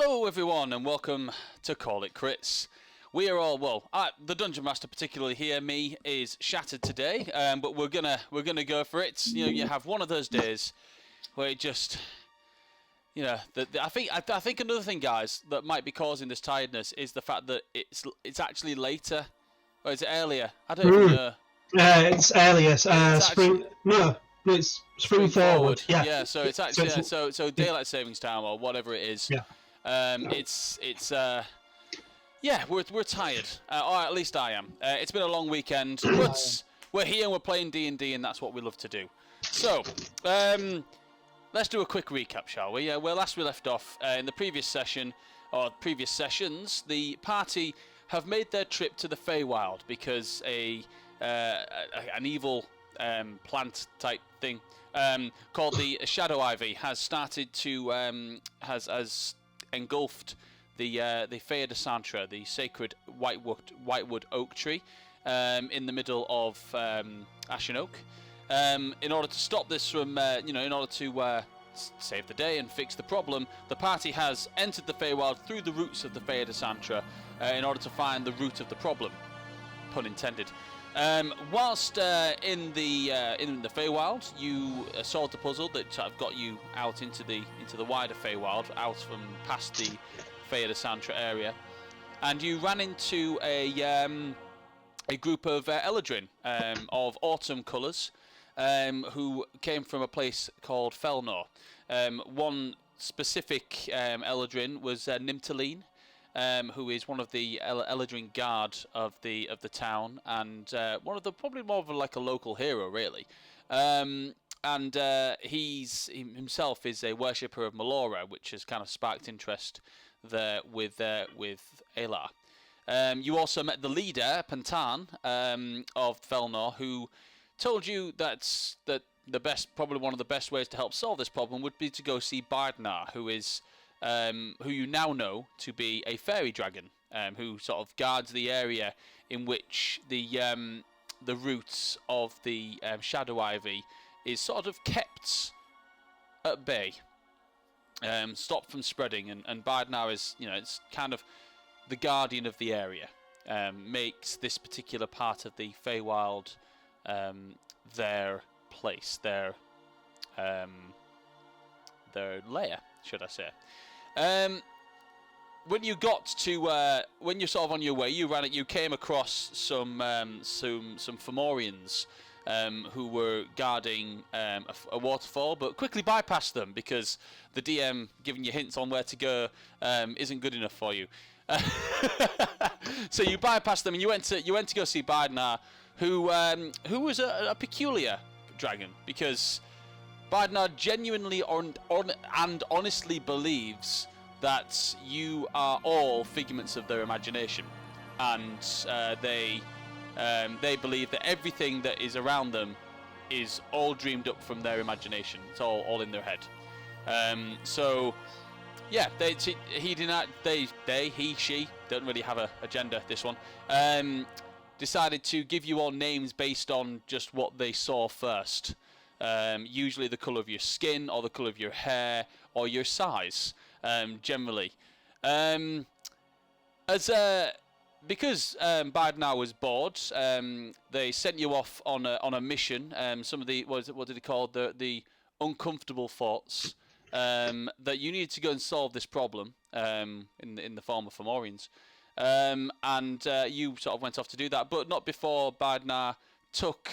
Hello everyone and welcome to Call It Crits. We are all, the Dungeon Master particularly here, me, is shattered today, but we're gonna go for it. You know, you have one of those days where it just, you know, I think another thing, guys, that might be causing this tiredness is the fact that it's actually later, or is it earlier? I don't even know. It's earlier. Actually, It's spring forward. Yeah. So it's actually so daylight savings time or whatever it is. Yeah. Yeah, we're tired, or at least I am. It's been a long weekend, but we're here and we're playing D&D, and that's what we love to do. So, let's do a quick recap, shall we? Well, last we left off in the previous session, or previous sessions, the party have made their trip to the Feywild because an evil plant type thing called the Shadow Ivy has started to has engulfed the Fea de Santra, the sacred whitewood oak tree, in the middle of Ashen Oak. In order to stop this from, in order to save the day and fix the problem, the party has entered the Feywild through the roots of the Fea de Santra in order to find the root of the problem. Pun intended. Whilst in the Feywild, you solved the puzzle that sort of got you out into the wider Feywild, out from past the Fea de Santra area, and you ran into a group of Eladrin of autumn colours, who came from a place called Felnor. One specific Eladrin was Nimtaline, who is one of the Eladrin guard of the town, and one of the probably more of like a local hero, really. And he himself is a worshipper of Melora, which has kind of sparked interest there with Elar. You also met the leader, Pantan, of Felnor, who told you that probably one of the best ways to help solve this problem would be to go see Bardnar, who you now know to be a fairy dragon, who sort of guards the area in which the roots of the Shadow Ivy is sort of kept at bay, stopped from spreading, and Bardnar is, it's kind of the guardian of the area, makes this particular part of the Feywild their place, their lair, should I say. When you got to when you're sort of on your way, you came across some Fomorians who were guarding a waterfall, but quickly bypassed them because the DM giving you hints on where to go isn't good enough for you. So you bypassed them and you went to go see Bardnar, who was a peculiar dragon, because Bardnar genuinely and honestly believes that you are all figments of their imagination, and they believe that everything that is around them is all dreamed up from their imagination. It's all in their head. So yeah, she don't really have a gender. This one decided to give you all names based on just what they saw first. Usually the colour of your skin, or the colour of your hair, or your size, generally. Because Bardnar was bored, they sent you off on a mission. Some of the what did he call the uncomfortable thoughts, that you needed to go and solve this problem in the form of Fomorians. And you sort of went off to do that, but not before Bardnar took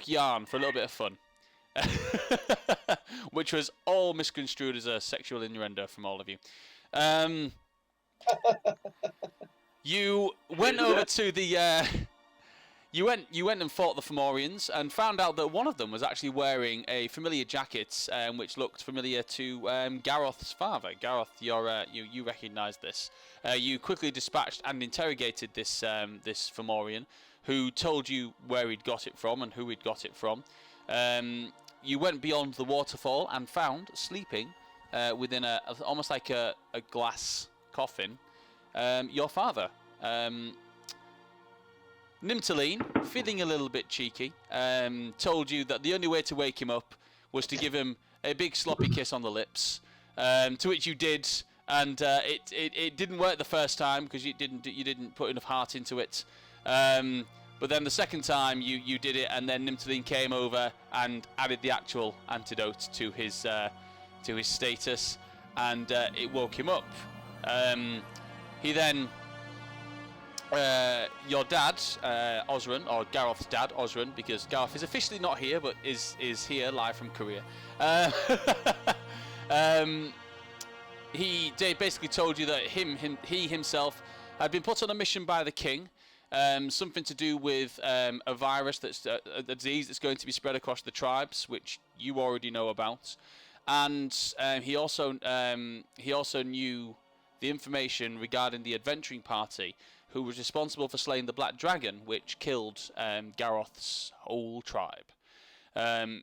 yarn for a little bit of fun, which was all misconstrued as a sexual innuendo from all of you. You went over to the you went and fought the Fomorians and found out that one of them was actually wearing a familiar jacket, which looked familiar to Garroth's father. Garroth, you recognised this. You quickly dispatched and interrogated this Fomorian, who told you where he'd got it from and who he'd got it from. You went beyond the waterfall and found, sleeping within almost like a glass coffin, your father. Nimtaline, feeling a little bit cheeky, told you that the only way to wake him up was to give him a big sloppy kiss on the lips, to which you did, and it didn't work the first time because you didn't put enough heart into it. But then the second time you did it, and then Nimtaline came over and added the actual antidote to his status, and it woke him up. He then, your dad, Osran, or Gareth's dad, Osran, because Gareth is officially not here, but is here live from Korea. He basically told you that he himself had been put on a mission by the king. Something to do with a virus that's a disease that's going to be spread across the tribes, which you already know about, and he also knew the information regarding the adventuring party who was responsible for slaying the Black Dragon, which killed Gareth's whole tribe.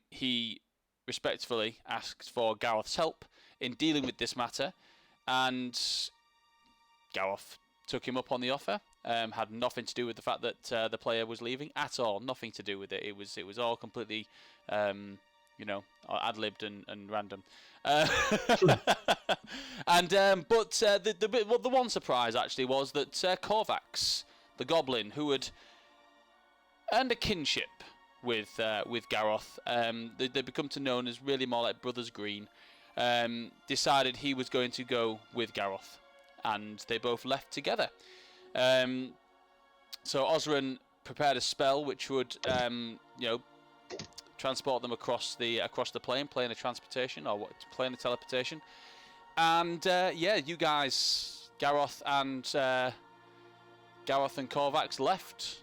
He respectfully asked for Gareth's help in dealing with this matter, and Gareth took him up on the offer. Had nothing to do with the fact that the player was leaving at all. Nothing to do with it. It was all completely, ad-libbed and random. But the one surprise actually was that Korvax, the goblin, who had earned a kinship with Gareth, they become to known as really more like Brothers Green, decided he was going to go with Gareth, and they both left together. So Osran prepared a spell which would, transport them across the plane a transportation, or plane of teleportation. And you guys, Gareth and Korvax left.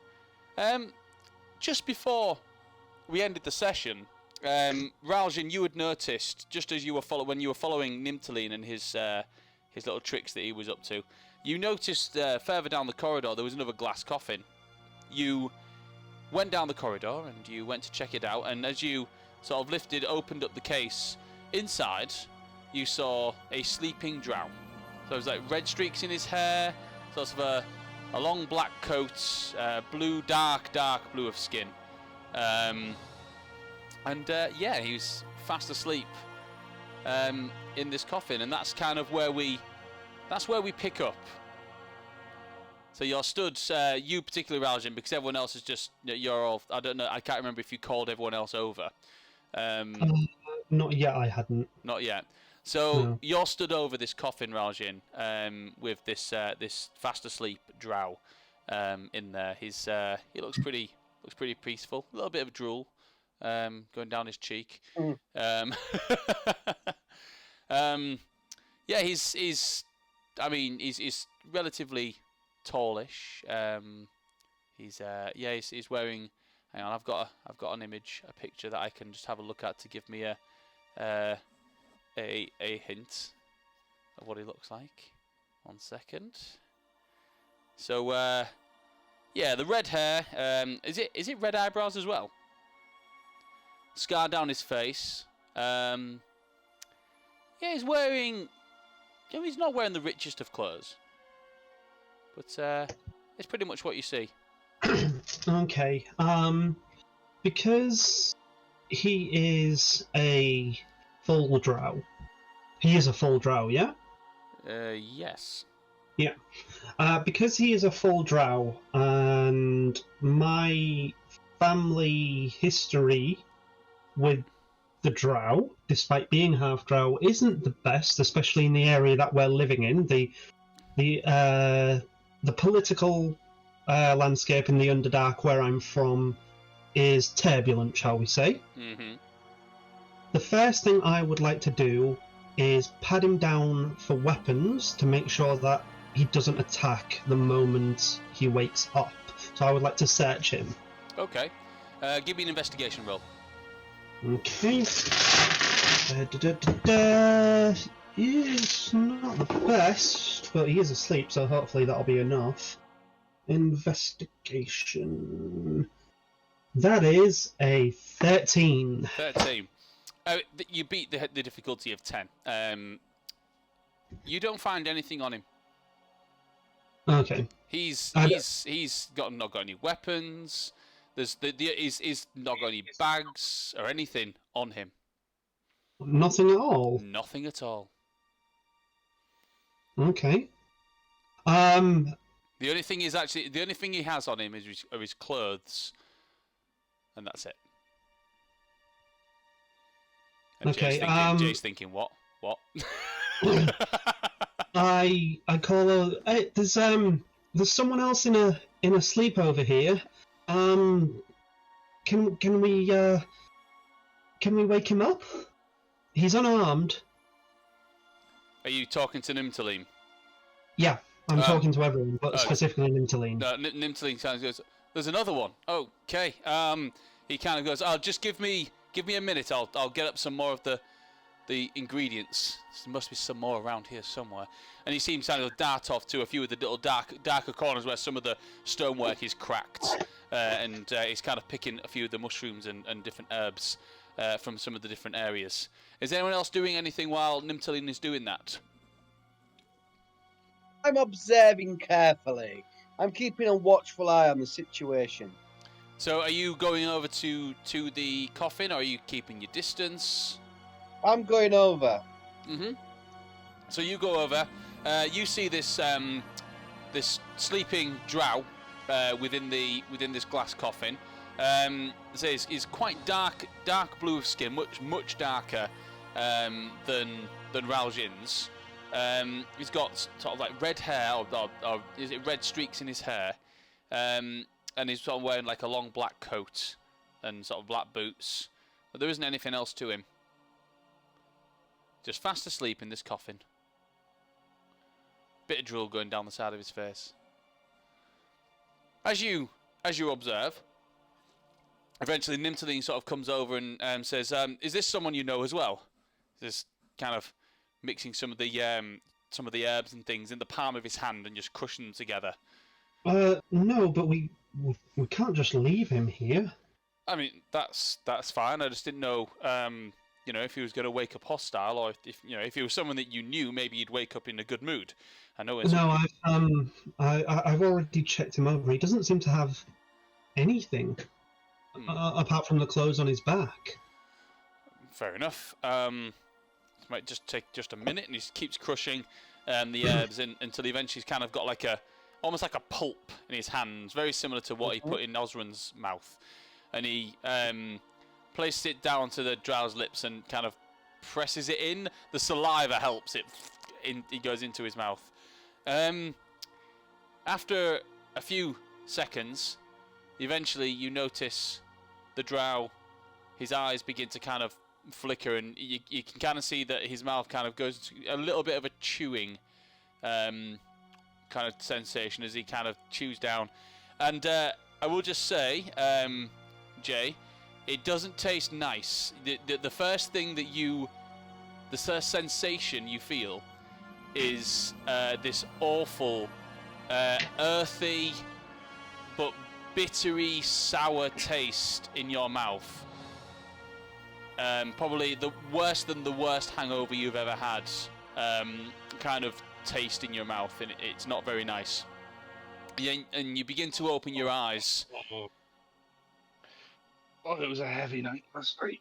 Just before we ended the session, Raljan, you had noticed, just as you were when you were following Nimtaline and his little tricks that he was up to, you noticed further down the corridor there was another glass coffin. You went down the corridor and you went to check it out, and as you sort of opened up the case, inside you saw a sleeping Drow. So it was like red streaks in his hair, sort of a long black coat, dark blue of skin. He was fast asleep in this coffin, and that's kind of where we pick up. So you're stood, you particularly, Raljan, because everyone else is just, you're all, I don't know, I can't remember if you called everyone else over. Not yet, I hadn't. Not yet. So No. you're stood over this coffin, Raljan, with this fast asleep Drow in there. He looks pretty peaceful. A little bit of drool going down his cheek. He's relatively tallish. He's wearing. Hang on, I've got an image, a picture that I can just have a look at to give me a hint of what he looks like. 1 second. So the red hair. Is it red eyebrows as well? Scar down his face. He's wearing. He's not wearing the richest of clothes, but it's pretty much what you see. Okay. Because he is a full Drow. He is a full Drow, yeah? Yes. Yeah. Because he is a full Drow, and my family history with the Drow, despite being half Drow, isn't the best, especially in the area that we're living in. The political landscape in the Underdark, where I'm from, is turbulent, shall we say. Mm-hmm. The first thing I would like to do is pat him down for weapons to make sure that he doesn't attack the moment he wakes up. So I would like to search him. Okay. Give me an investigation roll. Okay. He's not the best, but he is asleep, so hopefully that'll be enough. Investigation. That is a 13. 13. You beat the difficulty of 10. You don't find anything on him. Okay. He's not got any weapons. He's not got any bags or anything on him. Nothing at all. Nothing at all. Okay. The only thing he has on him are his clothes, and that's it. And Okay. Jay's thinking, what? I call her. Hey, there's someone else in a sleepover here. Can we wake him up? He's unarmed. Are you talking to Nimtalim? Yeah, I'm talking to everyone, but specifically Nimtalim. Nimtalim kind of goes, "There's another one." Oh, okay. He kind of goes, "Oh, just give me a minute. I'll get up some more of the ingredients. There must be some more around here somewhere." And he seems kind of dart off to a few of the little darker corners where some of the stonework is cracked, and he's kind of picking a few of the mushrooms and different herbs from some of the different areas. Is anyone else doing anything while Nimtalim is doing that? I'm observing carefully. I'm keeping a watchful eye on the situation. So are you going over to the coffin, or are you keeping your distance? I'm going over. So you go over. You see this this sleeping drow within this glass coffin. So he's quite dark blue of skin, much darker than Raljin's. He's got sort of like red hair, or is it red streaks in his hair? And he's sort of wearing like a long black coat and sort of black boots. But there isn't anything else to him. Just fast asleep in this coffin. Bit of drool going down the side of his face. As you observe, eventually Nimtalim sort of comes over and says, "Is this someone you know as well?" Just kind of mixing some of the herbs and things in the palm of his hand and just crushing them together. No, but we can't just leave him here. I mean, that's fine. I just didn't know, if he was going to wake up hostile, or if he was someone that you knew, maybe he'd wake up in a good mood. I know. No, I've already checked him over. He doesn't seem to have anything apart from the clothes on his back. Fair enough. It might just take just a minute, and he keeps crushing the herbs until eventually he's kind of got almost like a pulp in his hands, very similar to what he put in Osran's mouth. And he places it down to the drow's lips and kind of presses it in. The saliva helps it. It goes into his mouth. After a few seconds, eventually you notice the drow, his eyes begin to kind of flicker, and you can kind of see that his mouth kind of goes to a little bit of a chewing kind of sensation as he kind of chews down. And I will just say, Jay, it doesn't taste nice. The first thing that the first sensation you feel is this awful, earthy, but bittery, sour taste in your mouth. Probably worse than the worst hangover you've ever had. Kind of taste in your mouth, and it's not very nice. And you begin to open your eyes. Oh, it was a heavy night last night.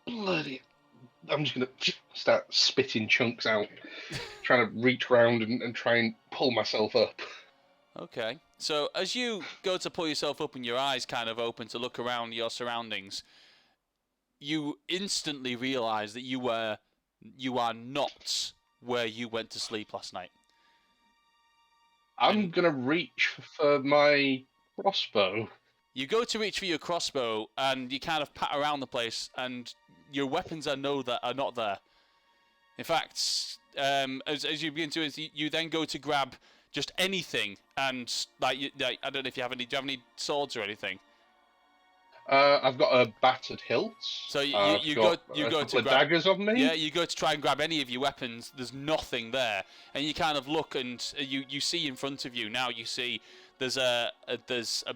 Bloody. I'm just going to start spitting chunks out, trying to reach around and try and pull myself up. Okay. So as you go to pull yourself up and your eyes kind of open to look around your surroundings, you instantly realise that you are not where you went to sleep last night. I'm going to reach for my crossbow. You go to reach for your crossbow, and you kind of pat around the place, and your weapons are not there. In fact, as you begin to, you then go to grab just anything, and I don't know if do you have any swords or anything. I've got a battered hilt. So you go to grab daggers on me. Yeah, you go to try and grab any of your weapons. There's nothing there, and you kind of look, and you see in front of you now. You see there's a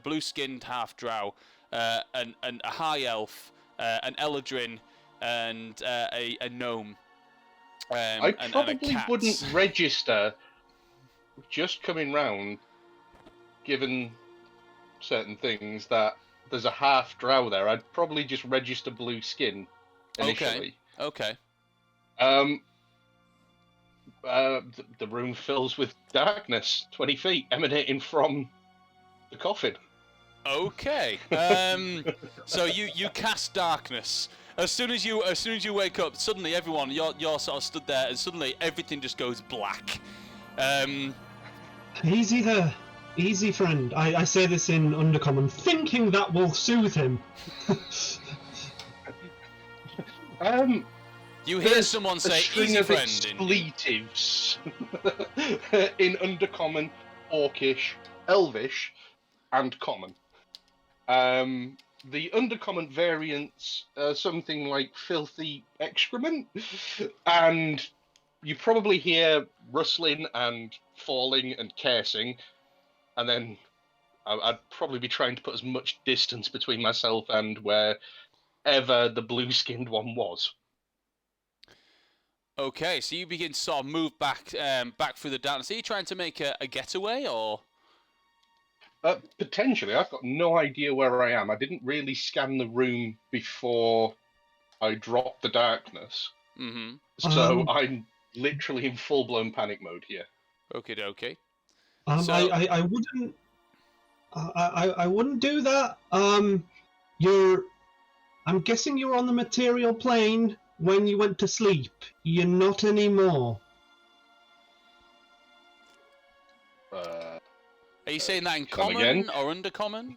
blue-skinned half drow, and a high elf, an eladrin, and a gnome. I probably wouldn't register just coming round, given certain things that. There's a half drow there. I'd probably just register blue skin initially. Okay. The room fills with darkness, 20 feet, emanating from the coffin. Okay. So you cast darkness. As soon as you wake up, suddenly everyone you're sort of stood there, and suddenly everything just goes black. Easy there. Easy, friend. I say this in Undercommon, thinking that will soothe him. You hear someone say, string "Easy, of friend." expletives in Undercommon, Orcish, Elvish, and Common. The Undercommon variants are something like filthy excrement, and you probably hear rustling and falling and cursing, and then I'd probably be trying to put as much distance between myself and wherever the blue-skinned one was. Okay, so you begin to sort of move back through the darkness. Are you trying to make a getaway, or? Potentially. I've got no idea where I am. I didn't really scan the room before I dropped the darkness. Mm-hmm. So I'm literally in full-blown panic mode here. Okie dokie. I wouldn't. I wouldn't do that. I'm guessing you were on the material plane when you went to sleep. You're not anymore. Are you saying that in Come common again? or undercommon?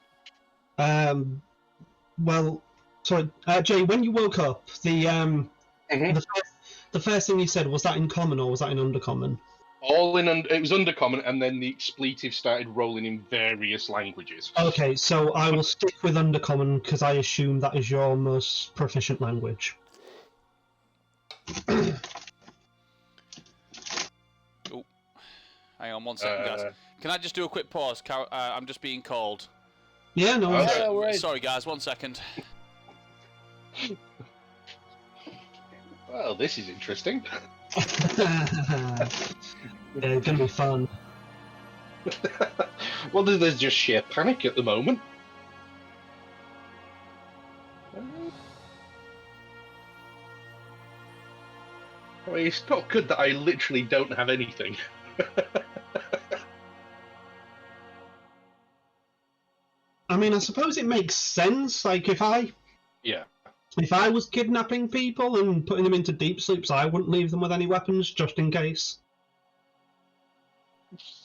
Well, sorry, Jay. When you woke up, Mhm. the first thing you said, was that in common or was that in undercommon? It was Undercommon, and then the expletive started rolling in various languages. Okay, so I will stick with undercommon because I assume that is your most proficient language. Oh, hang on 1 second, guys. Can I just do a quick pause? I'm just being called. Yeah, no. Yeah, no worries. Sorry, guys. 1 second. Well, this is interesting. Yeah, it's gonna be fun. Well, there's just sheer panic at the moment. I mean, it's not good that I literally don't have anything. I mean, I suppose it makes sense. Like, if I was kidnapping people and putting them into deep sleeps, I wouldn't leave them with any weapons just in case.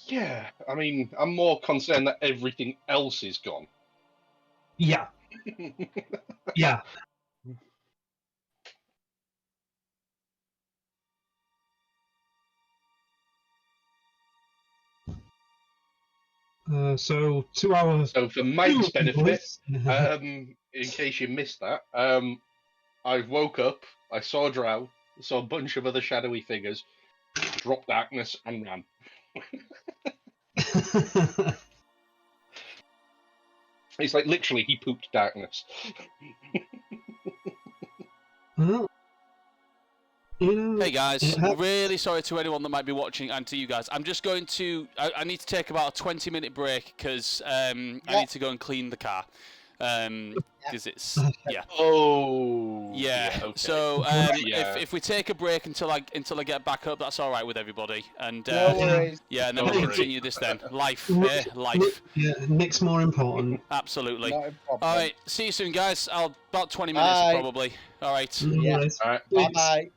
Yeah, I mean, I'm more concerned that everything else is gone. Yeah. Yeah. So 2 hours. So for Mike's benefit, in case you missed that, I woke up, I saw Drow, saw a bunch of other shadowy figures, dropped darkness, and ran. It's like literally he pooped darkness. Well, you know, Hey guys, really sorry to anyone that might be watching and to you guys. I'm just going to. I need to take about a 20-minute break because I need to go and clean the car. Because it's Oh. yeah. Okay. So Yeah. if we take a break until I get back up, that's all right with everybody. And No worries. yeah, and then No we'll worries. continue this then. Life, Nick, yeah, Nick's more important. absolutely. Not a problem. All right, see you soon, guys. About 20 minutes Bye. probably. All right. Yeah. All right. Bye bye.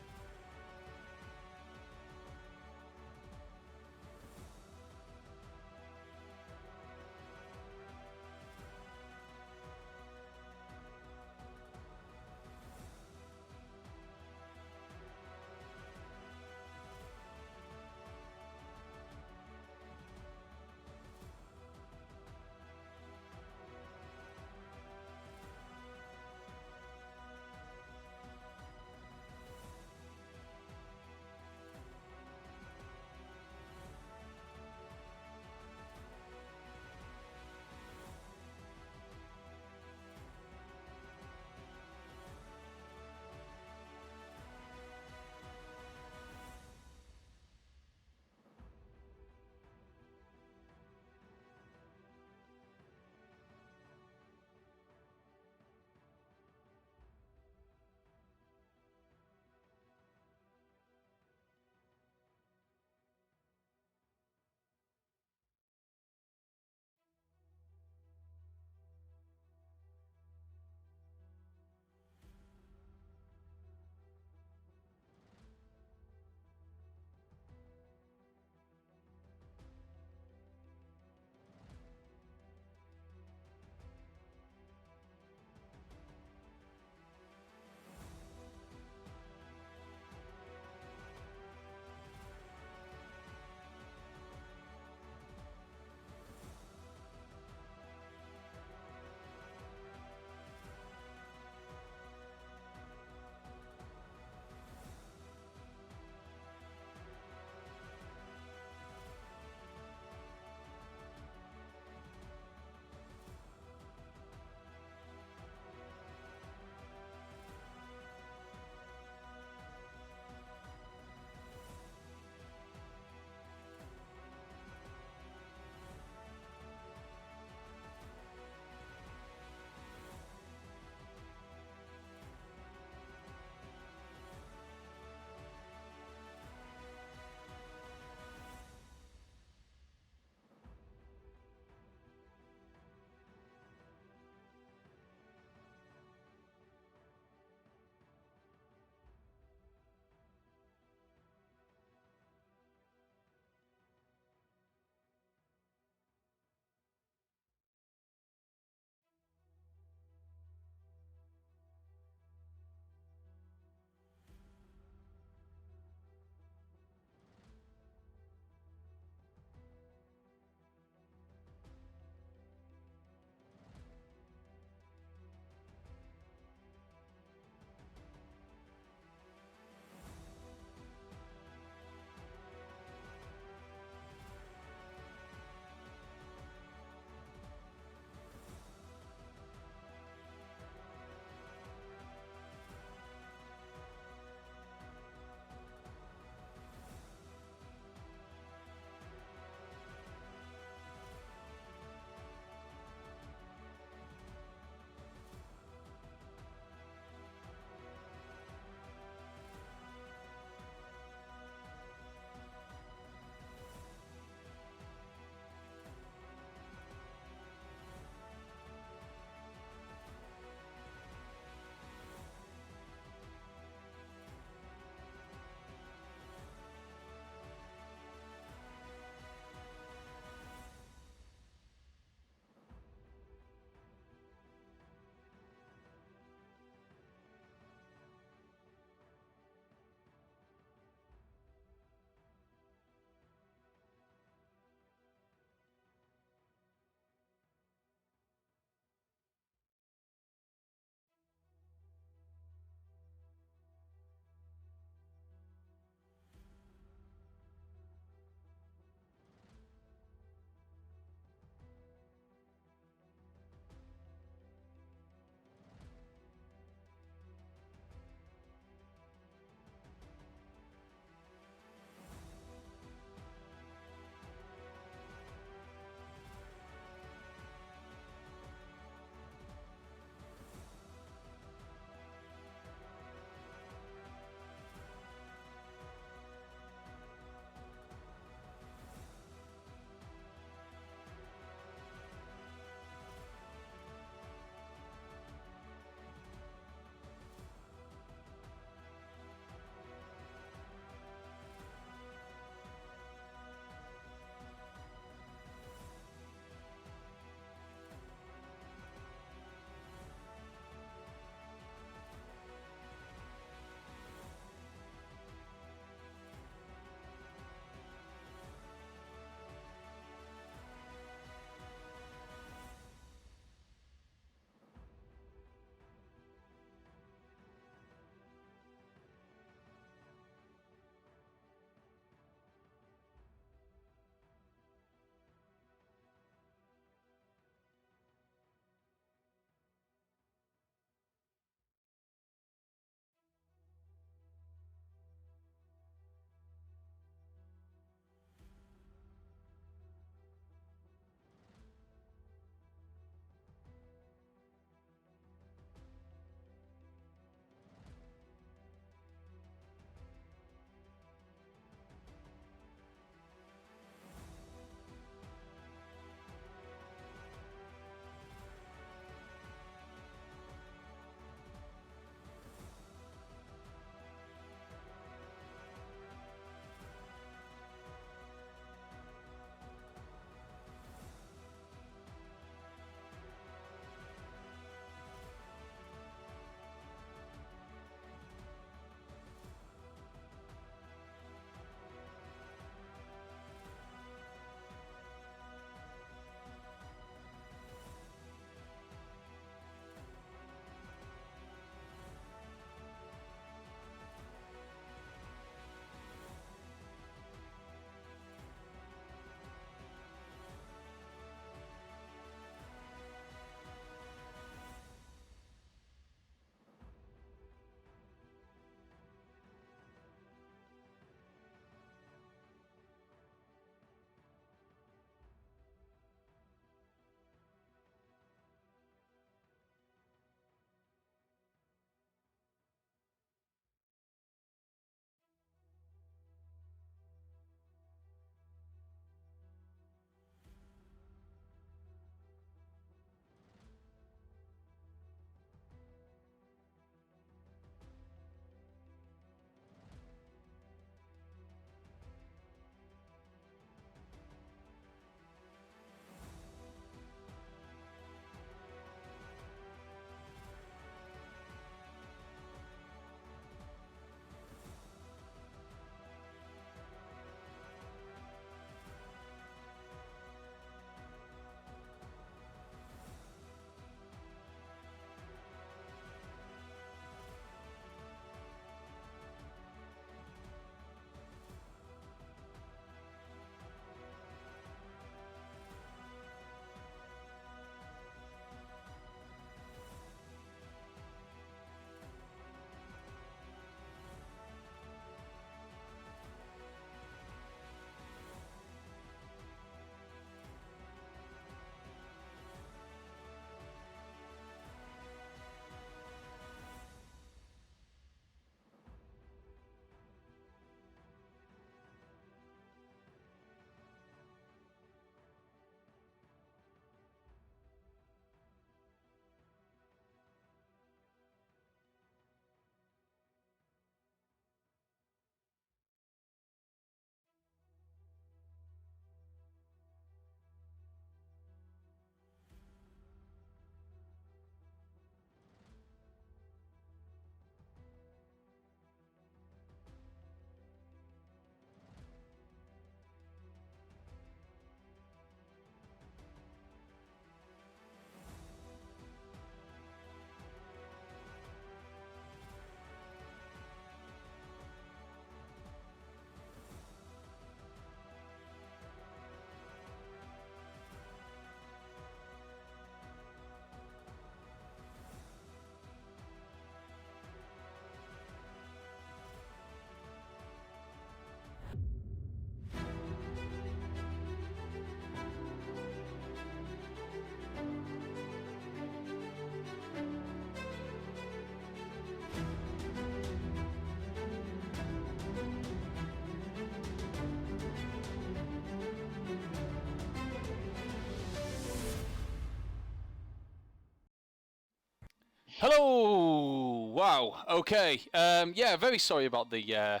Hello. Wow. Okay. Yeah. Very sorry about the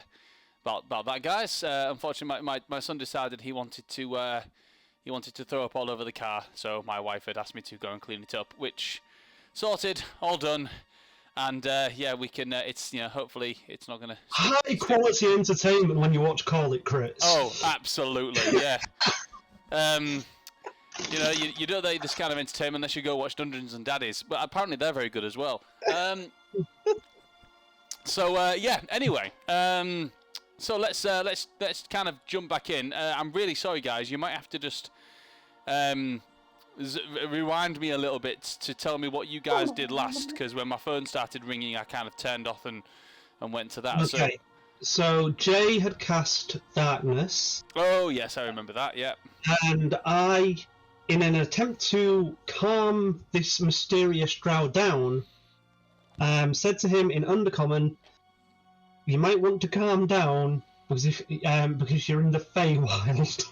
about that, guys. Unfortunately, my son decided he wanted to throw up all over the car, so my wife had asked me to go and clean it up, which sorted, all done, and yeah, we can. It's hopefully it's not gonna. High quality entertainment when you watch Call It Crits. Oh, absolutely, yeah. You don't need this kind of entertainment unless you go watch Dungeons and Daddies, but apparently they're very good as well. So yeah. Anyway, so let's kind of jump back in. I'm really sorry, guys. You might have to just rewind me a little bit to tell me what you guys did last, because when my phone started ringing, I kind of turned off and went to that. Okay. So Jay had cast Darkness. Oh yes, I remember that. Yeah. And I, in an attempt to calm this mysterious Drow down, said to him in Undercommon, "You might want to calm down because you're in the Feywild."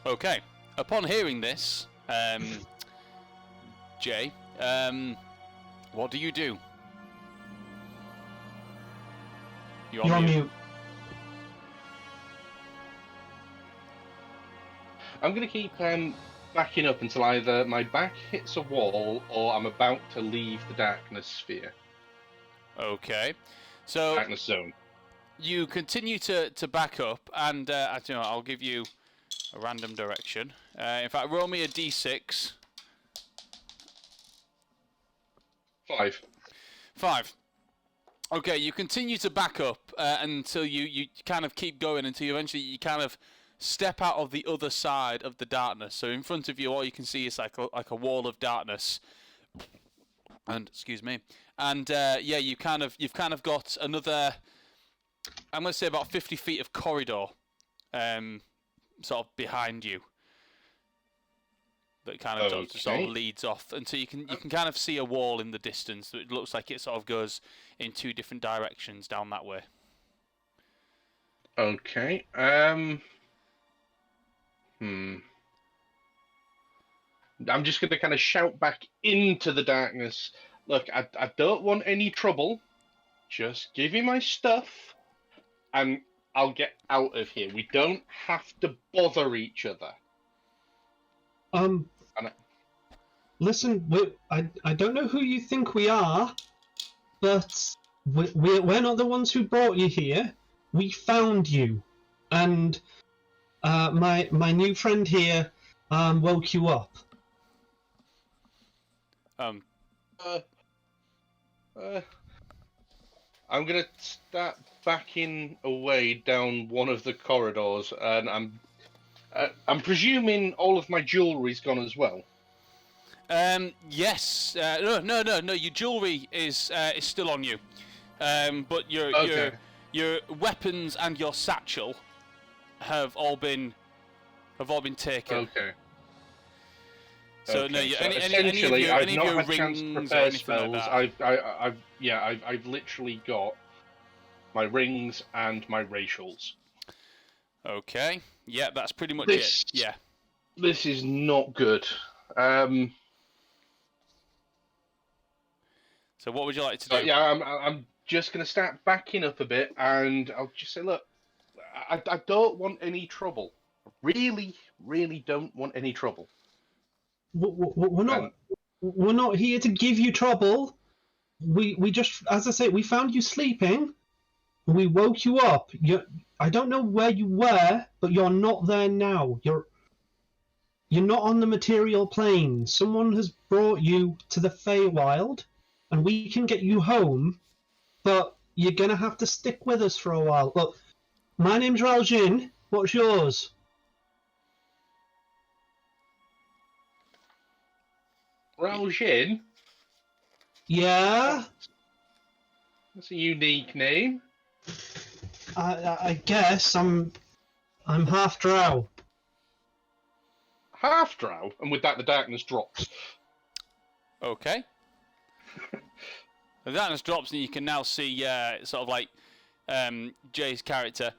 Okay. Upon hearing this, Jay, what do you do? You're on mute. I'm going to keep backing up until either my back hits a wall or I'm about to leave the darkness sphere. Okay. So Darkness zone. you continue to back up, and I'll give you a random direction. In fact, roll me a d6. 5. 5. Okay, you continue to back up until you kind of keep going until eventually you kind of step out of the other side of the darkness. So in front of you, all you can see is like a wall of darkness. And excuse me. And yeah, you've kind of got another, I'm going to say about 50 feet of corridor, sort of behind you. That kind of sort of leads off until you can kind of see a wall in the distance. It looks like it sort of goes in 2 different directions down that way. Okay. I'm just going to kind of shout back into the darkness. Look, I don't want any trouble. Just give me my stuff, and I'll get out of here. We don't have to bother each other. Listen, I don't know who you think we are, but we're not the ones who brought you here. We found you, and my new friend here woke you up. I'm gonna start backing away down one of the corridors, and I'm presuming all of my jewelry's gone as well. Yes. No. Your jewelry is still on you, but your weapons and your satchel have all been taken. Okay. So okay. No, essentially, I've not had a chance to prepare spells. Like I've literally got my rings and my racials. Okay. Yeah, that's pretty much it. Yeah. This is not good. So what would you like to do? Yeah, I'm just going to start backing up a bit, and I'll just say, look, I don't want any trouble. Really, really don't want any trouble. We're not here to give you trouble. We just, as I say, we found you sleeping. We woke you up. I don't know where you were, but you're not there now. You're not on the material plane. Someone has brought you to the Feywild, and we can get you home, but you're gonna have to stick with us for a while. Look, my name's Raljin. What's yours? Raljin? Yeah? That's a unique name. I guess I'm half Drow. Half Drow? And with that, the darkness drops. Okay. The darkness drops, and you can now see sort of like Jay's character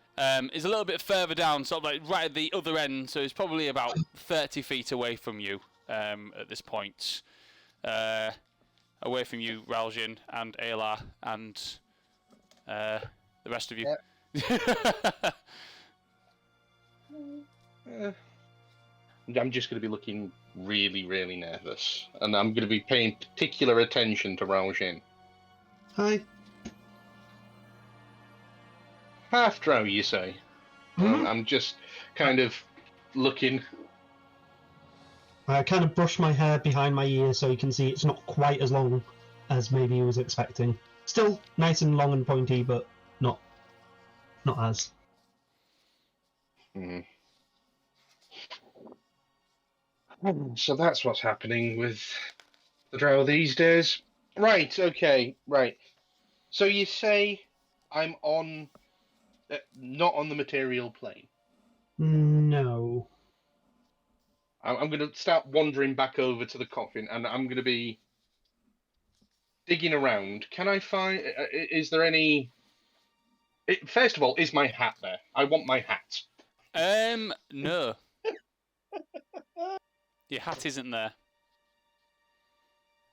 is a little bit further down, sort of like right at the other end. So he's probably about 30 feet away from you at this point. away from you, Raljin and Ayla and the rest of you. I'm just going to be looking really, really nervous, and I'm going to be paying particular attention to Raljin. Hi. Half Drow, you say? I'm just kind of looking. I kind of brush my hair behind my ear so you can see it's not quite as long as maybe you was expecting. Still nice and long and pointy, but not as. So that's what's happening with the Drow these days. Right, okay, right. So you say I'm on... not on the material plane. No. I'm going to start wandering back over to the coffin, and I'm going to be digging around. Can I find... is there any... First of all, is my hat there? I want my hat. No. Your hat isn't there.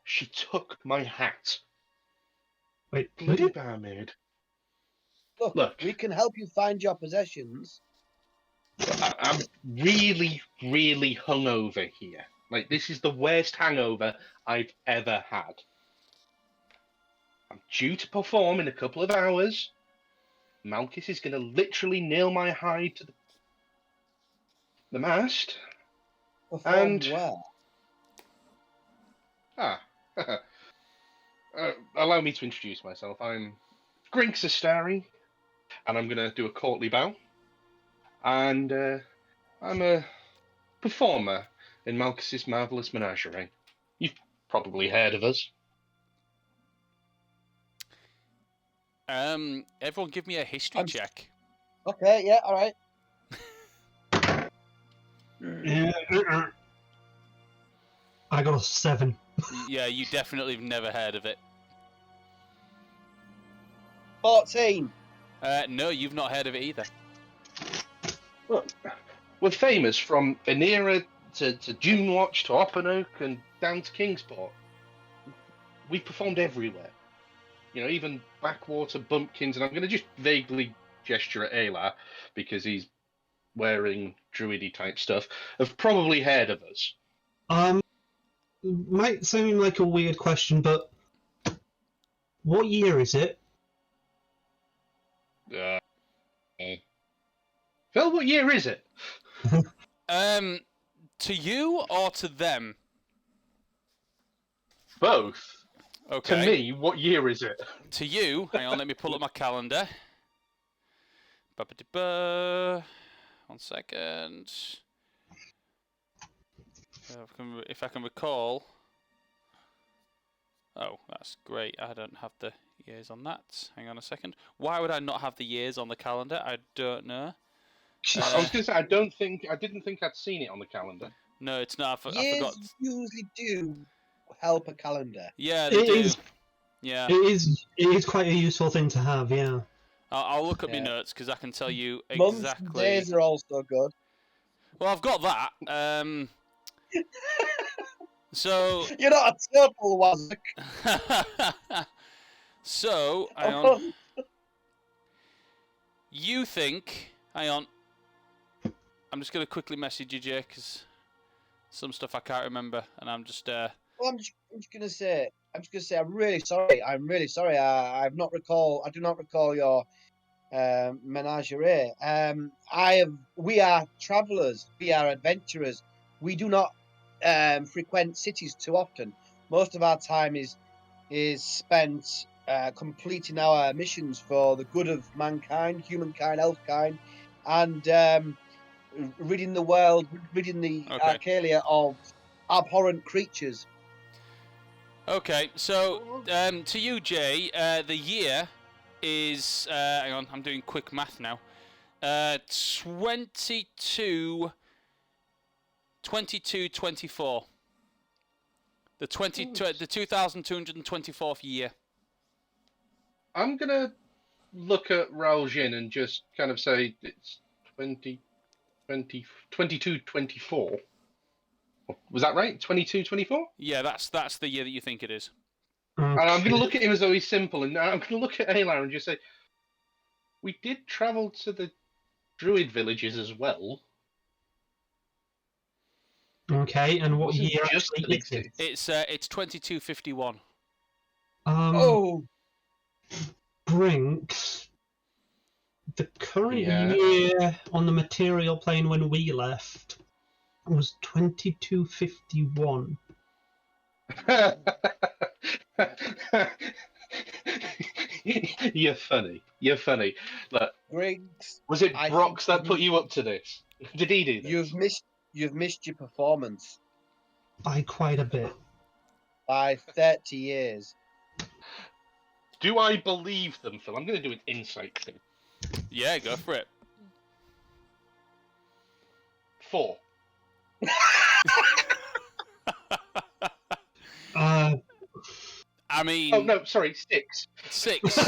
She took my hat. Wait, Bloody barmaid. Look, we can help you find your possessions. I'm really, really hungover here. Like, this is the worst hangover I've ever had. I'm due to perform in a couple of hours. Malchus is going to literally nail my hide to the mast. Perform where? Allow me to introduce myself. I'm Grinx Astari, and I'm going to do a courtly bow. And I'm a performer in Malchus's Marvelous Menagerie. You've probably heard of us. Everyone give me a history check. Okay, yeah, all right. I got a 7. Yeah, you definitely have never heard of it. 14. No, you've not heard of it either. Look, we're famous from Anira to Dune Watch to Oppenook and down to Kingsport. We've performed everywhere. You know, even Backwater, Bumpkins, and I'm going to just vaguely gesture at Ayla because he's wearing druidy type stuff, have probably heard of us. Might seem like a weird question, but what year is it? Phil, what year is it? To you or to them? Both. Okay. To me, what year is it? To you, hang on, let me pull up my calendar. Ba-ba-da-ba. 1 second. If I can recall. Oh, that's great. I don't have the years on that. Hang on a second. Why would I not have the years on the calendar? I don't know. I was going to say, I didn't think I'd seen it on the calendar. No, it's not. I Years forgot. usually do help a calendar. Yeah, they do. Yeah. It is quite a useful thing to have, yeah. I'll look up my notes because I can tell you Months exactly. and days are also good. Well, I've got that. So. You're not a total wazzock. So, hang on. You think? Hang on. I'm just gonna quickly message you, Jay, because some stuff I can't remember, and I'm just. Well, I'm just gonna say. I'm really sorry. I do not recall your menagerie. We are travellers. We are adventurers. We do not frequent cities too often. Most of our time is spent completing our missions for the good of mankind, humankind, elfkind, and ridding the world, ridding the Accalia of abhorrent creatures. Okay, so to you, Jay, the year is hang on, I'm doing quick math now. 2224. The 2224th year. I'm gonna look at Raljin and just kind of say it's 2224. Was that right? 2224? Yeah, that's the year that you think it is. And I'm going to Okay. look at him as though he's simple, and I'm going to look at Aylar and just say, we did travel to the druid villages as well. Okay, and what Wasn't year just actually to the is it? It's 2251. Oh, Brinks, the current Yeah. year on the material plane when we left was 2251. You're funny. You're funny. Look, Griggs, was it I Brox think that put you up to this? Did he do this? you've missed your performance By quite a bit. by 30 years. Do I believe them, Phil? I'm going to do an insight thing. Yeah, go for it. 4. I mean, Oh no, sorry, 6. 6.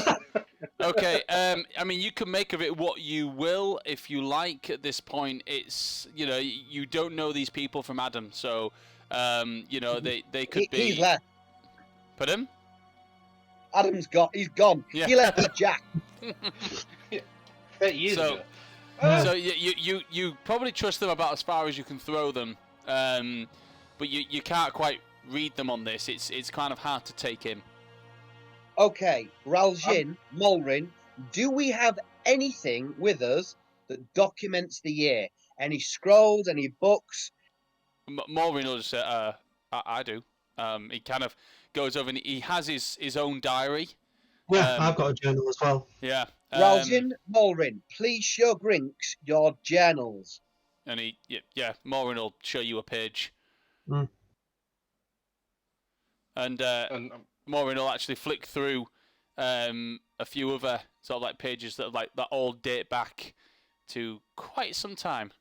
Okay. I mean, you can make of it what you will if you like. At this point, it's you don't know these people from Adam, so they could be. He's left. Put him. He's gone. Yeah. He left with Jack. 30 years So- ago. So you probably trust them about as far as you can throw them, but you can't quite read them on this. It's kind of hard to take in. Okay, Ral'Jin, Mulrin, do we have anything with us that documents the year? Any scrolls, any books? Maureen will just say, I do. He kind of goes over and he has his own diary. Yeah, I've got a journal as well. Yeah. Ral'Jin, Mulrin, please show Grinks your journals. And Maureen will show you a page. Mm. And And Maureen will actually flick through a few other sort of like pages that all date back to quite some time.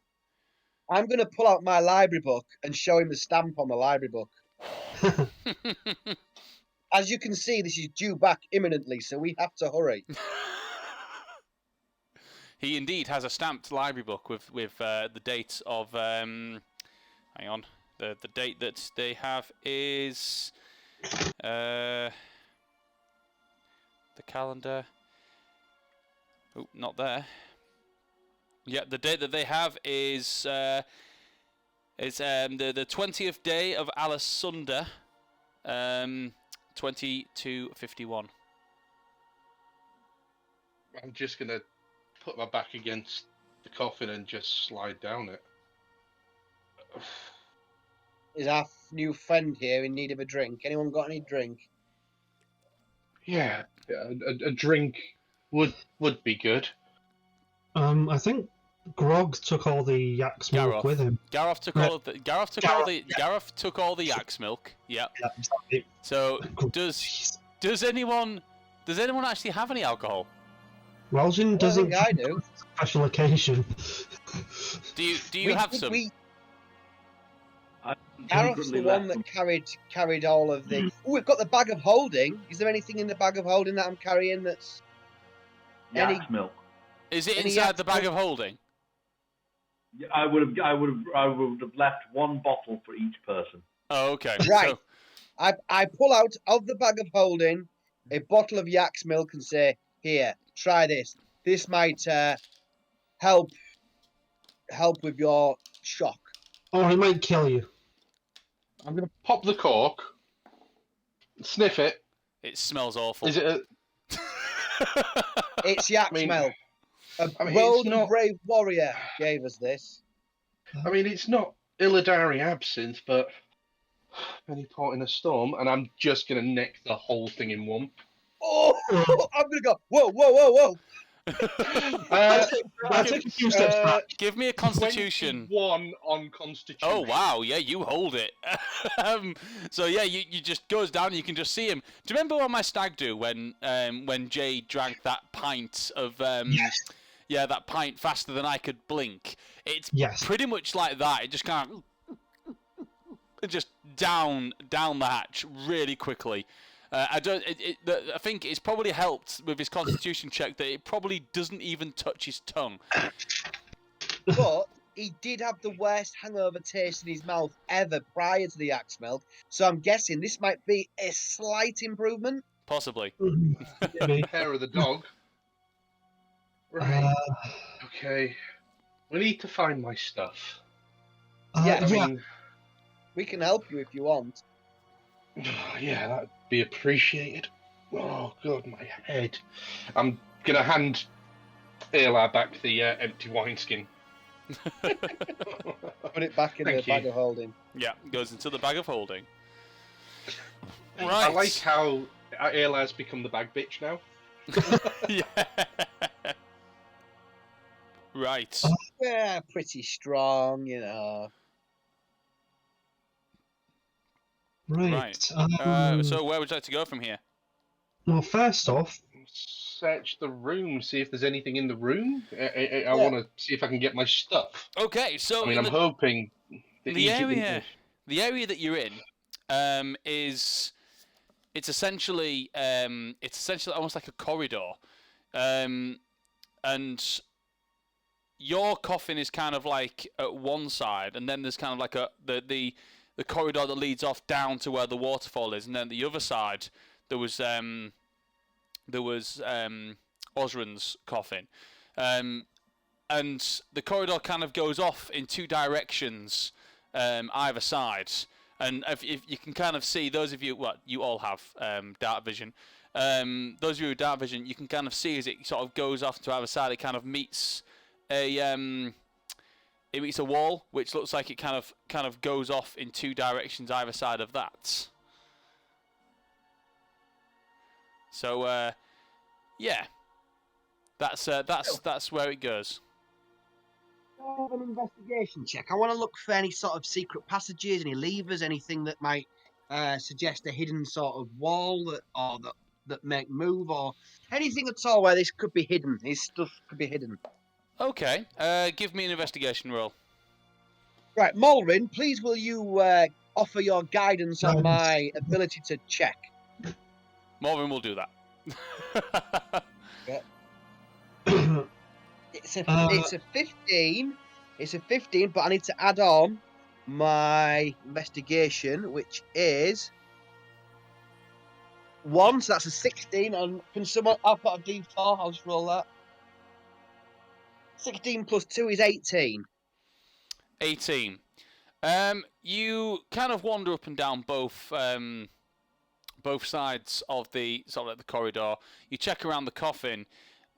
I'm going to pull out my library book and show him the stamp on the library book. As you can see, this is due back imminently, so we have to hurry. He indeed has a stamped library book with the date of hang on, the date that they have is the calendar. Oh, not there. Yeah, the date that they have is the 20th day of Alasunda, 2251. I'm just going to put my back against the coffin and just slide down it. Is our new friend here in need of a drink? Anyone got any drink? Yeah, a drink would be good. I think Grog took all the yak's milk Gareth. with him. Gareth took all the yak's milk. Yep. Yeah, exactly. So does anyone actually have any alcohol? Ral'Jin doesn't. I do. Special occasion. Do you have some? Gareth's the one that carried all of the. Oh, we've got the bag of holding. Is there anything in the bag of holding that I'm carrying that's Yak's milk. Is it any inside yak's the bag milk? of holding? I would have left one bottle for each person. Oh, okay. Right. So, I pull out of the bag of holding a bottle of yak's milk and say, "Here, try this. This might help with your shock." Or it might kill you. I'm going to pop the cork, sniff it. it smells awful. Is it a... It's yak's I mean- milk. A I mean, bold it's and not- brave warrior gave us this. I mean, it's not Illidari absinthe, but any port in a storm, and I'm just going to neck the whole thing in one. Oh, I'm gonna go. Whoa, whoa, whoa, whoa! I took a few steps back. Give me a Constitution. 21 on Constitution. Oh wow, yeah, you hold it. So yeah, you just goes down and you can just see him. Do you remember on my stag do when Jay drank that pint of Yes. yeah, that pint faster than I could blink? It's Yes. pretty much like that. It just kind of just down the hatch really quickly. I think it's probably helped with his Constitution check that it probably doesn't even touch his tongue. But he did have the worst hangover taste in his mouth ever prior to the axe milk. So I'm guessing this might be a slight improvement. Possibly. Maybe. Hair of the dog. Right. Okay. We need to find my stuff. Yeah, I yeah. mean, we can help you if you want. yeah, that'd be appreciated. Oh god, my head. I'm gonna hand Ayla back the empty wineskin. Put it back in the Thank bag you. of holding. Yeah, goes into the bag of holding. I Right. like how Ayla's become the bag bitch now. Yeah. Right. Yeah, pretty strong, you know. Right. So where would you like to go from here? Well, first off, Search the room, see if there's anything in the room. I Yeah. want to see if I can get my stuff. Okay, so I mean, I'm hoping that the area that you're in is it's essentially almost like a corridor, and your coffin is kind of like at one side, and then there's kind of like the corridor that leads off down to where the waterfall is, and then the other side there was Osran's coffin, and the corridor kind of goes off in two directions either side. And if you can kind of see, those of you, you all have dark vision. Those of you with dark vision, you can kind of see as it sort of goes off to either side. It kind of meets a wall, which looks like it kind of goes off in two directions either side of that. So yeah, that's where it goes. I have an investigation check. I want to look for any sort of secret passages, any levers, anything that might suggest a hidden sort of wall that make move, or anything at all where this could be hidden. His stuff could be hidden. Okay, give me an investigation roll. Right, Mulrin, please will you offer your guidance on my ability to check? Morven will do that. It's a 15. It's a 15, but I need to add on my investigation, which is 1, so that's a 16. And can someone? I've got a D4. I'll just roll that. 16 plus 2 is 18. 18. You kind of wander up and down both sides of the sort of like the corridor. You check around the coffin.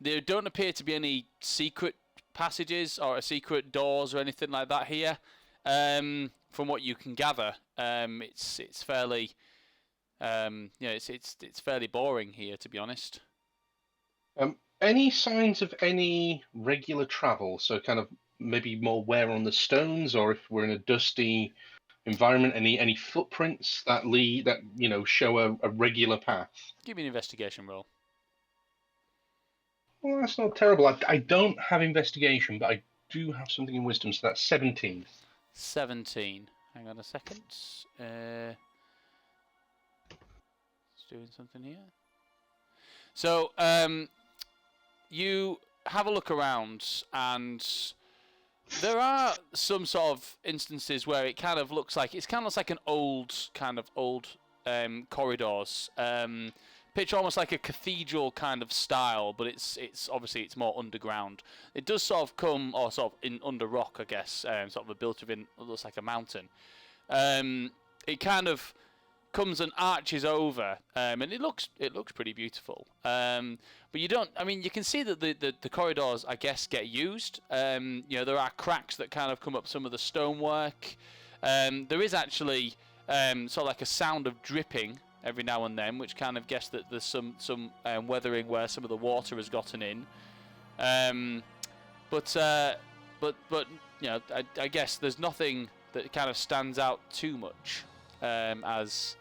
There don't appear to be any secret passages or secret doors or anything like that here. From what you can gather, it's fairly, it's fairly boring here, to be honest. Any signs of any regular travel? So kind of maybe more wear on the stones, or if we're in a dusty environment, any footprints that show a regular path? Give me an investigation roll. Well, that's not terrible. I don't have investigation, but I do have something in wisdom, so that's 17. 17. Hang on a second. It's doing something here. So, you have a look around, and there are some sort of instances where it kind of looks like an old corridors. Picture almost like a cathedral kind of style, but it's obviously it's more underground. It does sort of come or sort of in under rock, I guess, sort of built within what looks like a mountain. It kind of comes and arches over, and it looks pretty beautiful. But you don't. I mean, you can see that the corridors, I guess, get used. There are cracks that kind of come up some of the stonework. There is actually sort of like a sound of dripping every now and then, which kind of guess that there's some weathering where some of the water has gotten in. But I guess there's nothing that kind of stands out too much as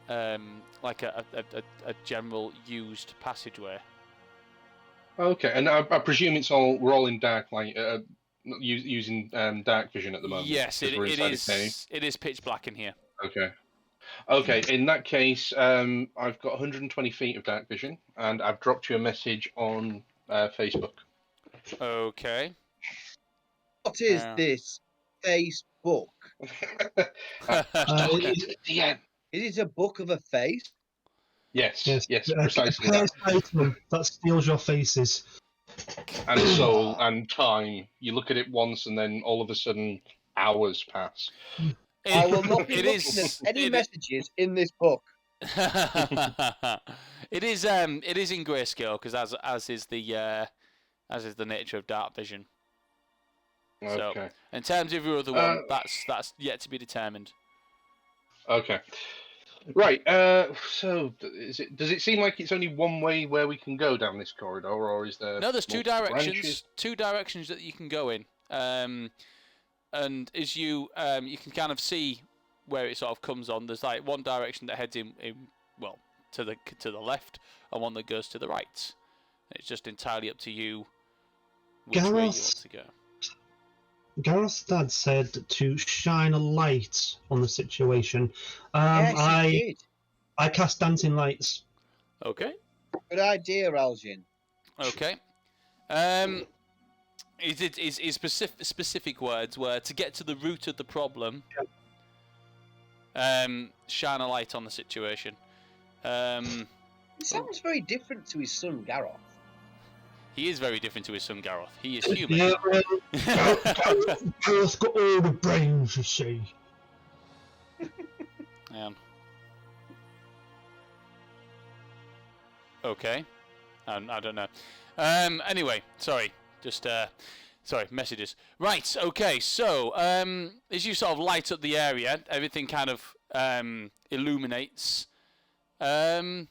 like a general used passageway. Okay, and I presume we're all in dark light, using dark vision at the moment. Yes, it is. It is pitch black in here. Okay. In that case, I've got 120 feet of dark vision, and I've dropped you a message on Facebook. Okay. What is Yeah. this Facebook? DM. Is it a book of a face? Yes, a precisely that. cursed item that steals your faces. And soul and time. You look at it once, and then all of a sudden, hours pass. I will not be It looking at is. any messages in this book. It is in grayscale because as is the nature of dark vision. Okay. So in terms of your other one, that's yet to be determined. Okay. Right. So, does it seem like it's only one way where we can go down this corridor, or is there? No, there's two multiple directions. branches? Two directions that you can go in. And as you can kind of see where it sort of comes on. There's like one direction that heads in well to the left, and one that goes to the right. It's just entirely up to you which way you want to go. Gareth's dad said to shine a light on the situation. Yes, he did. I cast dancing lights. Okay. Good idea, Algin. Okay. His specific words were to get to the root of the problem. Shine a light on the situation. He sounds very different to his son Gareth. He is very different to his son Gareth. He is human. Yeah, Gareth's got all the brains, you see. Okay. I don't know. Anyway, sorry. Just sorry, messages. Right. Okay. So as you sort of light up the area, everything kind of illuminates. Yeah.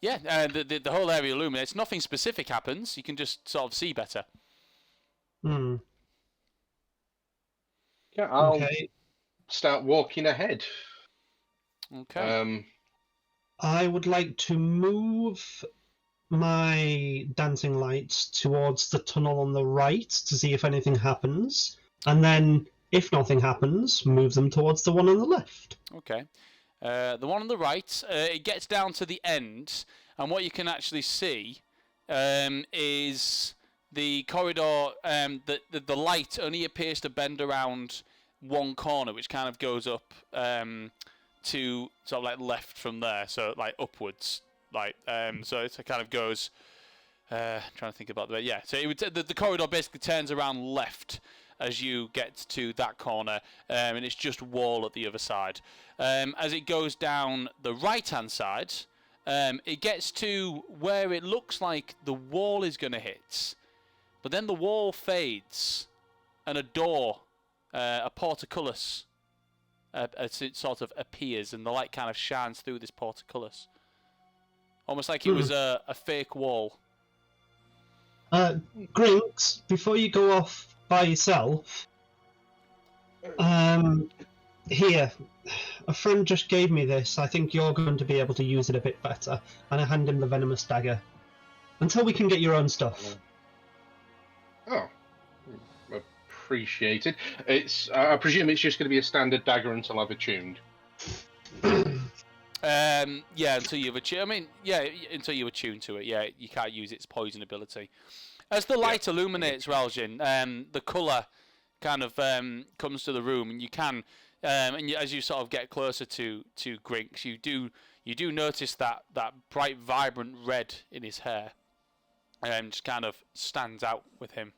The whole area illuminates. Nothing specific happens. You can just sort of see better. Hmm. Yeah, I'll Okay. start walking ahead. Okay. I would like to move my dancing lights towards the tunnel on the right to see if anything happens, and then, if nothing happens, move them towards the one on the left. Okay. The one on the right, it gets down to the end, and what you can actually see is the corridor. The light only appears to bend around one corner, which kind of goes up to sort of like left from there, so like upwards, like so it kind of goes. Trying to think about the way. Yeah, so it would the corridor basically turns around left as you get to that corner, and it's just wall at the other side. As it goes down the right-hand side, it gets to where it looks like the wall is going to hit, but then the wall fades, and a door, a portcullis, it sort of appears, and the light kind of shines through this portcullis, almost like it was a fake wall. Grinks, before you go off by yourself, here, a friend just gave me this. I think you're going to be able to use it a bit better. And I hand him the Venomous Dagger. Until we can get your own stuff. Oh, appreciated. I presume it's just going to be a standard dagger until I've attuned. Yeah, until you've attuned. I mean, yeah, until you attune to it. Yeah, you can't use its poison ability. As the light illuminates Ralgin, the colour kind of comes to the room, and you can, as you sort of get closer to Grinks, you do notice that bright, vibrant red in his hair, just kind of stands out with him.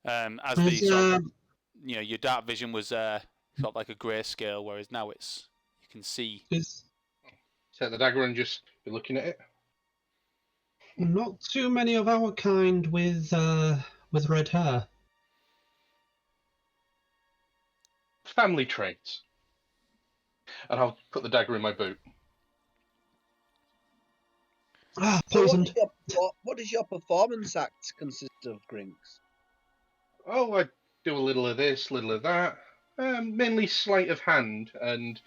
As the sort of, your dark vision was sort of like a grayscale, whereas now you can see. Take the dagger and just be looking at it. Not too many of our kind with red hair. Family traits. And I'll put the dagger in my boot. Ah, So poisoned. what does your performance act consist of, Grinks? Oh, I do a little of this, little of that. Mainly sleight of hand, and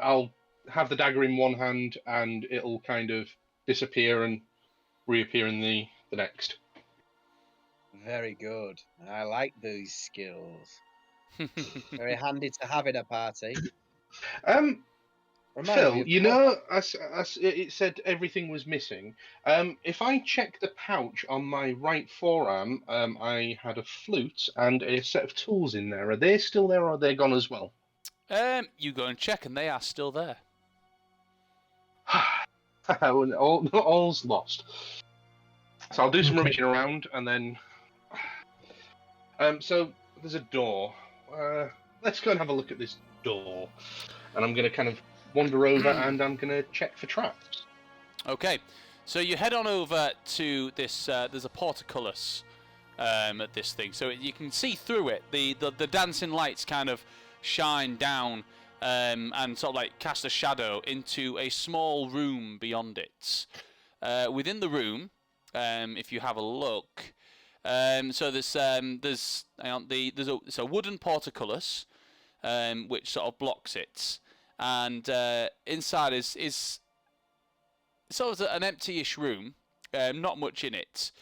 I'll have the dagger in one hand, and it'll kind of disappear and reappear in the next. Very good. I like these skills. Very handy to have in a party. Reminds me Phil, of you Paul. know, it said everything was missing. If I check the pouch on my right forearm, I had a flute and a set of tools in there. Are they still there, or are they gone as well? You go and check, and they are still there. All's lost. So I'll do some Okay. rummaging around, and then. So there's a door. Let's go and have a look at this door, and I'm going to kind of wander over, and I'm going to check for traps. Okay, so you head on over to this. There's a portcullis at this thing, so you can see through it. The dancing lights kind of shine down and sort of like cast a shadow into a small room beyond it. Within the room, if you have a look, so there's a wooden portcullis which sort of blocks it, and inside is sort of an empty-ish room, not much in it.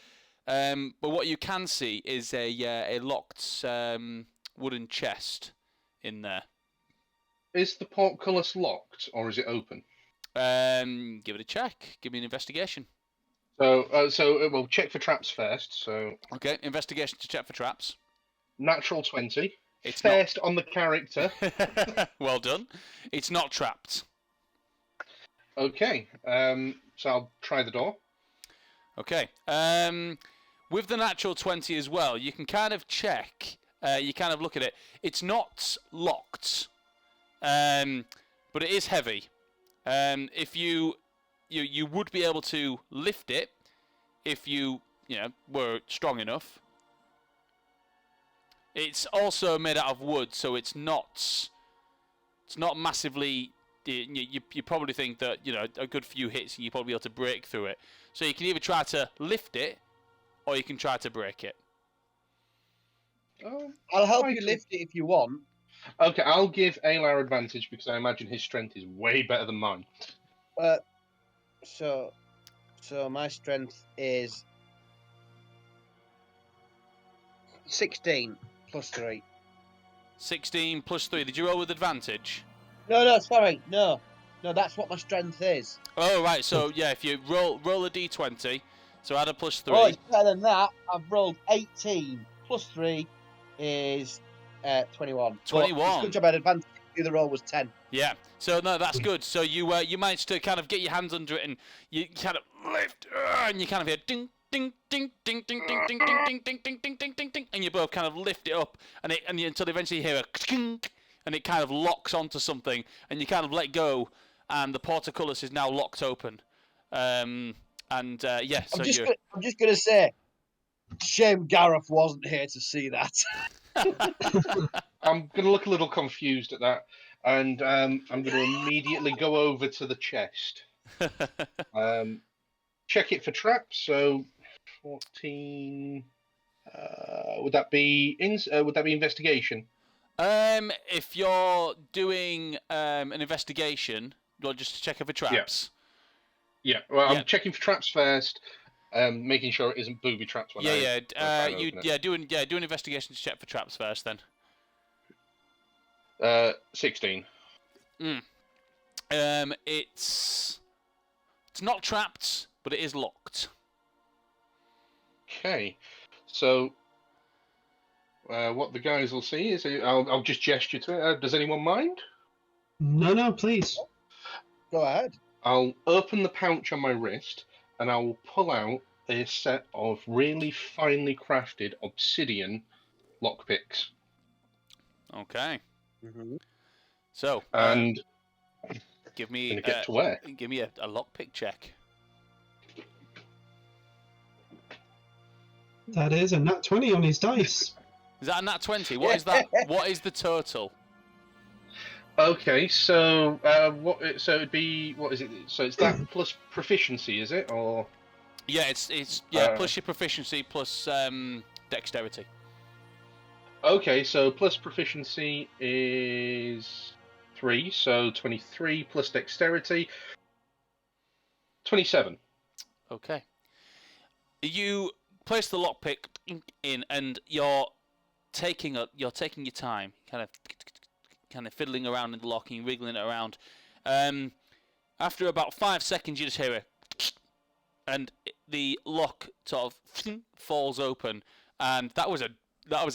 But what you can see is a locked wooden chest in there. Is the portcullis locked, or is it open? Give it a check. Give me an investigation. So we'll check for traps first. So Okay, investigation to check for traps. natural 20. It's first on the character. Well done. It's not trapped. Okay. So I'll try the door. Okay. With the natural 20 as well, you can kind of check. You kind of look at it. It's not locked, but it is heavy. If you would be able to lift it if you were strong enough. It's also made out of wood, so it's not massively. You probably think that a good few hits and you'll probably be able to break through it. So you can either try to lift it, or you can try to break it. Oh, I'll help you lift it if you want. Okay, I'll give Aylar advantage because I imagine his strength is way better than mine. So my strength is 16 plus 3. 16 plus 3. Did you roll with advantage? No, sorry, no, that's what my strength is. Oh right, so yeah, if you roll a d20, so add a plus 3. Oh, it's better than that. I've rolled 18 plus 3 is 21. 21. It's good job I had advantage. The other roll was 10. Yeah, so no, that's good. So you managed to kind of get your hands under it, and you kind of lift, and you kind of hear ding, ding, ding, ding, ding, ding, ding, ding, ding, ding, ding, ding, ding, ding, ding, and you both kind of lift it up, and you until eventually you hear a kink, and it kind of locks onto something, and you kind of let go, and the portcullis is now locked open. Yeah, so I'm just gonna say, shame Gareth wasn't here to see that. I'm going to look a little confused at that, and I'm going to immediately go over to the chest. Check it for traps. So 14. Would that be investigation? If you're doing an investigation, well, just to check for traps. Yeah. Well, I'm checking for traps first. Making sure it isn't booby traps. Do an investigation to check for traps first, then. 16. It's not trapped, but it is locked. Okay, so what the guys will see is I'll just gesture to it. Does anyone mind? No, please. Go ahead. I'll open the pouch on my wrist, and I will pull out a set of really finely crafted obsidian lockpicks. Okay. Mm-hmm. So, And give me a lockpick check. That is a nat 20 on his dice. Is that a nat 20? What is that? What is the total? Okay, so So it'd be what is it? So it's that plus proficiency, is it? Or yeah, it's plus your proficiency plus dexterity. Okay, so plus proficiency is 3, so 23 plus dexterity, 27. Okay. You place the lockpick in, and you're taking your time, kind of fiddling around in the lock and wriggling it around, After about 5 seconds, you just hear it, and the lock sort of falls open, and that was a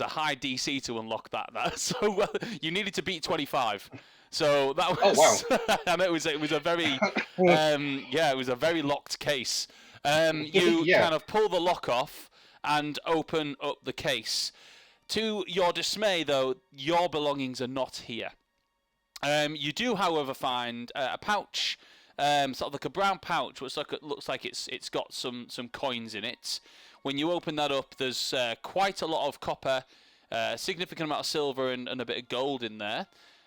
high DC to unlock that. So you needed to beat 25. So that was, and it was a very, it was a very locked case. You kind of pull the lock off and open up the case. To your dismay, though, your belongings are not here. You do, however, find a pouch, sort of like a brown pouch, which looks like it's got some coins in it. When you open that up, there's quite a lot of copper, a significant amount of silver, and a bit of gold in there.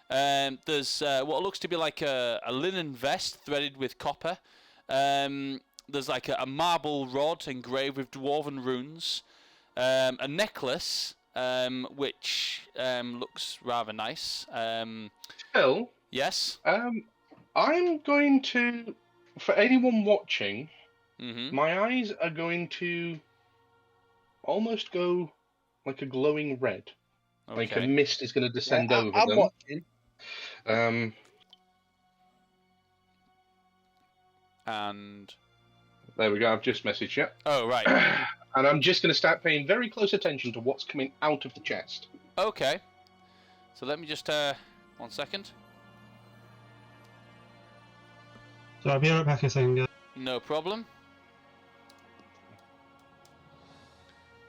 There's what looks to be like a linen vest threaded with copper. There's like a marble rod engraved with dwarven runes. A necklace, which looks rather nice. Phil? Yes? I'm going to... For anyone watching, Mm-hmm. my eyes are going to almost go like a glowing red. Okay. Like a mist is going to descend over I'm them. watching. And... There we go, I've just messaged you. Oh, right. And I'm just going to start paying very close attention to what's coming out of the chest. Okay. So let me just... 1 second. So I'll be right back a second. No problem.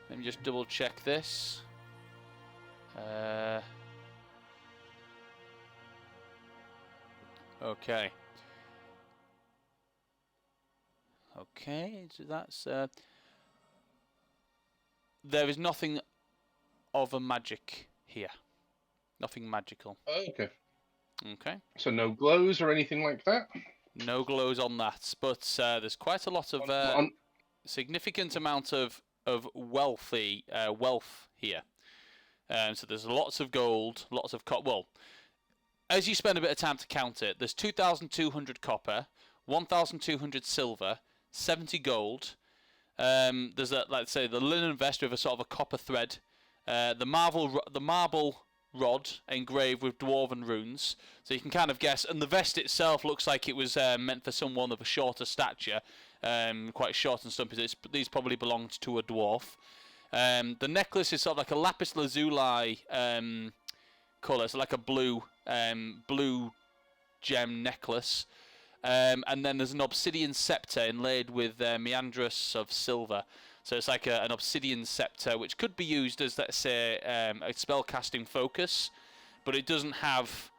Let me just double check this. Okay. Okay, so that's... there is nothing of a magic here. Nothing magical. Okay. Okay. So no glows or anything like that? No glows on that, but there's quite a lot of significant amount of wealth here. So there's lots of gold, lots of copper. Well, as you spend a bit of time to count it, there's 2,200 copper, 1,200 silver, 70 gold. There's let's say the linen vest with a sort of a copper thread, the marble rod engraved with dwarven runes, so you can kind of guess. And the vest itself looks like it was meant for someone of a shorter stature, quite short and stumpy. These probably belonged to a dwarf. The necklace is sort of like a lapis lazuli colour, so like a blue gem necklace. And then there's an obsidian scepter inlaid with meandrous of silver. So it's like an obsidian scepter, which could be used as, let's say, a spell-casting focus, but it doesn't have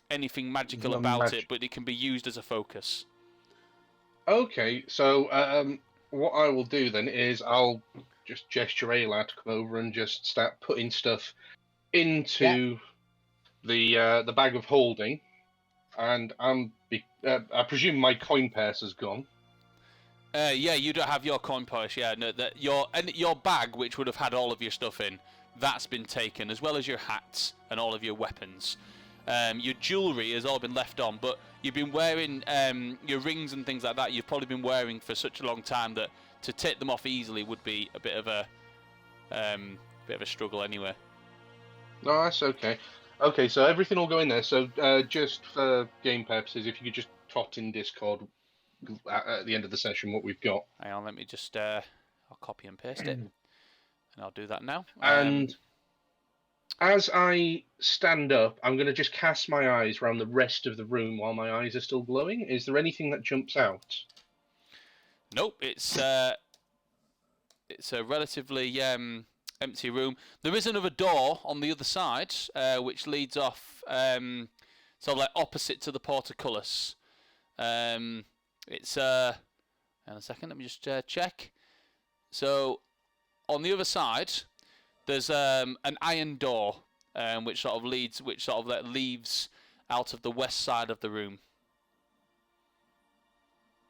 anything magical about it, but it can be used as a focus. Okay, so what I will do then is I'll just gesture Ayla to come over and just start putting stuff into the bag of holding, and I presume my coin purse has gone. Yeah, you don't have your coin purse. Yeah, no, your bag, which would have had all of your stuff in, that's been taken, as well as your hats and all of your weapons. Your jewellery has all been left on, but you've been wearing your rings and things like that. You've probably been wearing for such a long time that to take them off easily would be a bit of a struggle anyway. No, that's okay. Okay, so everything will go in there. So just for game purposes, if you could just tot in Discord at the end of the session what we've got. Hang on, let me just I'll copy and paste it, and I'll do that now. And as I stand up, I'm going to just cast my eyes around the rest of the room while my eyes are still glowing. Is there anything that jumps out? Nope, it's a relatively empty room. There is another door on the other side, which leads off sort of like opposite to the portcullis. It's hang on a second, let me just check. So on the other side, there's an iron door, which sort of leaves out of the west side of the room.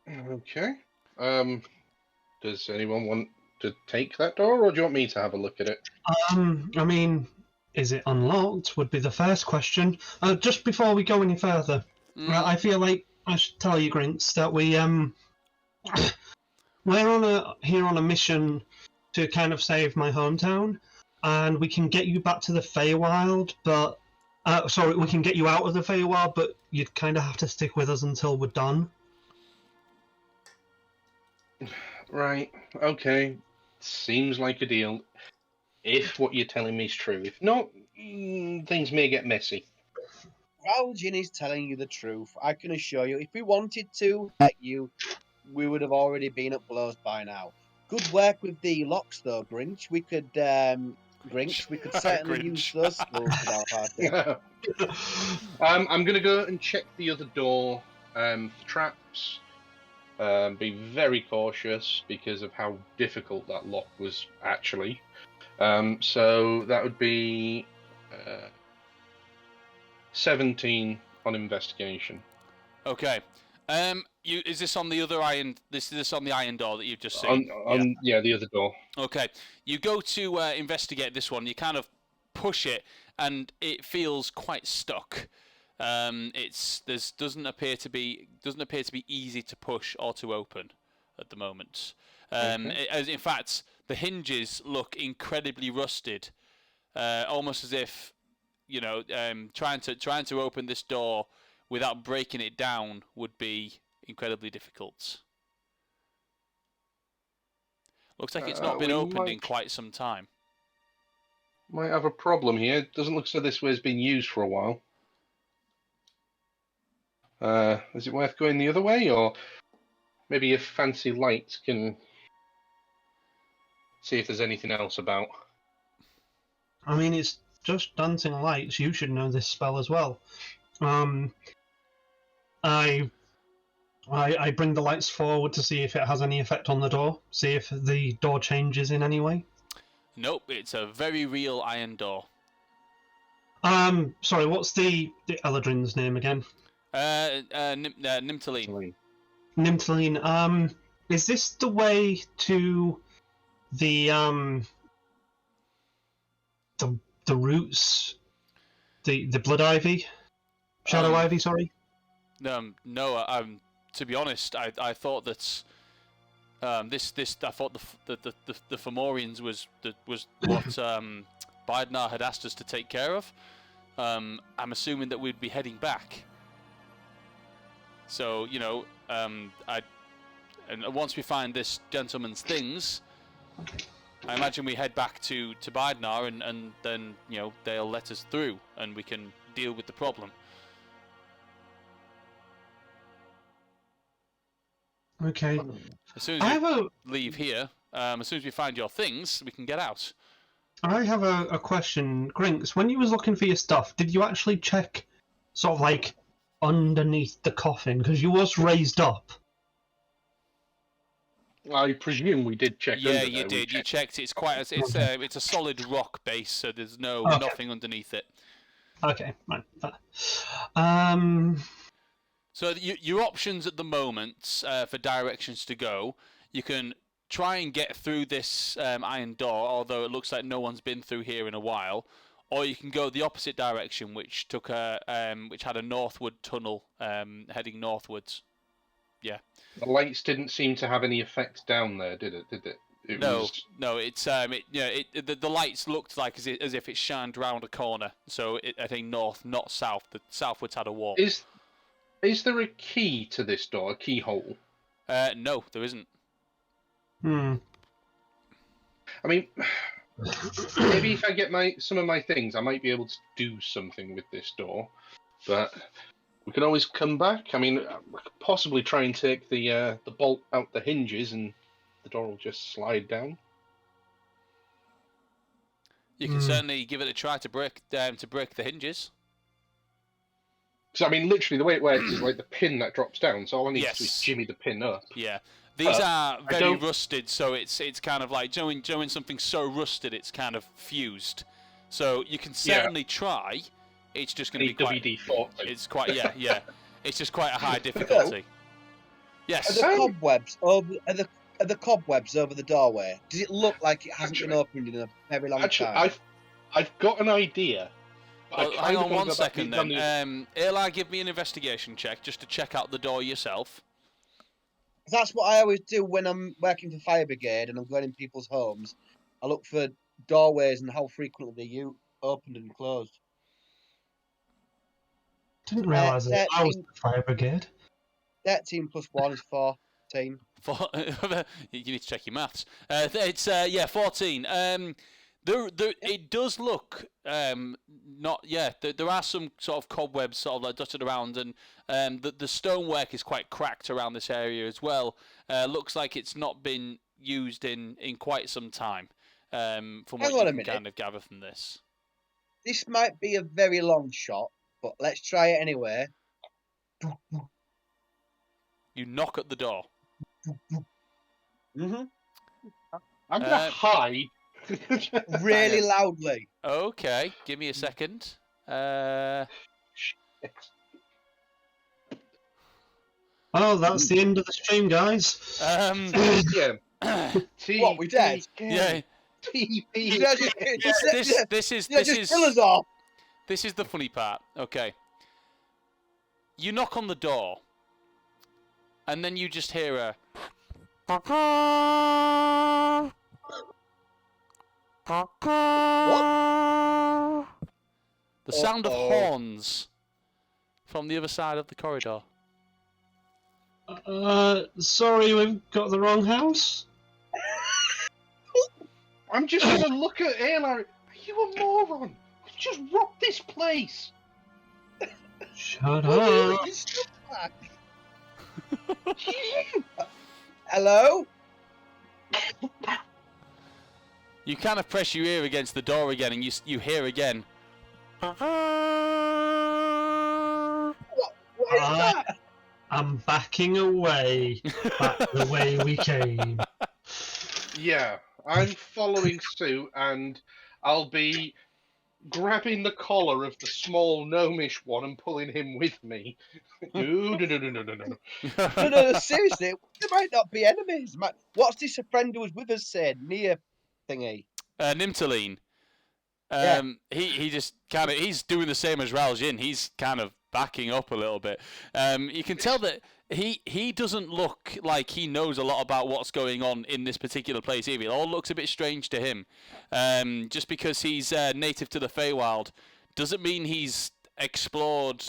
Okay. Does anyone want to take that door, or do you want me to have a look at it? I mean, is it unlocked? Would be the first question. Just before we go any further, I feel like I should tell you, Grints, that we're here on a mission to kind of save my hometown, and we can get you back to the Feywild, but Sorry, we can get you out of the Feywild, but you'd kind of have to stick with us until we're done. Right. Okay. Seems like a deal. If what you're telling me is true. If not, things may get messy. Ralgin is telling you the truth. I can assure you, if we wanted to let you, we would have already been at blows by now. Good work with the locks, though, Grinch. We could, Grinch, we could certainly use Grinch. those skills with our party. I'm going to go and check the other door for traps. Be very cautious because of how difficult that lock was actually. So that would be 17 on investigation. Okay. Is this on the other iron? This on the iron door that you've just seen? Yeah, the other door. Okay. You go to investigate this one. You kind of push it, and it feels quite stuck. Doesn't appear to be easy to push or to open at the moment. In fact, the hinges look incredibly rusted, almost as if trying to open this door without breaking it down would be incredibly difficult. Looks like it's not been opened in quite some time. Might have a problem here. It doesn't look so this way's been used for a while. Is it worth going the other way, or maybe if fancy lights can see if there's anything else about? I mean, it's just dancing lights. You should know this spell as well. I bring the lights forward to see if it has any effect on the door. See if the door changes in any way. Nope, it's a very real iron door. Sorry, what's the Eladrin's name again? Nimtaline. Nimtaline. Is this the way to the roots, the blood ivy, shadow ivy? Sorry. No. To be honest, I thought that this I thought the Fomorians was what Bidnar had asked us to take care of. I'm assuming that we'd be heading back. So and once we find this gentleman's things, I imagine we head back to Bidnar, and then they'll let us through, and we can deal with the problem. Okay. As soon as we leave here, as soon as we find your things, we can get out. I have a question, Grinks. When you was looking for your stuff, did you actually check, sort of like underneath the coffin, because you was raised up? I presume we did check. Yeah, you did. You checked. It's quite. It's a solid rock base, so there's nothing underneath it. Okay, right. So your options at the moment for directions to go, you can try and get through this iron door, although it looks like no one's been through here in a while, or you can go the opposite direction, which had a northward tunnel heading northwards. Yeah. The lights didn't seem to have any effect down there, did it? No. It's the lights looked like as if it shined round a corner. So I think north, not south. The southwards had a wall. Is there a key to this door? A keyhole? No, there isn't. I mean, maybe if I get some of my things, I might be able to do something with this door. But we can always come back. I mean, I could possibly try and take the bolt out the hinges, and the door will just slide down. You can certainly give it a try to break the hinges. So I mean, literally, the way it works is like the pin that drops down. So all I need to do is jimmy the pin up. Yeah, these are very rusted, so it's kind of like when something's so rusted, it's kind of fused. So you can certainly try. It's just going to be quite. WD-40. It's quite yeah. It's just quite a high difficulty. Yes. Are the cobwebs over the doorway? Does it look like it hasn't been opened in a very long time? I've got an idea. Well, hang on 1 second then. Eli, give me an investigation check just to check out the door yourself. That's what I always do when I'm working for Fire Brigade and I'm going in people's homes. I look for doorways and how frequently they're opened and closed. Didn't realise that I was the fire brigade. 13 plus 1 is 14. You need to check your maths. It's 14. It does look not. Yeah, there are some sort of cobwebs sort of like dotted around, and the stonework is quite cracked around this area as well. Looks like it's not been used in quite some time. From what you can kind of gather from this. This might be a very long shot, but let's try it anyway. You knock at the door. Mm-hmm. I'm gonna hide really loudly. Okay, give me a second. Oh, that's the end of the stream, guys. Yeah. What, we dead? Yeah. This is kill us off. This is the funny part. Okay. You knock on the door, and then you just hear a. What? The sound of horns from the other side of the corridor. Sorry, we've got the wrong house. I'm just gonna look at Ayla. Are you a moron? We just robbed this place. Shut up. Hello? You kind of press your ear against the door again, and you hear again. What is that? I'm backing away, back the way we came. Yeah, I'm following suit, and I'll be grabbing the collar of the small gnomish one and pulling him with me. No. No, seriously, there might not be enemies. What's this a friend who was with us said? Near thingy. Nimtaline. He just kind of he's doing the same as Raljin. He's kind of backing up a little bit. You can tell that he doesn't look like he knows a lot about what's going on in this particular place either. It all looks a bit strange to him. Just because he's native to the Feywild doesn't mean he's explored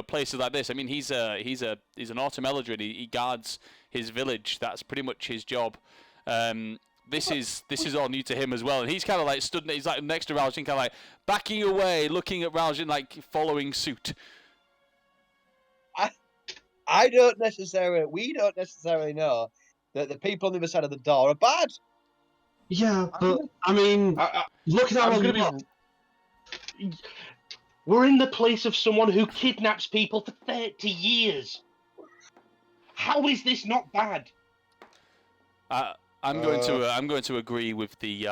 places like this. I mean, he's an autumn eldred. He guards his village. That's pretty much his job. This is all new to him as well, and he's kind of like stood. He's like next to Raljin, kind of like backing away, looking at Raljin, like following suit. We don't necessarily know that the people on the other side of the door are bad. Yeah, but I mean, look at our. We're in the place of someone who kidnaps people for 30 years. How is this not bad? I'm going to agree with the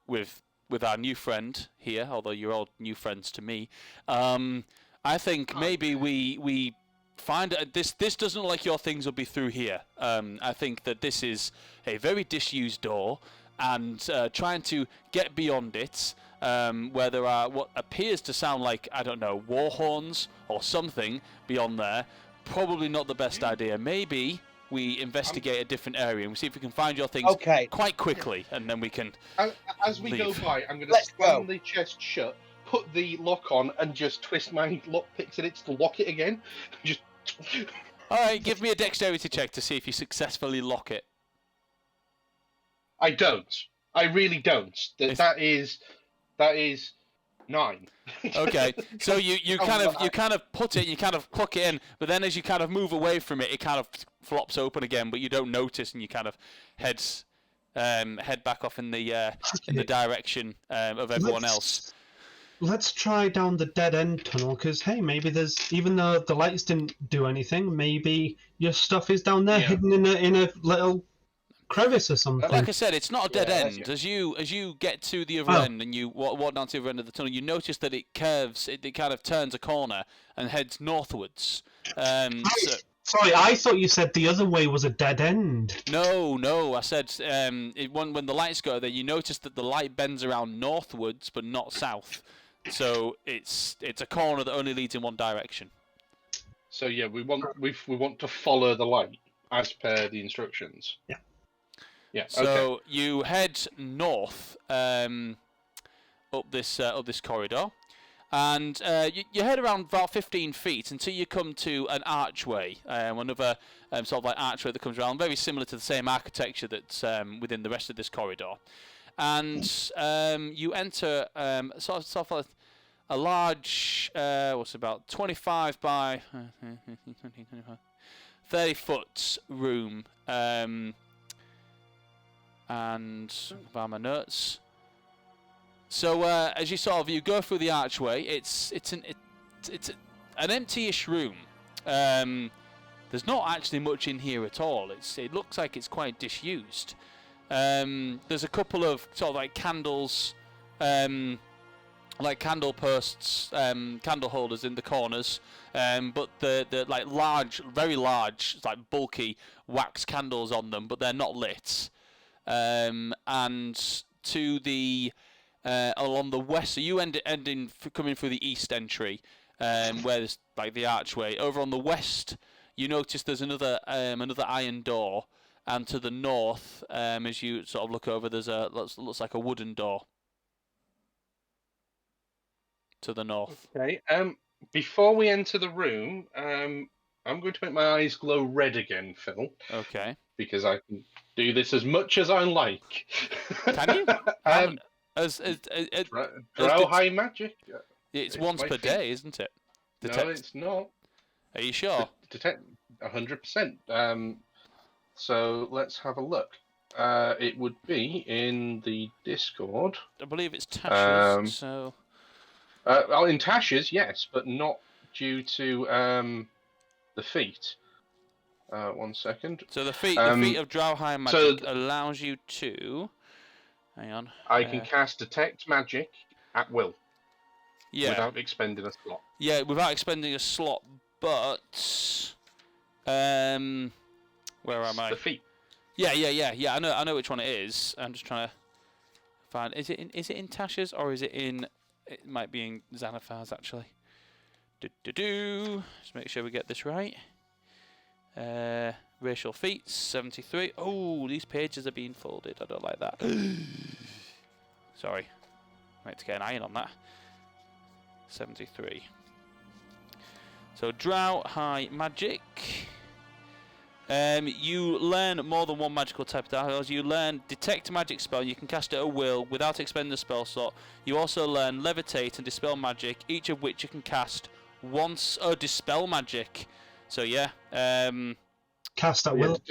with our new friend here, although you're all new friends to me. I think maybe we find this doesn't look like your things will be through here. I think that this is a very disused door, and trying to get beyond it, where there are what appears to sound like, I don't know, war horns or something beyond there, probably not the best idea. Maybe we investigate a different area and we see if we can find your things quite quickly, and then we can. As we leave. go by, I'm going to slam the chest shut, put the lock on, and just twist my lock picks in it to lock it again. Just. All right, give me a dexterity check to see if you successfully lock it. I don't. I really don't. That is 9. Okay, so you kind of put it, you kind of pluck it in, but then as you kind of move away from it, it kind of flops open again, but you don't notice, and you kind of head back off in the direction of everyone else. Let's try down the dead end tunnel, because hey, maybe there's, even though the lights didn't do anything, maybe your stuff is down there hidden in a little crevice or something. Like I said, it's not a dead end. As you get to the other end and you walk down to the other end of the tunnel, you notice that it curves. It kind of turns a corner and heads northwards. Sorry, I thought you said the other way was a dead end. No. I said when the lights go there, you notice that the light bends around northwards, but not south. So it's a corner that only leads in one direction. So yeah, we want to follow the light as per the instructions. Yeah. Yeah. So you head north up this corridor, And you head around about 15 feet until you come to an archway, another sort of like archway that comes around, very similar to the same architecture that's within the rest of this corridor. And you enter sort of like a large, what's about 25 by 30 foot room. And by my notes. So as you go through the archway, it's an empty-ish room. There's not actually much in here at all. It looks like it's quite disused. There's a couple of sort of like candles, like candle posts, candle holders in the corners, but the like large, very large, like bulky wax candles on them, but they're not lit. And to the along the west, so you ending coming through the east entry, where there's like the archway. Over on the west, you notice there's another iron door, and to the north, as you sort of look over, there's looks like a wooden door. To the north. Okay. Before we enter the room, I'm going to make my eyes glow red again, Phil. Okay. Because I can do this as much as I like. Can you? Drow high magic. It's once per day, isn't it? No, it's not. Are you sure? Detect 100%. So let's have a look. It would be in the Discord. I believe it's Tasha's. So. Well, in Tasha's, yes, but not due to the feat. 1 second. So the feat of Drow high magic allows you to. Hang on. I can cast Detect Magic at will. Yeah. Without expending a slot. Yeah, without expending a slot, but where am I? The feat. Yeah. I know which one it is. I'm just trying to find. Is it in Tasha's or is it in? It might be in Xanathar's actually. Just make sure we get this right. Racial feats 73. Oh, these pages are being folded. I don't like that. Sorry. Might have to get an iron on that. 73. So Drow high magic. You learn more than one magical type of dialogue. You learn detect magic spell. You can cast it at will without expending the spell slot. You also learn levitate and dispel magic, each of which you can cast once. Oh, dispel magic. So yeah. Cast at will.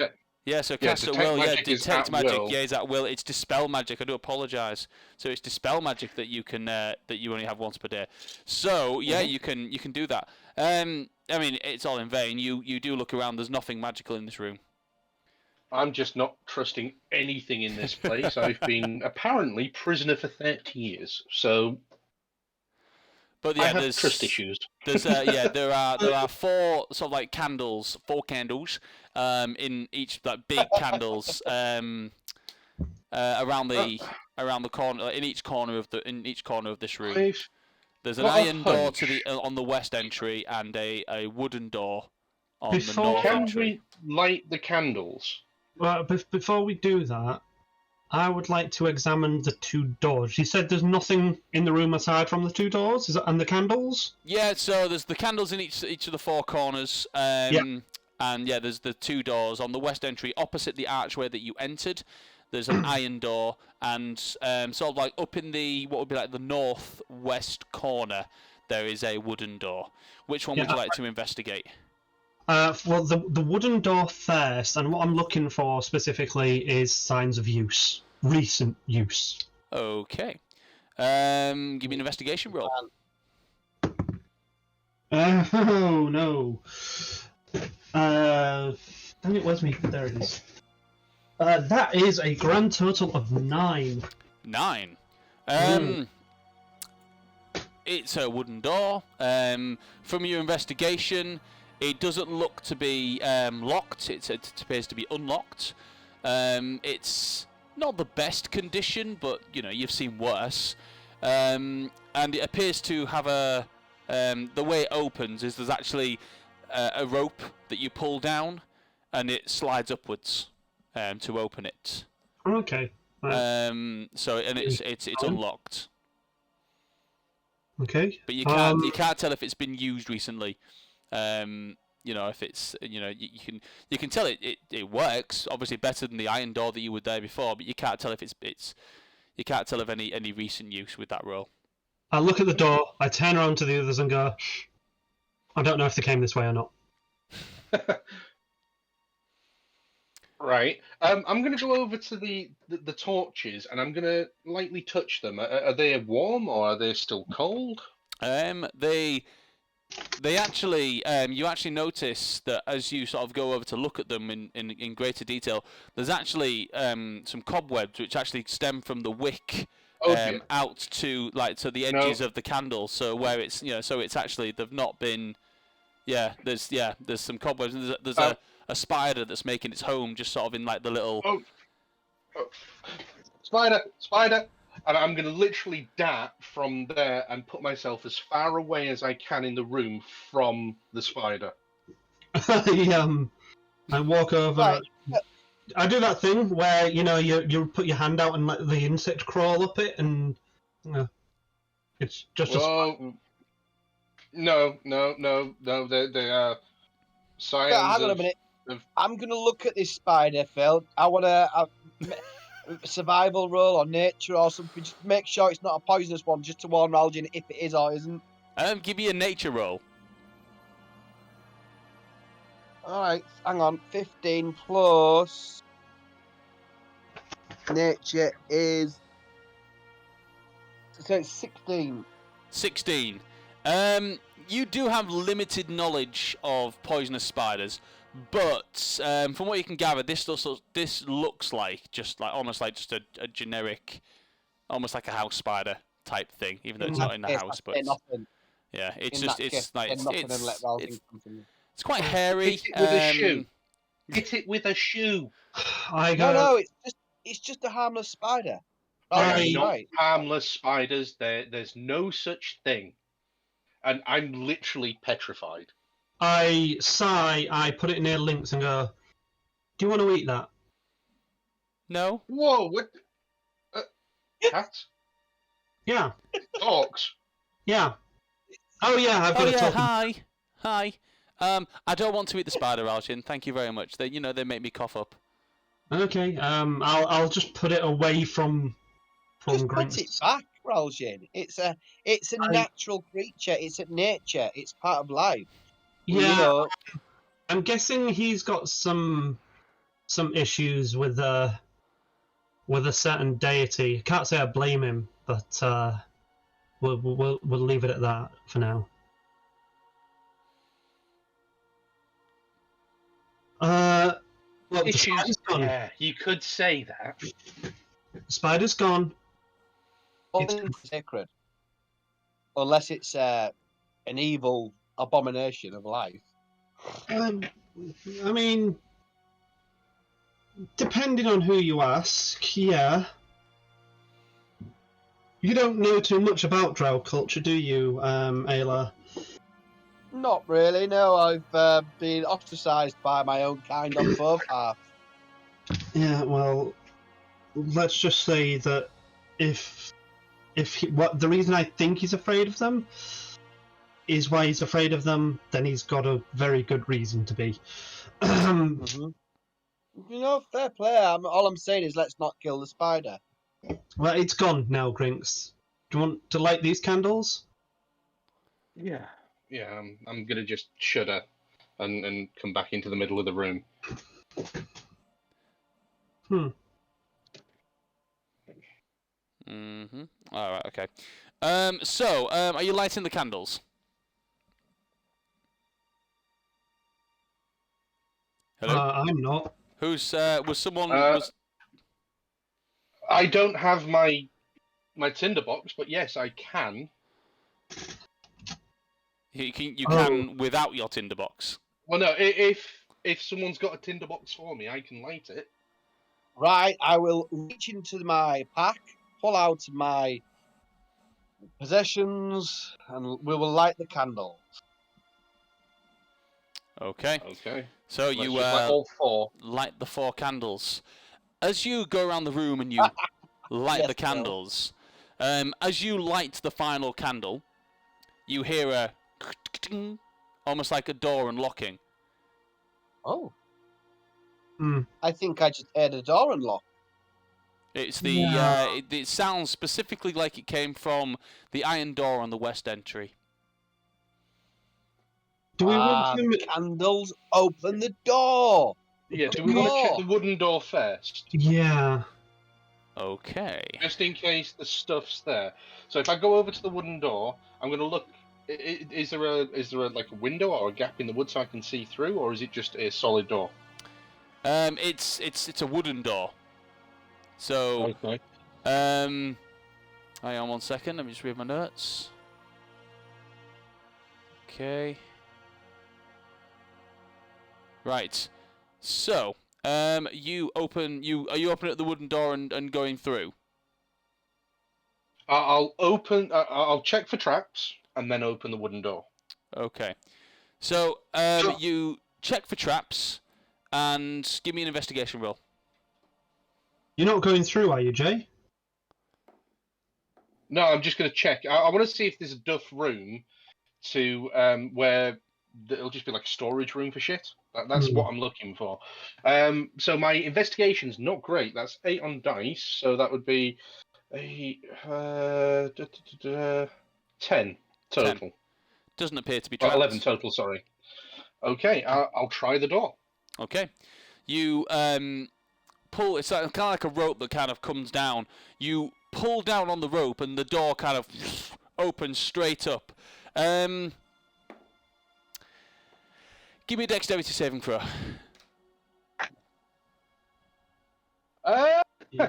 Yeah, so cast at will. Yeah, detect magic. Will. Yeah, is at will. It's dispel magic. I do apologise. So it's dispel magic that you can that you only have once per day. So yeah, you can do that. I mean, it's all in vain. You do look around. There's nothing magical in this room. I'm just not trusting anything in this place. I've been apparently prisoner for 30 years, so. But yeah, I have there's trust issues. There's there are four sort of like four candles, in each like big candles, around the corner, in each corner of this room. There's an iron door to the on the west entry and a wooden door on the north entry. Can we light the candles? Well, before we do that, I would like to examine the two doors. You said there's nothing in the room aside from the two doors, and the candles? Yeah, so there's the candles in each of the four corners. And yeah, there's the two doors on the west entry opposite the archway that you entered. There's an iron door, and sort of like up in the what would be like the northwest corner, there is a wooden door. Which one would you like to investigate? Well, the wooden door first, and what I'm looking for specifically is signs of use, recent use. Okay. Give me an investigation roll. Oh no. Dang it, where's me? There it is. That is a grand total of 9. 9. It's a wooden door. From your investigation, it doesn't look to be locked. It appears to be unlocked. It's not the best condition, but you know you've seen worse. And it appears to have a. The way it opens is there's actually a rope that you pull down, and it slides upwards to open it. Okay. So it's unlocked. Okay. But you can't tell if it's been used recently. If it's you can tell it works obviously better than the iron door that you were there before, but you can't tell if you can't tell of any recent use with that roll. I look at the door. I turn around to the others and go, I don't know if they came this way or not. Right. I'm going to go over to the torches, and I'm going to lightly touch them. Are they warm or are they still cold? They actually, you actually notice that as you sort of go over to look at them in greater detail, there's actually some cobwebs which actually stem from the wick out to the edges of the candle. So where it's so it's actually they've not been. There's some cobwebs. And there's a spider that's making its home just sort of in like the little. Oh. Spider! And I'm going to literally dart from there and put myself as far away as I can in the room from the spider. I walk over. Right. I do that thing where you put your hand out and let the insect crawl up it, and it's just a. No. They are signs. Hang on a minute. I'm going to look at this spider, Phil. I want to survival roll or nature or something. Just make sure it's not a poisonous one, just to warn Ralgin if it is or isn't. Give me a nature roll. All right, hang on. 15 plus nature is so it's 16. 16. You do have limited knowledge of poisonous spiders, but from what you can gather, this looks like almost like just a generic, almost like a house spider type thing, even though it's not in the house. But yeah, it's quite hairy. Hit it with a shoe. Hit it with a shoe. No, it's just a harmless spider. Harmless spiders. There's no such thing. And I'm literally petrified. I sigh, I put it near Lynx and go, do you want to eat that? No. Whoa, what? Cats? Yeah. Dogs? Yeah. Oh yeah, I've got to talk. Hi. I don't want to eat the spider, Ralgin. Thank you very much. They make me cough up. Okay. I'll just put it away from Just Grinks. put it back, Ralgin. It's a natural creature. It's at nature. It's part of life. Yeah. I'm guessing he's got some issues with a certain deity. I can't say I blame him, but we'll leave it at that for now. Look, the spider's gone. Yeah, you could say that. The spider's gone. It's sacred. Unless it's an evil abomination of life. I mean, depending on who you ask, yeah. You don't know too much about Drow culture, do you, Ayla? Not really, no. I've been ostracised by my own kind on both halves. Yeah, well, let's just say that the reason I think he's afraid of them is why he's afraid of them, then he's got a very good reason to be. Mm-hmm. Fair play. All I'm saying is let's not kill the spider. Well, it's gone now, Grinks. Do you want to light these candles? Yeah. Yeah, I'm going to just shudder and come back into the middle of the room. Mm-hmm. All right, okay. So, are you lighting the candles? Hello? I'm not. Who's, was someone... I don't have my tinderbox, but yes, I can. You can without your tinderbox. Well, no, if someone's got a tinderbox for me, I can light it. Right, I will reach into my pack, pull out my possessions, and we will light the candle. Okay. Okay. So you light all four. Light the 4 candles. As you go around the room and you light the candles, as you light the final candle, you hear a almost like a door unlocking. Oh. Hmm. I think I just heard a door unlock. It's the Yeah. it sounds specifically like it came from the iron door on the west entry. Do we want to? The candles open the door. Yeah, Of do we want to check the course. wooden door first? Yeah. Okay. Just in case the stuff's there. So if I go over to the wooden door, I'm going to look. Is there a like a window or a gap in the wood so I can see through, or is it just a solid door? It's a wooden door. So Okay. hang on 1 second. Let me just read my notes. Okay. Right. So are you open at the wooden door and going through? I'll open. I'll check for traps and then open the wooden door. Okay. So you check for traps and give me an investigation roll. You're not going through, are you, Jay? No, I'm just going to check. I want to see if there's enough room to where it'll just be like a storage room for shit. That's what I'm looking for. So my investigation's not great. That's 8 on dice, so that would be 10 total. Doesn't appear to be Oh, trapped. 11 total, sorry. Okay, I'll try the door. Okay. You pull. It's kind of like a rope that kind of comes down. You pull down on the rope, and the door kind of opens straight up. Give me a dexterity saving throw. Yeah.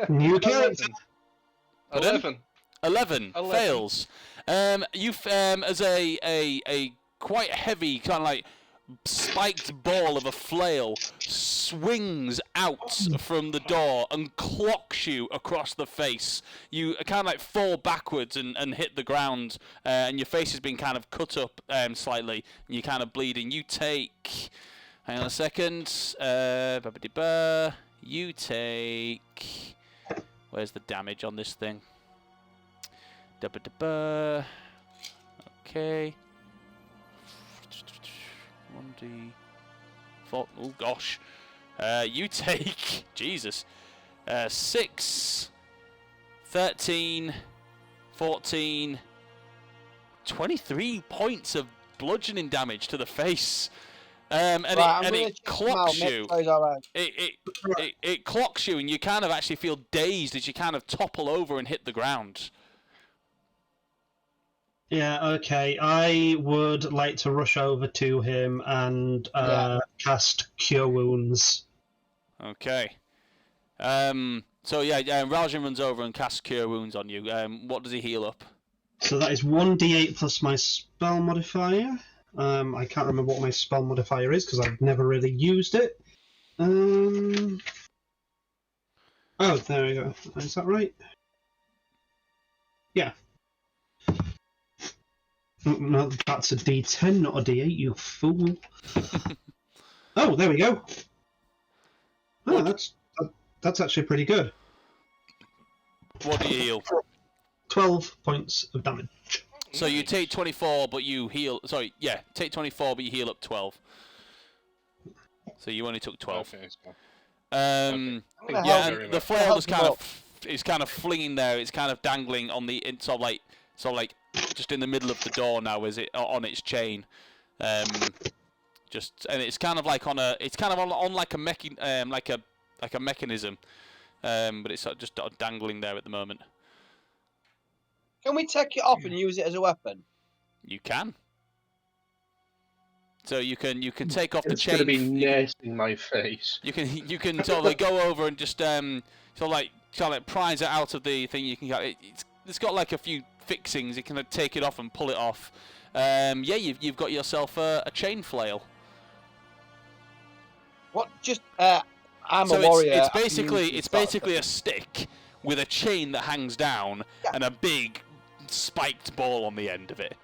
New character. 11. 11 fails. You as a quite heavy kind of like spiked ball of a flail swings out from the door and clocks you across the face. You kind of like fall backwards and hit the ground, and your face has been kind of cut up slightly, and you're kind of bleeding. You take, hang on a second, you take, where's the damage on this thing? Okay. 1d4. Oh gosh. You take Jesus. 6, 13, 14, 23 points of bludgeoning damage to the face. And it clocks you. It clocks you, and you kind of actually feel dazed as you kind of topple over and hit the ground. Yeah, okay. I would like to rush over to him and cast Cure Wounds. Okay. So yeah, Rajan runs over and casts Cure Wounds on you. What does he heal up? So that is 1d8 plus my spell modifier. I can't remember what my spell modifier is because I've never really used it. Oh, there we go. Is that right? Yeah. No, that's a D10, not a D8, you fool. Oh, there we go. Oh, that's actually pretty good. What do you heal? 12 points of damage. So you take 24, but you heal. Sorry, yeah, take 24, but you heal up 12. So you only took 12. Okay, so- Yeah, and the flail was kind of flinging there. It's kind of dangling on the sort of like just in the middle of the door now, is it on its chain? And it's kind of like on like a mechanism, but it's just dangling there at the moment. Can we take it off and use it as a weapon? You can. So you can take off the It's chain. going to be nesting my face. You can sort of like go over and just sort of like prise it out of the thing. You can it's got like a few fixings. You can take it off and pull it off. Yeah, you've got yourself a chain flail. What? Just I'm a warrior. It's basically a stick with a chain that hangs down and a big spiked ball on the end of it.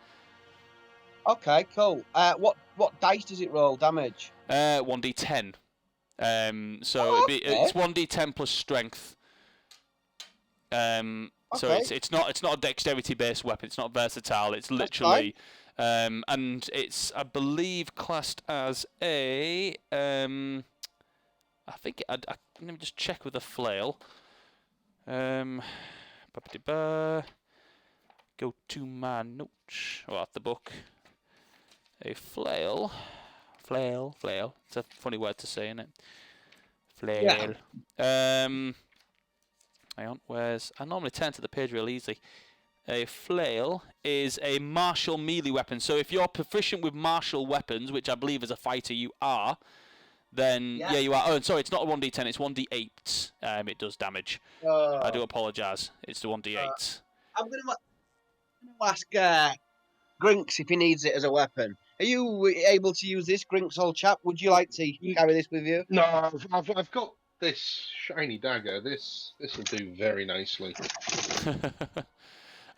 Okay, cool. What dice does it roll damage? 1d10. So it's 1d10 plus strength. So Okay. it's not a dexterity based weapon. It's not versatile. It's fine. literally and it's I believe classed as a I think let me just check with a flail. Ba-ba-de-ba. Go to my notes or at the book. A flail. It's a funny word to say, isn't it? Flail. Hang on, I normally turn to the page real easily. A flail is a martial melee weapon. So if you're proficient with martial weapons, which I believe as a fighter you are, then yeah, you are. Oh, and sorry, it's not a 1d10, it's 1d8. It does damage. I do apologise. It's the 1d8. I'm going to ask Grinks if he needs it as a weapon. Are you able to use this, Grinks, old chap? Would you like to carry this with you? No, I've got this shiny dagger. This will do very nicely.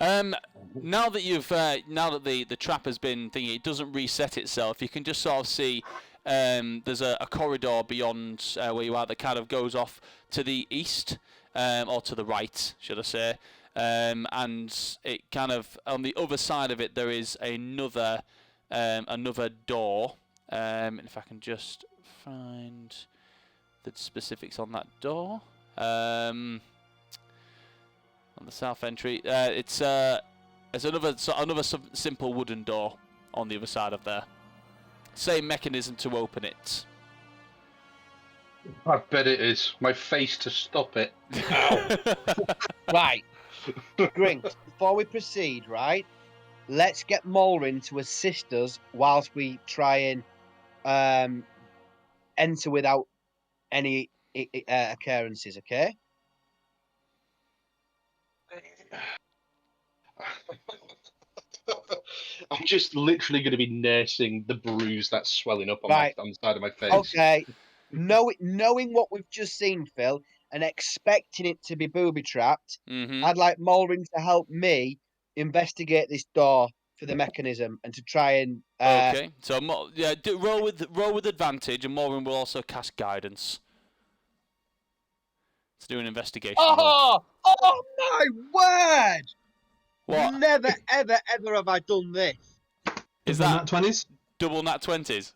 Now that you've now that the trap has been thingy, it doesn't reset itself. You can just sort of see there's a corridor beyond where you are that kind of goes off to the east or to the right, should I say? And it kind of on the other side of it there is another door. And if I can just find the specifics on that door. On the south entry, it's another simple wooden door on the other side of there. Same mechanism to open it. I bet it is. My face to stop it. Right. Grinks, before we proceed, right, let's get Molrin to assist us whilst we try and enter without any occurrences, okay? I'm just literally going to be nursing the bruise that's swelling up on Right. the side of my face. Okay. Knowing what we've just seen, Phil, and expecting it to be booby trapped, I'd like Molrin to help me investigate this door for the mechanism and to try and. Okay, so roll with advantage, and Morin will also cast guidance. Let's do an investigation. Oh my word! What? Never, ever, ever have I done this. Is Double that nat 20s? double nat 20s?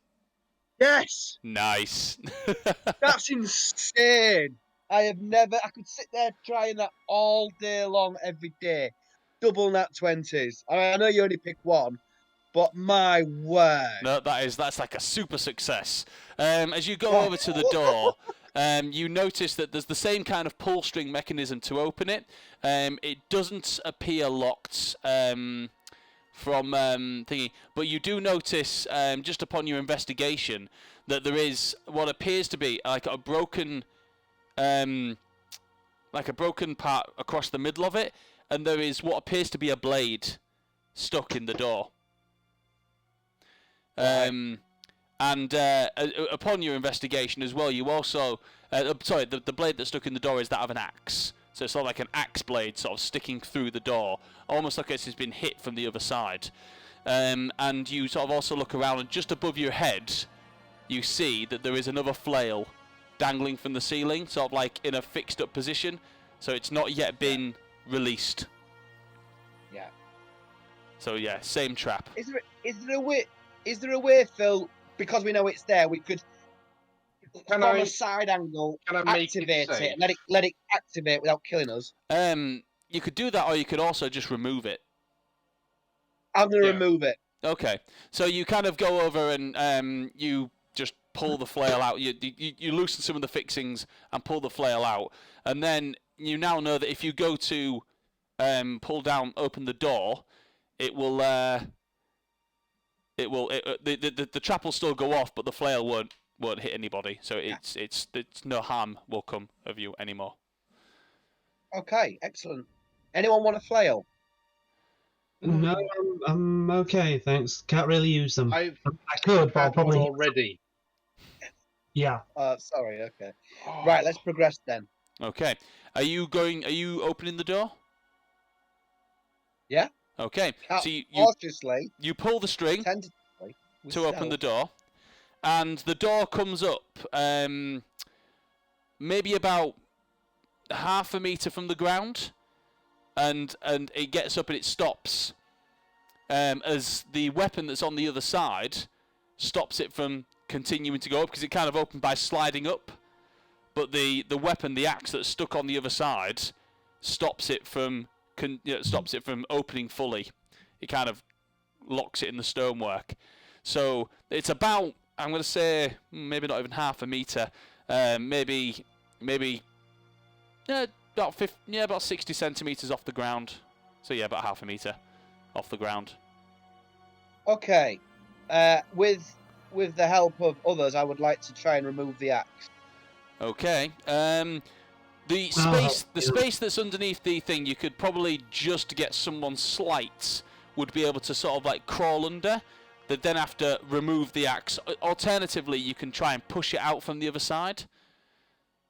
Yes, Nice. that's insane. I could sit there trying that all day long, every day. Double nat 20s. I know you only pick one, but my word. No, that's like a super success. As you go over to the door, you notice that there's the same kind of pull string mechanism to open it. It doesn't appear locked from thingy, but you do notice just upon your investigation that there is what appears to be like a broken part across the middle of it, and there is what appears to be a blade stuck in the door. And upon your investigation as well, you also the blade that's stuck in the door is that of an axe. So it's sort of like an axe blade sort of sticking through the door, almost like it's been hit from the other side. And you sort of also look around, and just above your head, you see that there is another flail dangling from the ceiling, sort of like in a fixed up position. So it's not yet been released. Yeah. So yeah, same trap. Is there a way, Phil, because we know it's there, we could from a side angle activate it and let it activate without killing us? You could do that, or you could also just remove it. I'm gonna remove it. Okay, so you kind of go over and you just pull the flail out. You loosen some of the fixings and pull the flail out, and then you now know that if you go to open the door, it will the trap will still go off, but the flail won't hit anybody. So it's no harm will come of you anymore. Okay, excellent. Anyone want a flail? No, I'm okay, thanks. Can't really use them. I could, but I'll had one probably. already. Yeah. Sorry. Okay. Right, let's progress then. Okay. Are you opening the door? Yeah. Okay. So Cautiously. You pull the string Tentatively. to open the door, and the door comes up maybe about half a meter from the ground, and it gets up and it stops. As the weapon that's on the other side stops it from continuing to go up, because it kind of opened by sliding up. But the weapon, the axe that's stuck on the other side, stops it from opening fully. It kind of locks it in the stonework. So it's about, I'm going to say, maybe not even half a meter, maybe about 60 centimeters off the ground. So yeah, about half a meter off the ground. Okay. With the help of others, I would like to try and remove the axe. Okay. The space that's underneath the thing, you could probably just get someone slight would be able to sort of like crawl under. They'd then have to remove the axe. Alternatively, you can try and push it out from the other side.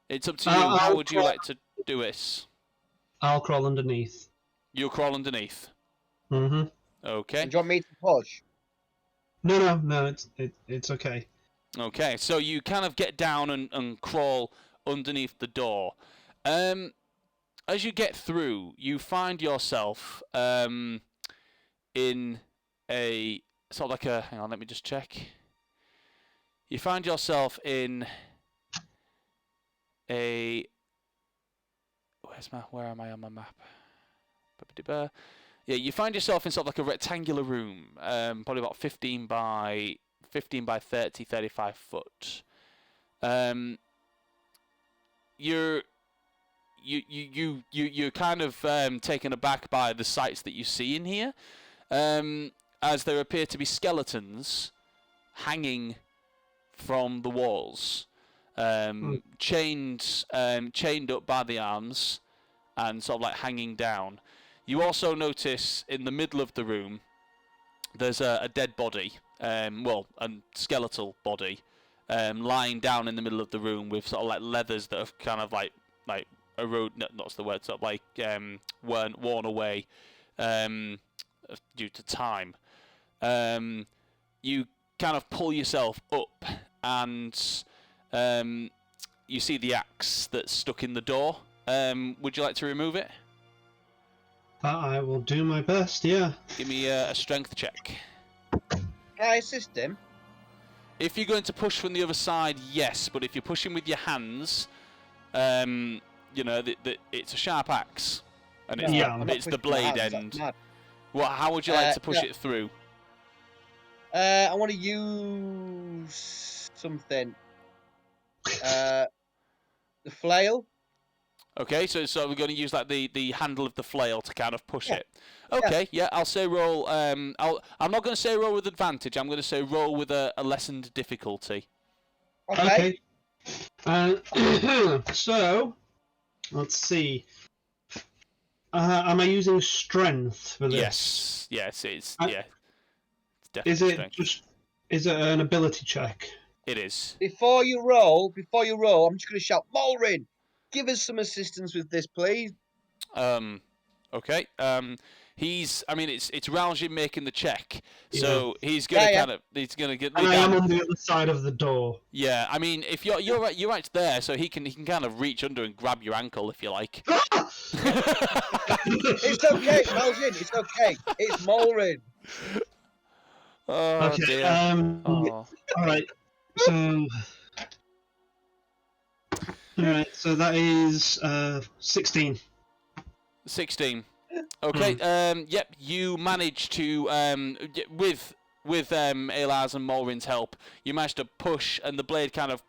It's up to you. How would you like to do this? I'll crawl underneath. You'll crawl underneath. Mm-hmm. Okay. Do you want me to push? No, it's okay. Okay, so you kind of get down and crawl underneath the door. As you get through, you find yourself in a sort of like a. Hang on, let me just check. You find yourself in a. Where am I on my map? Yeah, you find yourself in sort of like a rectangular room, probably about 15 by 30, 35 foot. You're kind of taken aback by the sights that you see in here, as there appear to be skeletons hanging from the walls, chained up by the arms, and sort of like hanging down. You also notice in the middle of the room there's a dead body, a skeletal body, lying down in the middle of the room with sort of like leathers that have kind of like eroded, not the word, sort of like worn away due to time. You kind of pull yourself up and you see the axe that's stuck in the door. Would you like to remove it? I will do my best, yeah. Give me a strength check. Can I assist him? If you're going to push from the other side, yes. But if you're pushing with your hands, it's a sharp axe, and it's the blade end. How would you like to push it through? I want to use something. The flail. Okay, so we're going to use like the handle of the flail to kind of push it. Okay, yeah, I'll say roll. I'm not going to say roll with advantage. I'm going to say roll with a lessened difficulty. Okay. So, let's see. Am I using strength for this? Yes, it's definitely Is it strength. Is it an ability check? It is. Before you roll, I'm just going to shout, Mulrin, give us some assistance with this, please. Okay. It's Raljin making the check, so he's gonna get. And I am on the other side of the door. Yeah, I mean, if you're right there, so he can kind of reach under and grab your ankle if you like. It's okay, Raljin. It's okay. It's Mulrin. Oh, okay. dear. All right. So that is 16. 16. Okay. Yep. You managed to with Elar's and Mulrin's help, you managed to push, and the blade kind of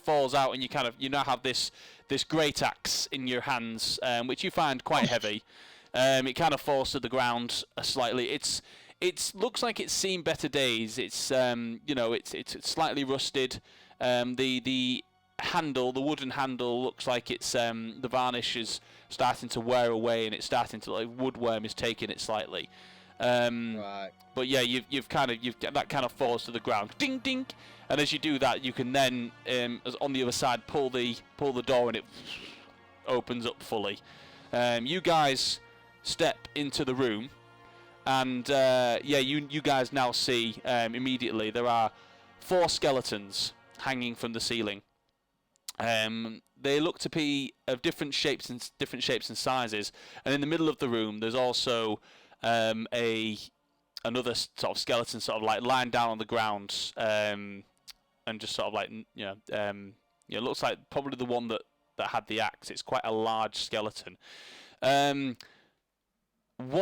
falls out, and you now have this great axe in your hands, which you find quite heavy. It kind of falls to the ground slightly. It looks like it's seen better days. It's it's slightly rusted. The handle, the wooden handle, looks like it's the varnish is starting to wear away, and it's starting to, like, woodworm is taking it slightly. Right. But yeah, you've that kind of falls to the ground, ding ding, and as you do that, you can then on the other side pull the door, and it opens up fully. You guys step into the room, and you guys now see immediately there are 4 skeletons hanging from the ceiling. They look to be of different shapes and sizes, and in the middle of the room there's also another sort of skeleton, sort of like lying down on the ground, and just sort of like looks like probably the one that had the axe. It's quite a large skeleton. One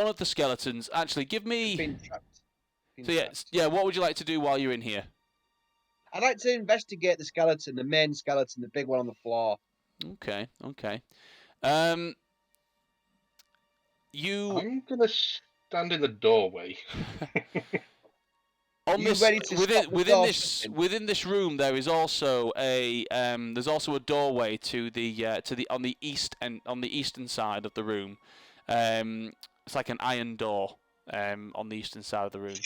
of the skeletons, actually, give me. Been trapped. Yeah. What would you like to do while you're in here? I'd like to investigate the skeleton, the main skeleton, the big one on the floor. Okay. You I'm gonna stand in the doorway. on You this ready to stop the door shutting? within this room there is also a doorway to the on the eastern side of the room. It's like an iron door on the eastern side of the room.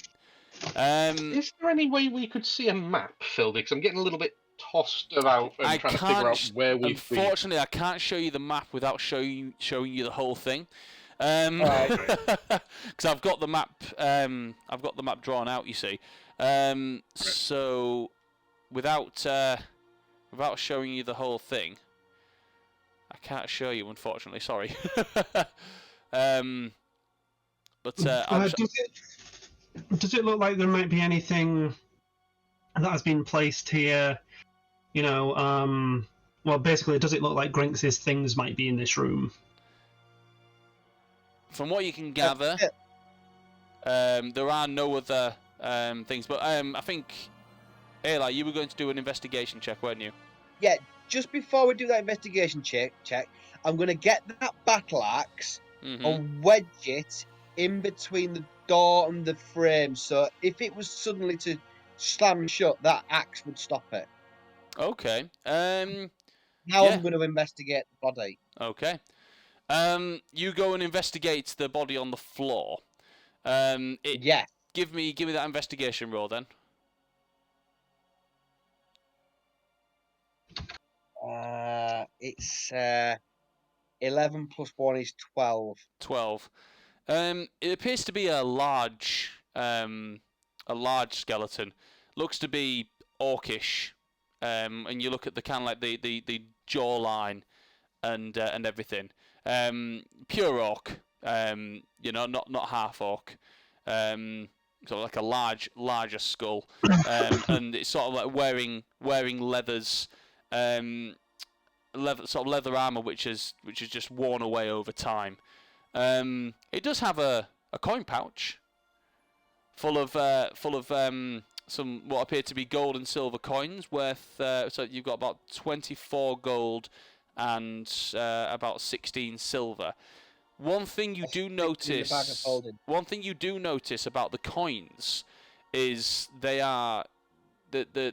Is there any way we could see a map, Phil? Because I'm getting a little bit tossed about and trying to figure out where we've been. Unfortunately, I can't show you the map without showing you the whole thing. Right. Because I've got the map. I've got the map drawn out. You see. So without showing you the whole thing, I can't show you. Unfortunately, sorry. Does it look like there might be anything that has been placed here? Well, basically, does it look like Grinx's things might be in this room? From what you can gather, there are no other things. But I think, Eli, you were going to do an investigation check, weren't you? Yeah, just before we do that investigation check, I'm going to get that battle axe and wedge it in between the door and the frame. So if it was suddenly to slam shut, that axe would stop it. Okay. Now yeah. I'm going to investigate the body. Okay. You go and investigate the body on the floor. Yeah. Give me that investigation roll then. It's 11 plus 1 is 12. 12. It appears to be a large skeleton. Looks to be orcish. And you look at the kind of like the jawline and everything. Pure orc. Not half orc. So like a larger skull. And it's sort of like wearing leathers. Leather armor, which is just worn away over time. It does have a coin pouch full of some what appear to be gold and silver coins worth. So you've got about 24 gold and about 16 silver. One thing you do notice about the coins is they are the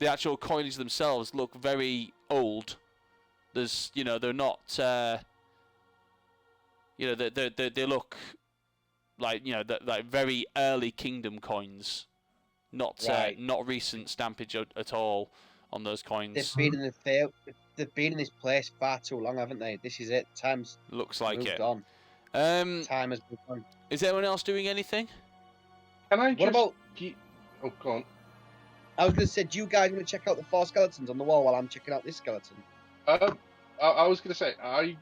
actual coins themselves look very old. There's they're not they look like like very early kingdom coins, not recent stampage at all on those coins. They've been in this place far too long, haven't they? This is it. Time's looks like moved it. on. Time has moved on. Is anyone else doing anything? Can I just... What about... Oh, go on. I was going to say, do you guys want to check out the 4 skeletons on the wall while I'm checking out this skeleton? I was going to say, I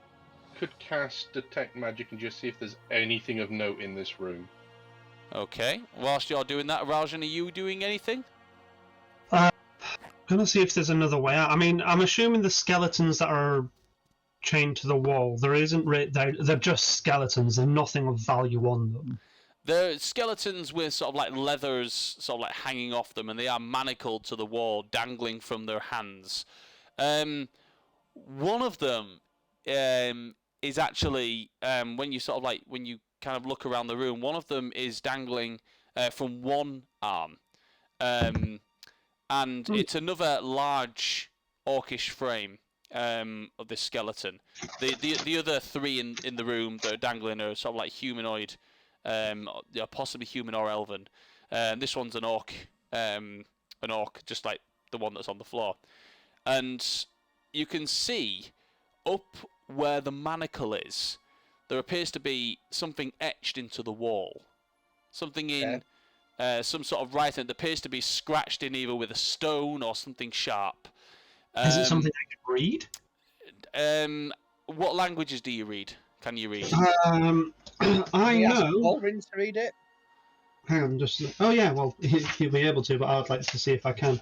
could cast Detect Magic and just see if there's anything of note in this room. Okay. Whilst you're doing that, Rajan, are you doing anything? Gonna see if there's another way out. I mean, I'm assuming the skeletons that are chained to the wall, they're just skeletons. There's nothing of value on them. They're skeletons with sort of like leathers sort of like hanging off them, and they are manacled to the wall, dangling from their hands. One of them is actually when you kind of look around the room, one of them is dangling from one arm. And it's another large orcish frame of this skeleton. The other 3 in the room that are dangling are sort of like humanoid, possibly human or elven. This one's an orc, just like the one that's on the floor. And you can see up where the manacle is, there appears to be something etched into the wall. Something in... some sort of writing that appears to be scratched in either with a stone or something sharp. Is it something I can read? What languages do you read? Can you read? I We asked know. Walrin to read it. Hang on, just. Oh yeah, well he'll be able to, but I would like to see if I can.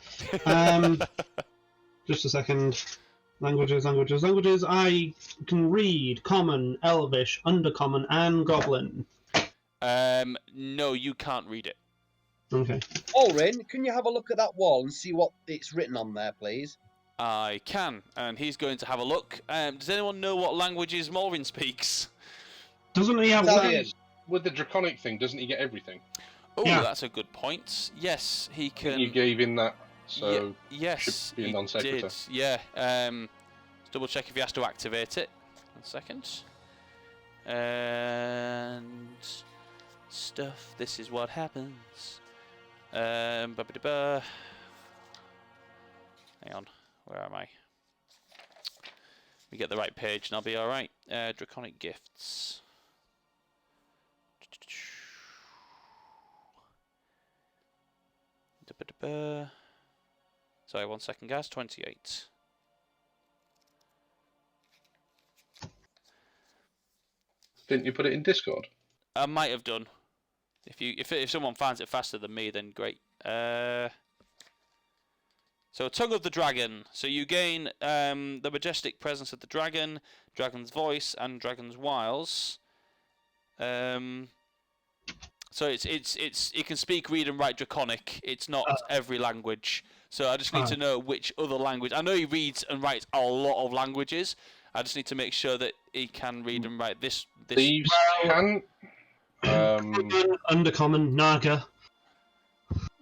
Just a second. Languages. I can read Common, Elvish, Undercommon, and Goblin. No, you can't read it. Okay. Walrin, can you have a look at that wall and see what it's written on there, please? I can, and he's going to have a look. Does anyone know what languages Morvin speaks? Doesn't he have Italian. With the draconic thing, doesn't he get everything? Oh, Yeah. that's a good point. Yes, he can. You gave him that, so yes, should be a he non-sequitur. did. Yeah. Let's double check if he has to activate it. 1 second. And stuff. This is what happens. Ba-ba-da-ba. Hang on. Where am I? We get the right page and I'll be alright. Draconic gifts. Da-ba-da-ba. Sorry, 1 second, guys. 28. Didn't you put it in Discord? I might have done. If someone finds it faster than me, then great. So, Tongue of the Dragon. So you gain the majestic presence of the dragon, dragon's voice, and dragon's wiles. So it can speak, read, and write Draconic. It's not every language. So I just need to know which other language. I know he reads and writes a lot of languages. I just need to make sure that he can read and write this. Thieves can. Undercommon, Naga.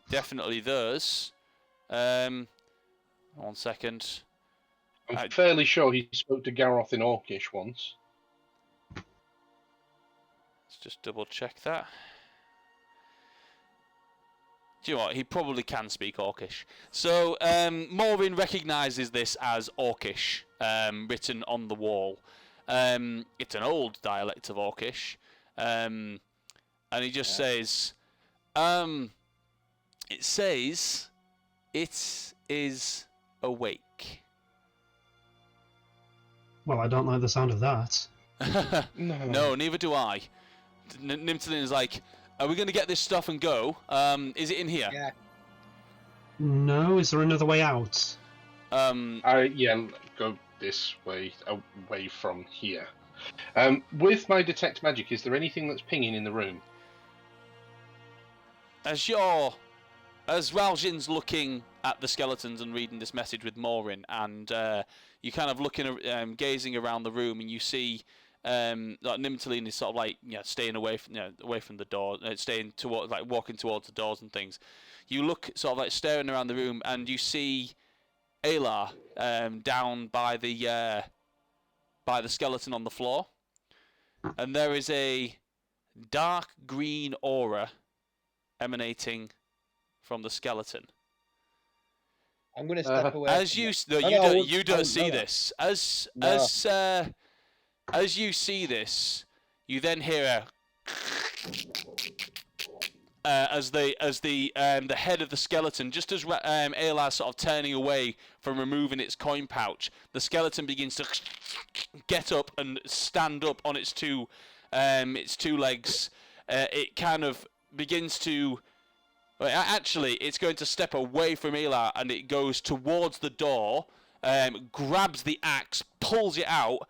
Definitely those. 1 second. I'm fairly sure he spoke to Garroth in Orcish once. Let's just double check that. Do you know what? He probably can speak Orcish. So, Morvin recognises this as Orcish, written on the wall. It's an old dialect of Orcish. And he just says, it says, it is awake. Well, I don't like the sound of that. No, neither do I. Nimtalin is like, are we going to get this stuff and go? Is it in here? Yeah. No, is there another way out? Go this way, away from here. With my detect magic, is there anything that's pinging in the room? As Raljin's looking at the skeletons and reading this message with Morin, and you kind of looking, gazing around the room, and you see like Nimtalin is sort of like staying away from the door, staying towards, like walking towards the doors and things. You look sort of like staring around the room, and you see Alar down by the skeleton on the floor, and there is a dark green aura emanating from the skeleton. I'm going to step away. As you don't see this. As you see this, you then hear as the head of the skeleton, just as Alar sort of turning away from removing its coin pouch, the skeleton begins to get up and stand up on its two legs. It kind of begins to. Actually, it's going to step away from Alar, and it goes towards the door, grabs the axe, pulls it out,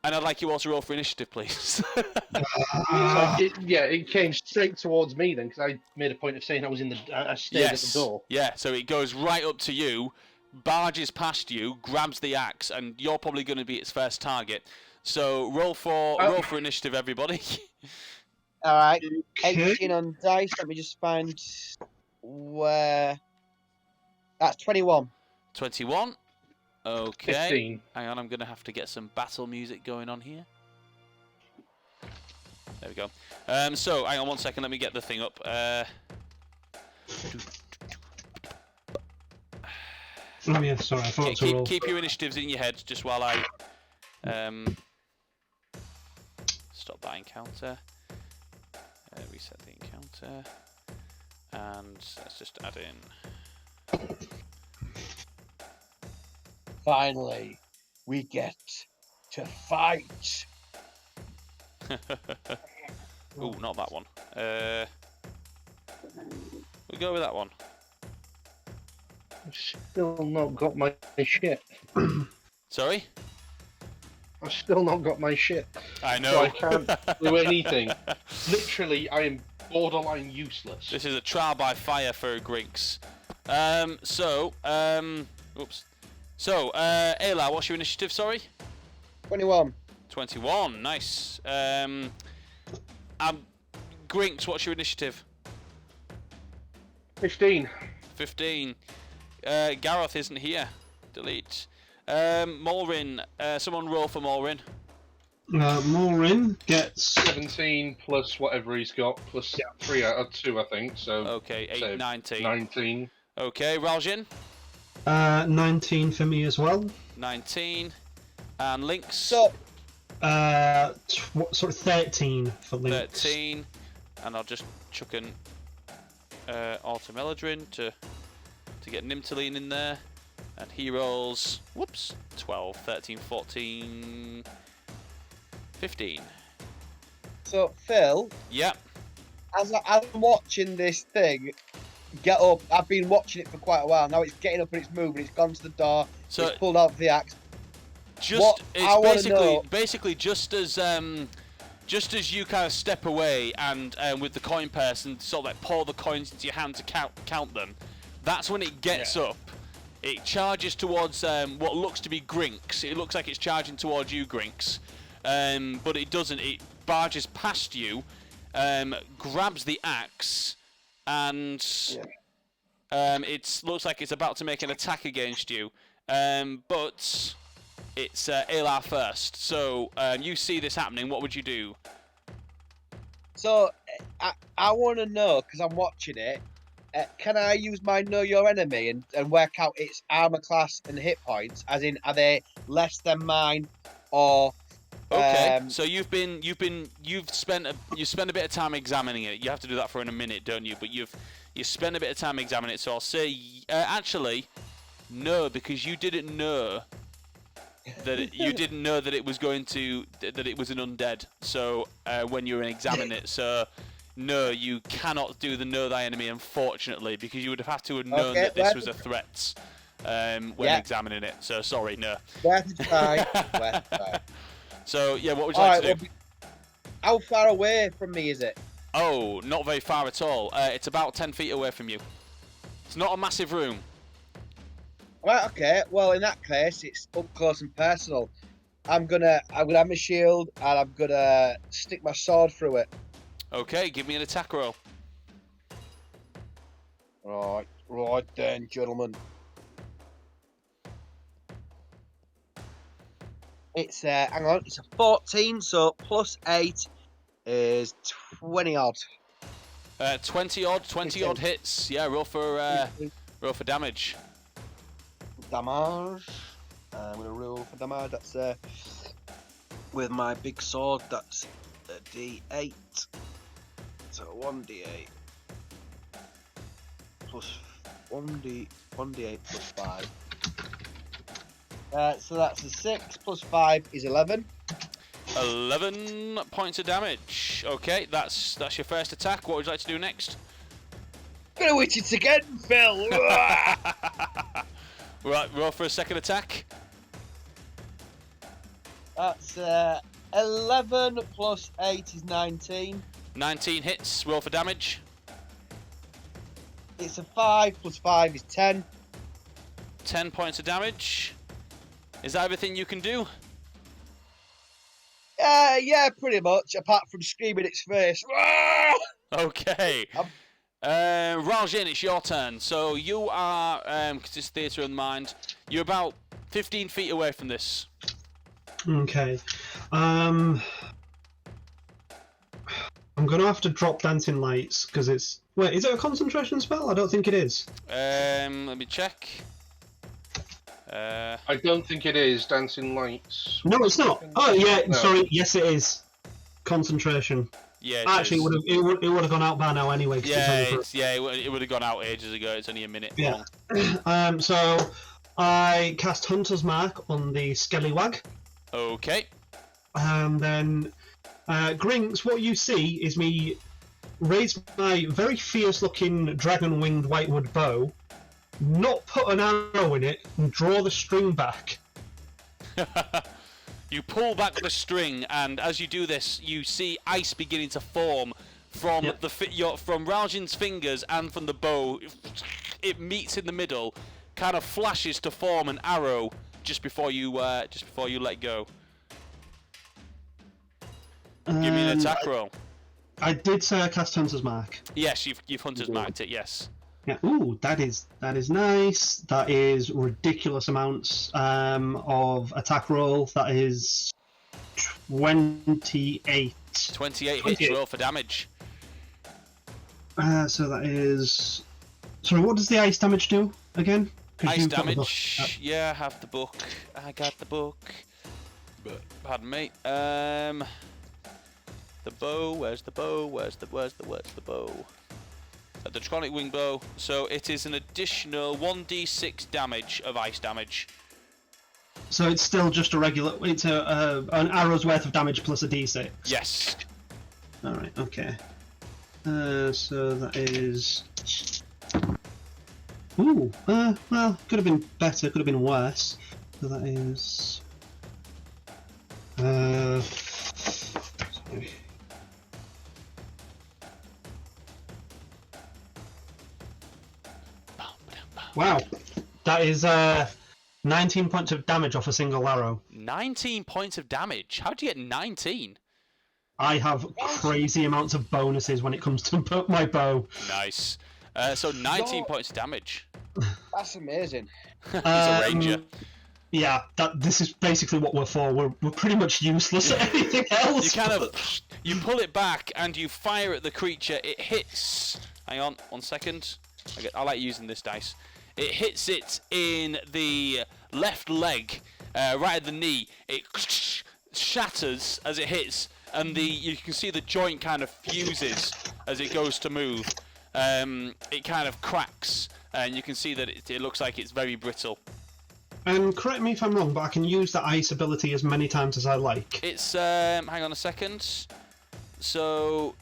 and I'd like you all to roll for initiative, please. It came straight towards me then, because I made a point of saying I was I stayed at the door. Yeah, so it goes right up to you, barges past you, grabs the axe, and you're probably going to be its first target. So roll for initiative, everybody. All right, Okay. 18 on dice. Let me just find where. That's 21. 21. Okay. 15. Hang on, I'm going to have to get some battle music going on here. There we go. So, hang on 1 second, let me get the thing up. Oh yeah, sorry, I forgot to roll. Keep your initiatives in your head just while I stop that encounter. Reset the encounter. And let's just add in. finally, we get to fight. Ooh, not that one. We'll go with that one. I've still not got my shit. Sorry? I've still not got my shit. I know. So I can't do anything. Literally, I am borderline useless. This is a trial by fire for Grinks. Oops. So, Ayla, what's your initiative, sorry? 21. 21, nice. Grinks, what's your initiative? 15. 15. Gareth isn't here. Delete. Malrin, someone roll for Malrin. Morin gets 17 plus whatever he's got, plus 3 out of 2, I think. So Okay, 8, so 19. 19. Okay, Raljin, 19 for me as well. 19. And Lynx, So, Sort of 13 for Lynx. 13. And I'll just chuck an Autumn Eladrin to get Nimtaline in there. And he rolls, whoops, 12, 13, 14, 15. so Phil, Yeah. as I'm watching this thing get up, I've been watching it for quite a while. Now it's getting up and it's moving. It's gone to the door. So it's pulled out the axe. just I wanna it's know- basically just as you kind of step away and with the coin purse and sort of like pour the coins into your hand to count them. That's when it gets up. It charges towards what looks to be Grinks. It looks like it's charging towards you, Grinks. But it doesn't. It barges past you, grabs the axe, and it looks like it's about to make an attack against you. But it's Ayla first. So you see this happening. What would you do? So I want to know, because I'm watching it, can I use my Know Your Enemy and work out its armor class and hit points? As in, are they less than mine, or? Okay, so you've spent a bit of time examining it. You have to do that for in a minute, don't you? But you spent a bit of time examining it. So I'll say actually no, because you didn't know that it was going to that it was an undead. So when you were examining it, so no, you cannot do the Know Thy Enemy, unfortunately, because you would have to have known that this was a threat when examining it. So sorry, no. Worth a try. Worth a try. So yeah, what would you like to do? How far away from me is it? Oh, not very far at all. It's about 10 feet away from you. It's not a massive room. Right. Okay. Well, in that case, it's up close and personal. I'm gonna have my shield and I'm gonna stick my sword through it. Okay, give me an attack roll. Right then, gentlemen. It's hang on, it's a 14, so plus 8 is 20 odd. 20 odd hits. Yeah, roll for damage. Damage. I'm gonna roll for damage. That's with my big sword. That's a D8. So 1d8 plus 1d8 plus 5. So that's a 6 plus 5 is 11. 11 points of damage. Okay, that's your first attack. What would you like to do next? Gonna hit it again, Phil. Right, roll for a second attack. That's 11 plus 8 is 19. 19 hits. Roll for damage. It's a 5 plus 5 is 10. 10 points of damage. Is that everything you can do? Yeah, pretty much. Apart from screaming its face. Okay. Raljin, it's your turn. So you are, because it's theatre of the mind, you're about 15 feet away from this. Okay. I'm going to have to drop Dancing Lights, because it's... Wait, is it a concentration spell? I don't think it is. Let me check. I don't think it is Dancing Lights. No, it's not. Oh, yeah, No. sorry. Yes, it is. Concentration. Yeah, Actually, it would have gone out by now anyway. it would have gone out ages ago. It's only a minute long. So I cast Hunter's Mark on the Skellywag. Okay. And then, Grinks, what you see is me raise my very fierce-looking dragon-winged whitewood bow, not put an arrow in it, and draw the string back. You pull back the string, and as you do this, you see ice beginning to form from from Raljin's fingers and from the bow. It meets in the middle, kind of flashes to form an arrow just before you let go. Give me an attack roll. I did say I cast Hunter's Mark. Yes, you've hunter's marked it. Yes. Yeah. Ooh, that is nice. That is ridiculous amounts of attack roll. That is 28. 28 hits. Roll for damage. So that is. Sorry, what does the ice damage do again? Ice damage. Yeah, I have the book. I got the book. Pardon me. The bow. Where's the bow? Where's the bow? The Draconic Wing Bow. So it is an additional 1d6 damage of ice damage. So it's still just a regular. It's an arrow's worth of damage plus a d6. Yes. All right. Okay. So that is. Ooh. Well, could have been better. Could have been worse. So that is. Sorry. Wow, that is 19 points of damage off a single arrow. 19 points of damage? How'd you get 19? I have crazy amounts of bonuses when it comes to my bow. Nice. So 19 points of damage. That's amazing. He's a ranger. Yeah, this is basically what we're for. We're pretty much useless at anything else. You pull it back and you fire at the creature. It hits. Hang on, 1 second. I like using this dice. It hits it in the left leg, right at the knee. It shatters as it hits, and you can see the joint kind of fuses as it goes to move. It kind of cracks, and you can see that it looks like it's very brittle. And correct me if I'm wrong, but I can use the ice ability as many times as I like. It's hang on a second. So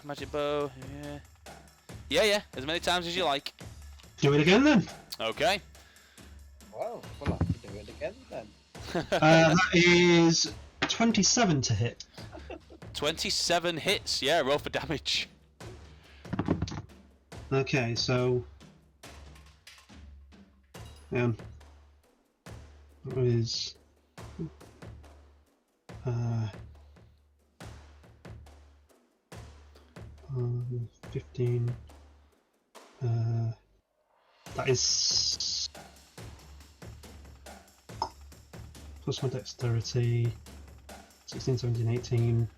magic bow. Yeah, as many times as you like. Do it again then. Okay. Well, we'll have to do it again then. That is 27 to hit. 27 hits. Yeah, roll for damage. Okay, so. That is. 15. That is plus my dexterity. 16, 17, 18.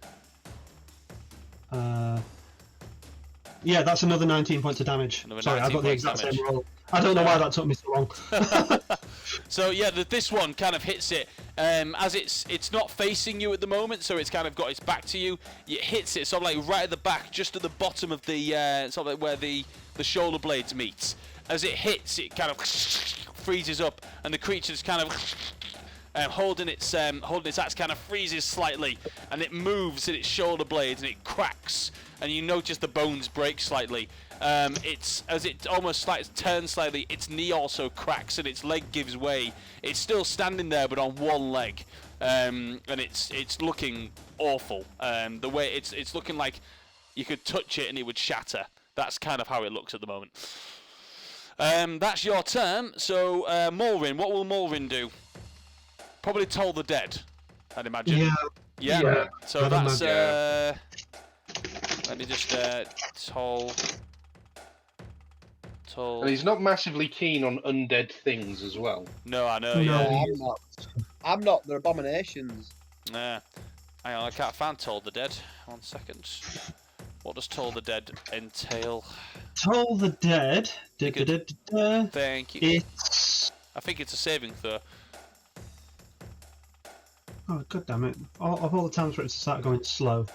Yeah, that's another 19 points of damage. Sorry, I got the exact same roll. I don't know why that took me so long. So yeah, this one kind of hits it. As it's not facing you at the moment, so it's kind of got its back to you. It hits it sort of like right at the back, just at the bottom of the sort of like where the shoulder blades meet. As it hits, it kind of freezes up, and the creature's kind of holding its axe kind of freezes slightly, and it moves at its shoulder blades, and it cracks, and you notice the bones break slightly. It's as it almost turns slightly, its knee also cracks and its leg gives way. It's still standing there, but on one leg, and it's looking awful. The way it's looking like you could touch it and it would shatter. That's kind of how it looks at the moment. That's your turn. So Mulrin, what will Mulrin do? Probably toll the dead, I'd imagine. Yeah. So that's let me just toll. And he's not massively keen on undead things as well. No, I know. No, Yeah. I'm not. They're abominations. Hang on, I can't find Toll the Dead. 1 second. What does Toll the Dead entail? Toll the Dead. Thank you. It's. I think it's a saving throw. Oh, god damn it. Of all the times where it started going slow.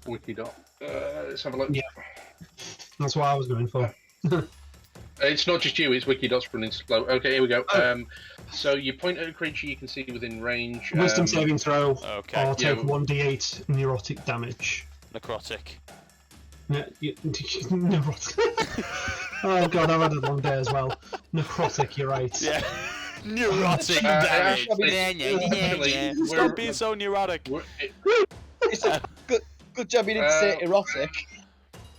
Wiki dot. Let's have a look. Yeah. That's what I was going for. It's not just you, it's Wikidot's running slow. Okay, here we go. So you point at a creature you can see within range. Wisdom saving throw, Okay. or take Yeah. 1d8 neurotic damage. Necrotic. Neurotic. Oh god, I've had a long day as well. Necrotic, you're right. Yeah. Neurotic damage. Actually, Stop being so neurotic. It's a good job you didn't say erotic.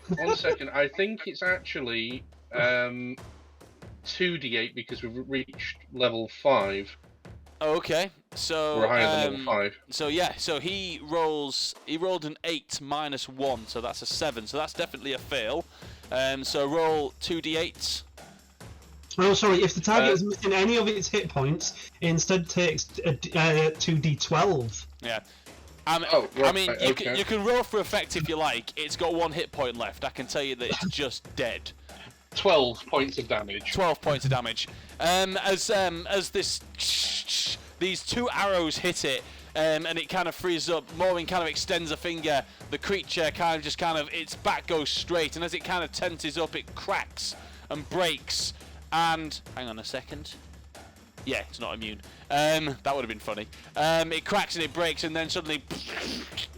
1 second, I think it's actually 2d8 because we've reached level 5. Okay, so We're higher than level 5. So yeah, so he rolled an 8 minus 1, so that's a 7. So that's definitely a fail. So roll 2d8. Oh, sorry, if the target is missing any of its hit points, it instead takes 2d12. Yeah. Oh, right, I mean, okay. you can roll for effect if you like. It's got 1 hit point left. I can tell you that it's just dead. 12 points of damage. 12 points of damage. As these 2 arrows hit it, and it kind of frees up. Morin kind of extends a finger. The creature its back goes straight, and as it kind of tenses up, it cracks and breaks. And hang on a second. Yeah, it's not immune. That would have been funny. It cracks and it breaks, and then suddenly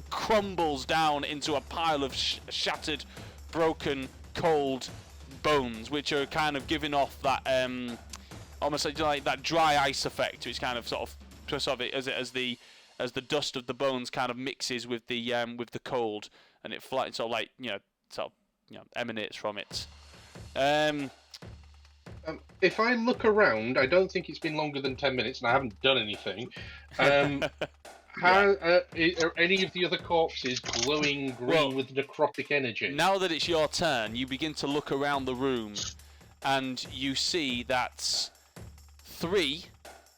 crumbles down into a pile of shattered, broken, cold bones, which are kind of giving off that almost like that dry ice effect. It's kind of sort of as the dust of the bones kind of mixes with the cold, and it sort of like emanates from it. If I look around, I don't think it's been longer than 10 minutes, and I haven't done anything. Are any of the other corpses glowing green with necrotic energy? Now that it's your turn, you begin to look around the room, and you see that 3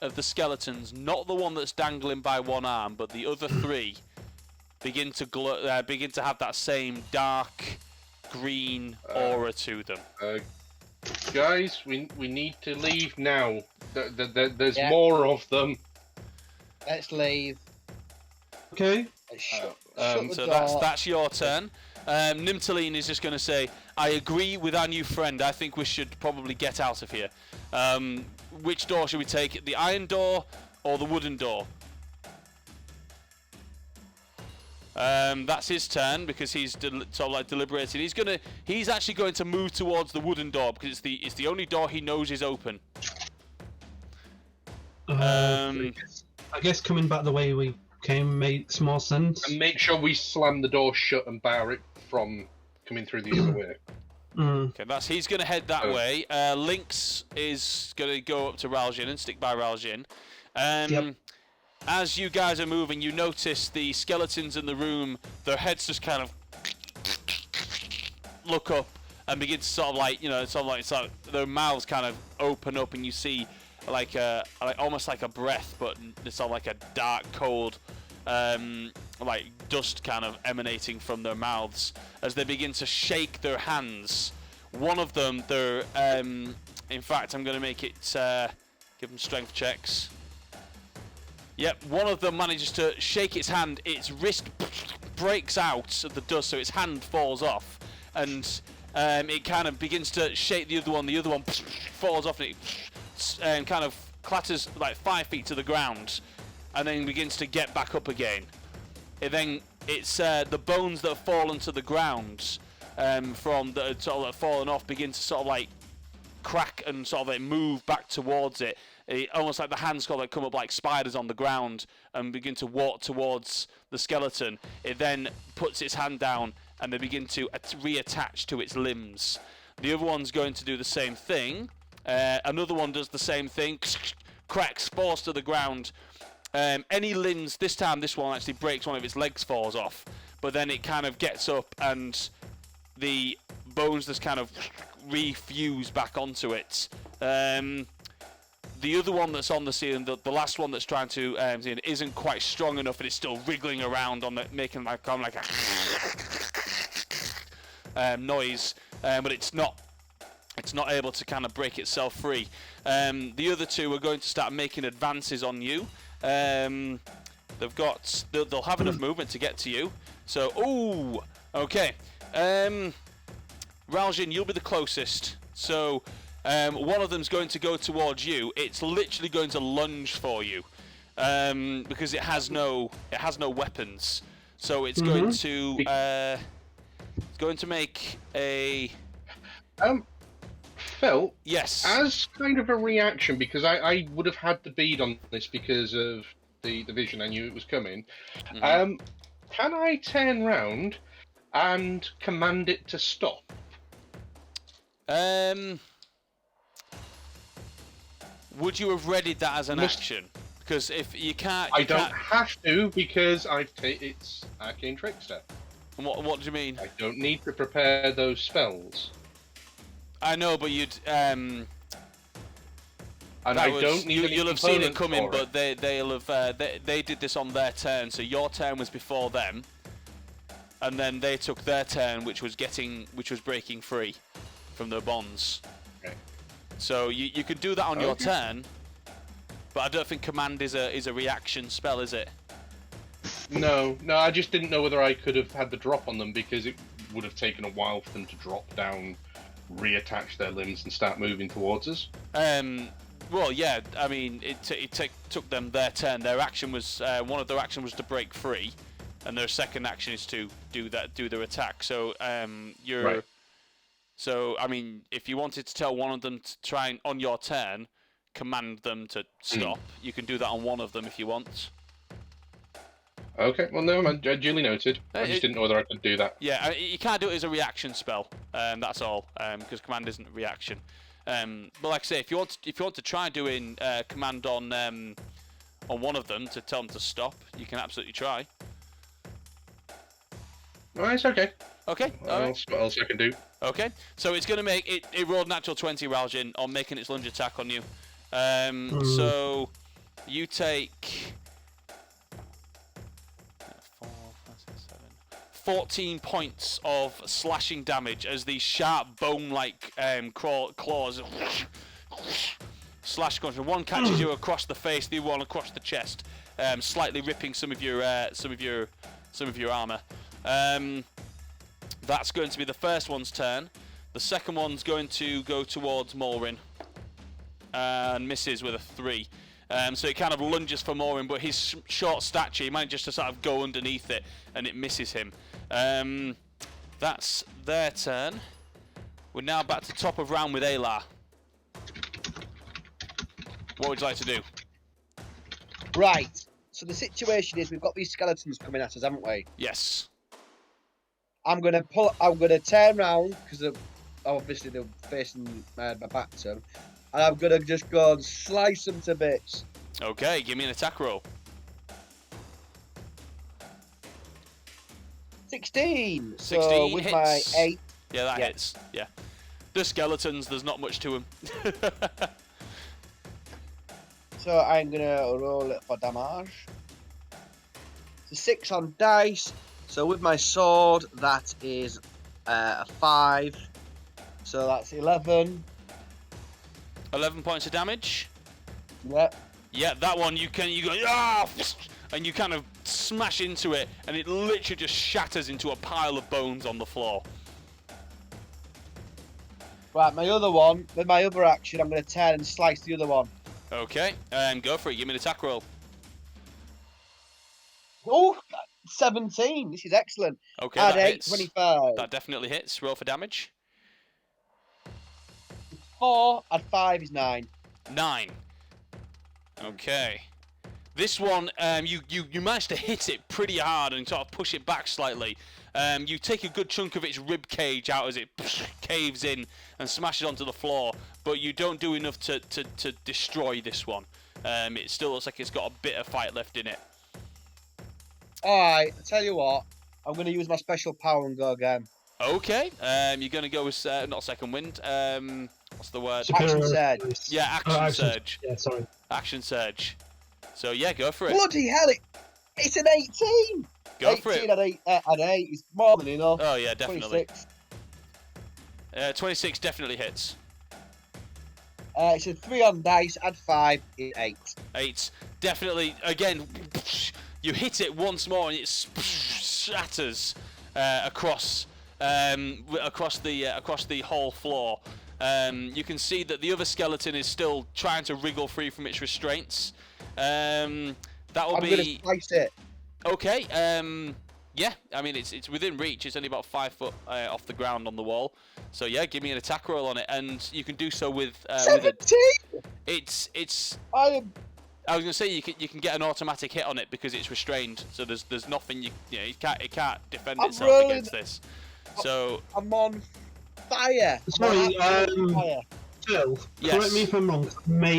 of the skeletons, not the one that's dangling by one arm, but the other 3, begin to glow, begin to have that same dark green aura to them. Guys, we need to leave now. There's more of them. Let's leave. Okay. Shut So the door. that's your turn. Nimtaline is just going to say, I agree with our new friend. I think we should probably get out of here. Which door should we take? The iron door or the wooden door? That's his turn because he's sort of like deliberating. He's actually going to move towards the wooden door because it's the only door he knows is open. I guess coming back the way we came makes more sense. And make sure we slam the door shut and bar it from coming through the other way. Okay, he's going to head that way. Lynx is going to go up to Raljin and stick by Raljin. Yep. As you guys are moving, you notice the skeletons in the room, their heads just kind of look up and begin to sort of like their mouths kind of open up, and you see like almost like a breath, but it's sort of like a dark, cold, like dust kind of emanating from their mouths as they begin to shake their hands. One of them, in fact, I'm going to make it give them strength checks. Yep, one of them manages to shake its hand. Its wrist breaks out of the dust, so its hand falls off, and it kind of begins to shake the other one. The other one falls off, and it kind of clatters like 5 feet to the ground, and then begins to get back up again. It's the bones that have fallen to the ground from that sort of like fallen off begin to sort of like crack and sort of like move back towards it. Almost like the hands kind of like come up like spiders on the ground and begin to walk towards the skeleton. It then puts its hand down and they begin to reattach to its limbs. The other one's going to do the same thing. Another one does the same thing. Cracks, falls to the ground. Any limbs, this time this one actually breaks, one of its legs falls off. But then it kind of gets up and the bones just kind of refuse back onto it. The other one that's on the ceiling, the last one that's trying to isn't quite strong enough, and it's still wriggling around on the, making like a noise, but it's not able to kind of break itself free. The other 2 are going to start making advances on you. They'll have enough movement to get to you. So, okay. Raljin, you'll be the closest. So, One of them's going to go towards you. It's literally going to lunge for you because it has no weapons. So it's going to make a. Phil. Yes. As kind of a reaction, because I would have had the bead on this because of the vision. I knew it was coming. Mhm. Can I turn round and command it to stop? Would you have readied that as an action? Because if you can't, I don't have to because it's Arcane Trickster. What do you mean? I don't need to prepare those spells. I know, but you'd and I don't need. You'll have seen it coming, but they'll have. They did this on their turn, so your turn was before them, and then they took their turn, which was breaking free from the bonds. Okay. So you could do that on your turn, but I don't think command is a reaction spell, is it? No, I just didn't know whether I could have had the drop on them because it would have taken a while for them to drop down, reattach their limbs, and start moving towards us. Well, yeah. I mean, it took them their turn. Their action was one of their actions was to break free, and their second action is to do their attack. So Right. So I mean, if you wanted to tell one of them to try and on your turn, command them to stop, you can do that on one of them if you want. Okay, well, no, duly noted. I just didn't know whether I could do that. Yeah, you can't do it as a reaction spell. That's all, because command isn't a reaction. But like I say, if you want to try doing command on one of them to tell them to stop, you can absolutely try. Well, it's okay. Okay. What else I can do? Okay. So it's going to make it. It rolled natural 20, Raljin, on making its lunge attack on you. So you take 4, 5, 6, 7, 14 points of slashing damage as these sharp bone-like claws slash across. One catches you across the face, the other one across the chest, slightly ripping some of your armor. That's going to be the first one's turn. The second one's going to go towards Morin and misses with a 3. So it kind of lunges for Morin, but his short stature, he manages to sort of go underneath it, and it misses him. That's their turn. We're now back to top of round with Aylar. What would you like to do? Right. So the situation is we've got these skeletons coming at us, haven't we? Yes. I'm gonna turn round because obviously they're facing my back to them, and I'm gonna just go and slice them to bits. Okay, give me an attack roll. 16. 16 so with hits. my 8. Yeah, that hits. Yeah. The skeletons, there's not much to them. So I'm gonna roll it for damage. So 6 on dice. So with my sword, that is a 5. So that's 11. 11 points of damage. Yep. Yeah, that one you go, ah, and you kind of smash into it, and it literally just shatters into a pile of bones on the floor. Right, my other one, with my other action, I'm going to turn and slice the other one. Okay, go for it. Give me an attack roll. Oh, 17. This is excellent. Okay, Add that 8, hits. 25. That definitely hits. Roll for damage. 4, add 5 is 9. 9. Okay. This one, you managed to hit it pretty hard and sort of push it back slightly. You take a good chunk of its rib cage out as it caves in and smashes onto the floor, but you don't do enough to destroy this one. It still looks like it's got a bit of fight left in it. Alright, I tell you what, I'm going to use my special power and go again. Okay, you're going to go with, not second wind, what's the word? Action surge. Yeah, action surge. Yeah, sorry. Action surge. So yeah, go for it. Bloody hell, it's an 18! Go for it. 18 at 8 is more than enough. Oh yeah, definitely. 26. 26 definitely hits. It's a 3 on dice, add 5 is 8. 8 definitely. Again, you hit it once more and it shatters across the whole floor. You can see that the other skeleton is still trying to wriggle free from its restraints. That will I'm be... going to slice it. Okay, yeah, I mean, it's within reach. It's only about 5 foot off the ground on the wall. So yeah, give me an attack roll on it, and you can do so with 17! It's. I am... I was gonna say you can get an automatic hit on it because it's restrained. So there's nothing it can't defend I'm itself rolling. against this. So I'm on fire. Sorry, fire. Phil, Yes. correct me if I'm wrong.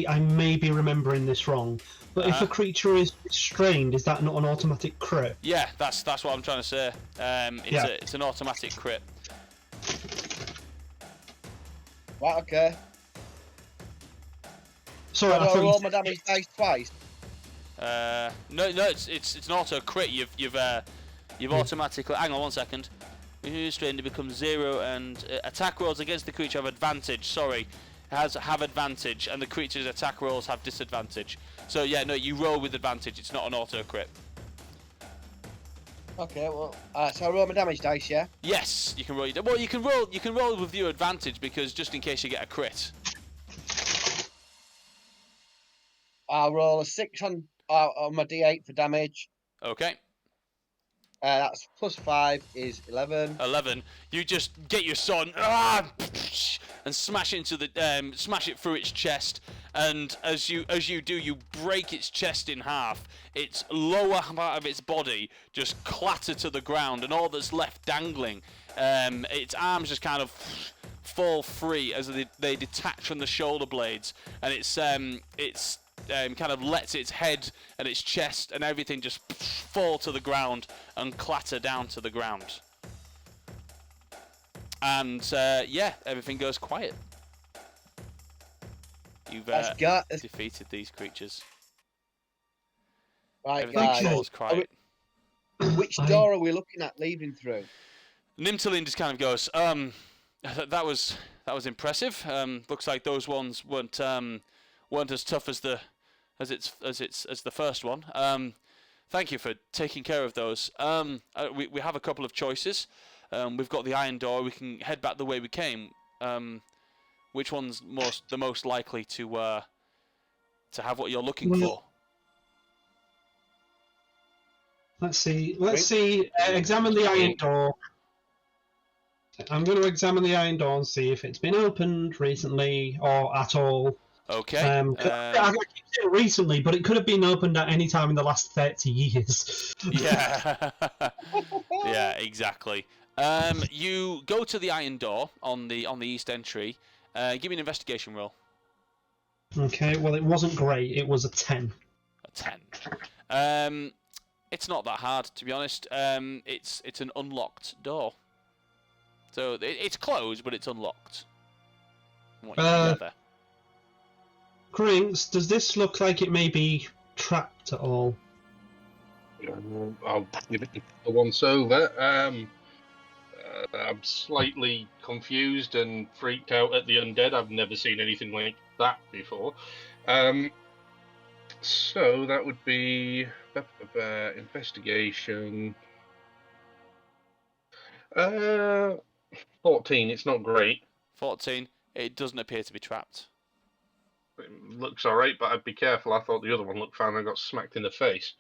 I may be remembering this wrong. But if a creature is restrained, is that not an automatic crit? yeah, that's what I'm trying to say. It's an automatic crit. Right, okay. Sorry, I I thought roll you my damage dice twice. No, it's an auto crit. You've automatically. Hang on 1 second. When you're restrained, it becomes 0, and attack rolls against the creature have advantage. Sorry, have advantage, and the creature's attack rolls have disadvantage. So yeah, no, you roll with advantage. It's not an auto crit. Okay, well, so I roll my damage dice, yeah? Yes, you can roll. Well, you can roll with your advantage because just in case you get a crit. I'll roll a 6 on my d8 for damage. Okay. That's +5 is 11. 11. You just get your sword and smash it through its chest. And as you do, you break its chest in half. Its lower part of its body just clatter to the ground, and all that's left dangling, its arms just kind of fall free as they detach from the shoulder blades, and it's kind of lets its head and its chest and everything just fall to the ground and clatter down to the ground. And yeah, everything goes quiet. You've defeated these creatures. Right, Everything guys. falls quiet. Which door are we looking at leaving through? Nimtalin just kind of goes, that was impressive. Looks like those ones weren't as tough as the first one. Thank you for taking care of those. We have a couple of choices. We've got the iron door. We can head back the way we came. Which one's the most likely to have what you're looking for? Let's see. Examine the iron door. I'm going to examine the iron door and see if it's been opened recently or at all. Okay. I keep saying recently, but it could have been opened at any time in the last 30 years. Yeah. Yeah, exactly. You go to the iron door on the east entry. Give me an investigation roll. Okay, well, it wasn't great. It was a 10. A 10. It's not that hard, to be honest. It's an unlocked door. So it's closed, but it's unlocked. What you get there? Grinks, does this look like it may be trapped at all? I'll give it the once over. I'm slightly confused and freaked out at the undead. I've never seen anything like that before. So that would be investigation. 14. It's not great. 14. It doesn't appear to be trapped. It looks alright, but I'd be careful. I thought the other one looked fine and I got smacked in the face.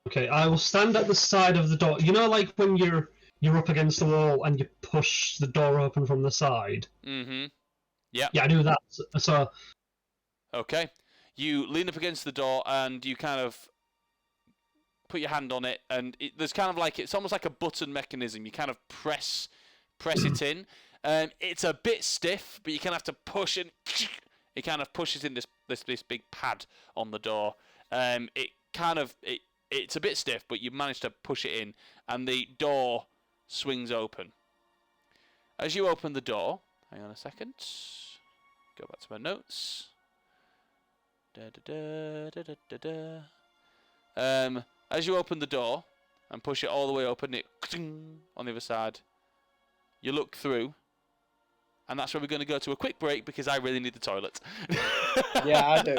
Okay, I will stand at the side of the door. You know, like when you're up against the wall and you push the door open from the side? Mm-hmm. Yeah. Yeah, I do that. So. Okay. You lean up against the door and you kind of put your hand on it, and there's kind of like, it's almost like a button mechanism. You kind of press it in. It's a bit stiff, but you kind of have to push, and it kind of pushes in this big pad on the door. It's a bit stiff, but you manage to push it in, and the door swings open. As you open the door, hang on a second, go back to my notes. As you open the door and push it all the way open, it on the other side. You look through, and that's where we're going to go to a quick break because I really need the toilet. Yeah, I do.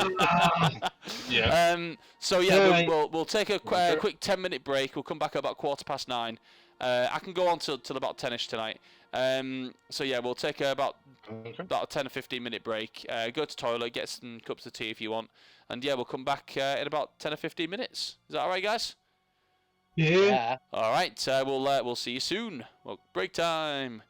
Yeah. So yeah, Right. we'll take a quick 10-minute break. We'll come back at about 9:15. I can go on till about 10ish tonight. So yeah, we'll take about Okay. a 10 or 15 minute break. Go to toilet, get some cups of tea if you want, and yeah, we'll come back in about 10 or 15 minutes. Is that all right, guys? Yeah. Yeah. All right. We'll see you soon. Well, break time.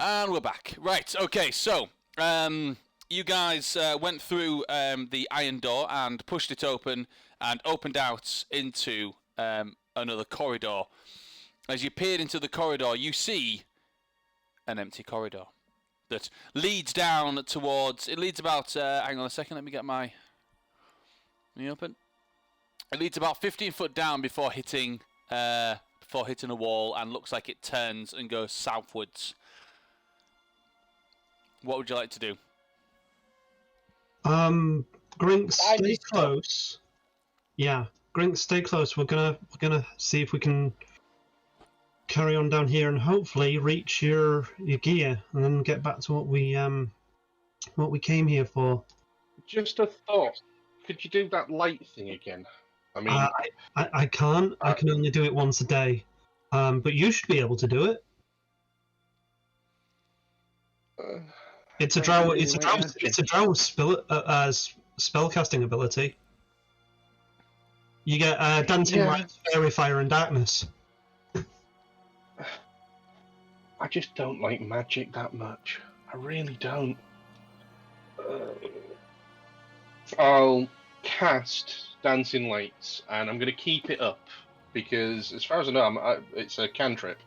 And we're back. Right, okay, so you guys went through the iron door and pushed it open and opened out into another corridor. As you peered into the corridor, you see an empty corridor that leads down towards... It leads about... hang on a second, let me get my... Let me open. It leads about 15 foot down before hitting a wall, and looks like it turns and goes southwards. What would you like to do? Grink, stay close. Yeah, Grink, stay close. We're gonna see if we can carry on down here and hopefully reach your gear and then get back to what we came here for. Just a thought. Could you do that light thing again? I mean, I can't. I can only do it once a day. But you should be able to do it. It's a drow. It's a drow spellcasting ability. You get dancing light, fairy fire, and darkness. I just don't like magic that much. I really don't. I'll cast dancing lights, and I'm going to keep it up because, as far as I know, it's a cantrip.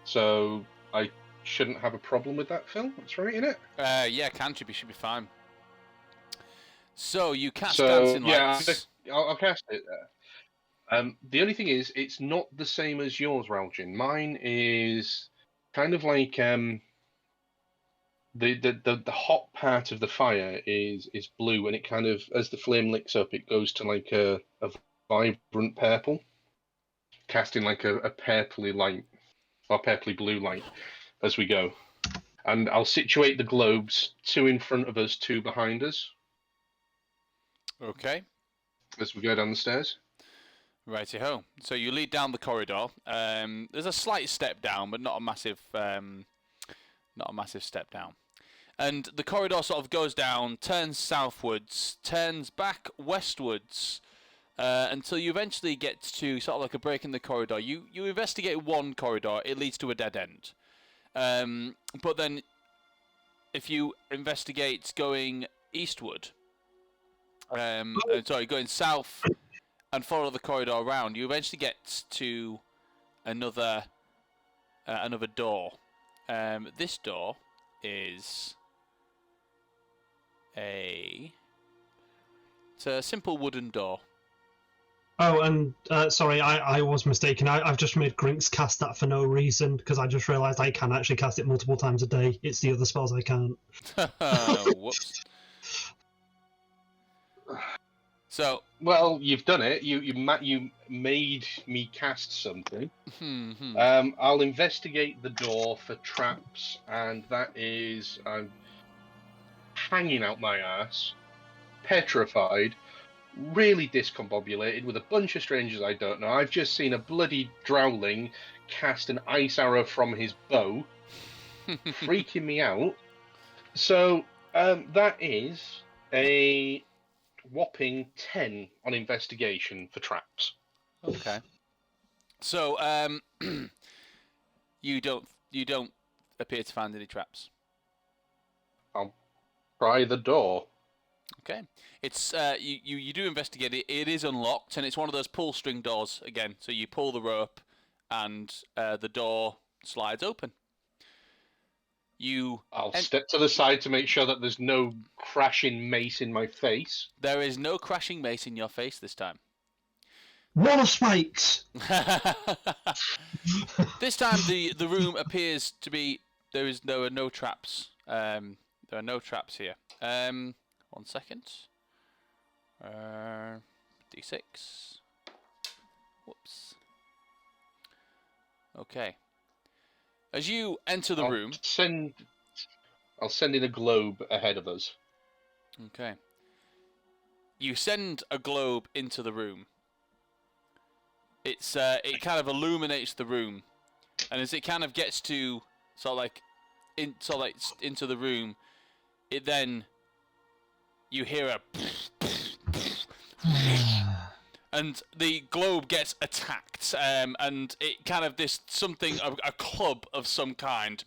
So I shouldn't have a problem with that, Phil. That's right, isn't it? Yeah, cantrip, you should be fine. So you cast dancing lights. Yeah, I'll cast it. The only thing is, it's not the same as yours, Ralgin. Mine is kind of like the hot part of the fire is blue, and it kind of, as the flame licks up, it goes to like a vibrant purple, casting like a purpley light or purpley blue light as we go. And I'll situate the globes, 2 in front of us, 2 behind us. Okay. As we go down the stairs. Righty-ho. So you lead down the corridor. There's a slight step down, but not a massive step down. And the corridor sort of goes down, turns southwards, turns back westwards, until you eventually get to sort of like a break in the corridor. You investigate one corridor, it leads to a dead end. But then, if you investigate going eastward, going south and follow the corridor around, you eventually get to another door. This door is it's a simple wooden door. Oh, and sorry, I was mistaken. I've just made Grinks cast that for no reason, because I just realised I can actually cast it multiple times a day. It's the other spells I can't. Whoops. So, well, you've done it. You made me cast something. I'll investigate the door for traps, and that is I'm hanging out my ass, petrified, really discombobulated with a bunch of strangers I don't know. I've just seen a bloody drowling cast an ice arrow from his bow, freaking me out. So that is a whopping 10 on investigation for traps. Okay. So you don't appear to find any traps. I'll try the door. Okay. It's you do investigate it. It is unlocked, and it's one of those pull string doors again. So you pull the rope, and the door slides open. I'll step to the side to make sure that there's no crashing mace in my face. There is no crashing mace in your face this time. Water spikes! This time the room appears to be there are no traps. There are no traps here. 1 second. D6. Whoops. Okay. As you enter the room... I'll send in a globe ahead of us. Okay. You send a globe into the room. It kind of illuminates the room. And as it kind of gets to into the room, it then... You hear a... And the globe gets attacked, and it kind of a club of some kind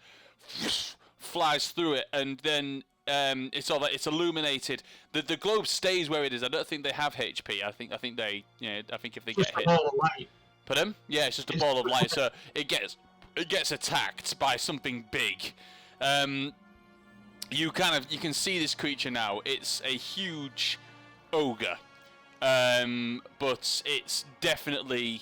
flies through it, and then it's all it's illuminated. The globe stays where it is. I don't think they have HP. I think they, I think if they get hit. Put him? Yeah, it's just a ball of light. So it gets attacked by something big. You can see this creature now. It's a huge ogre, but it's definitely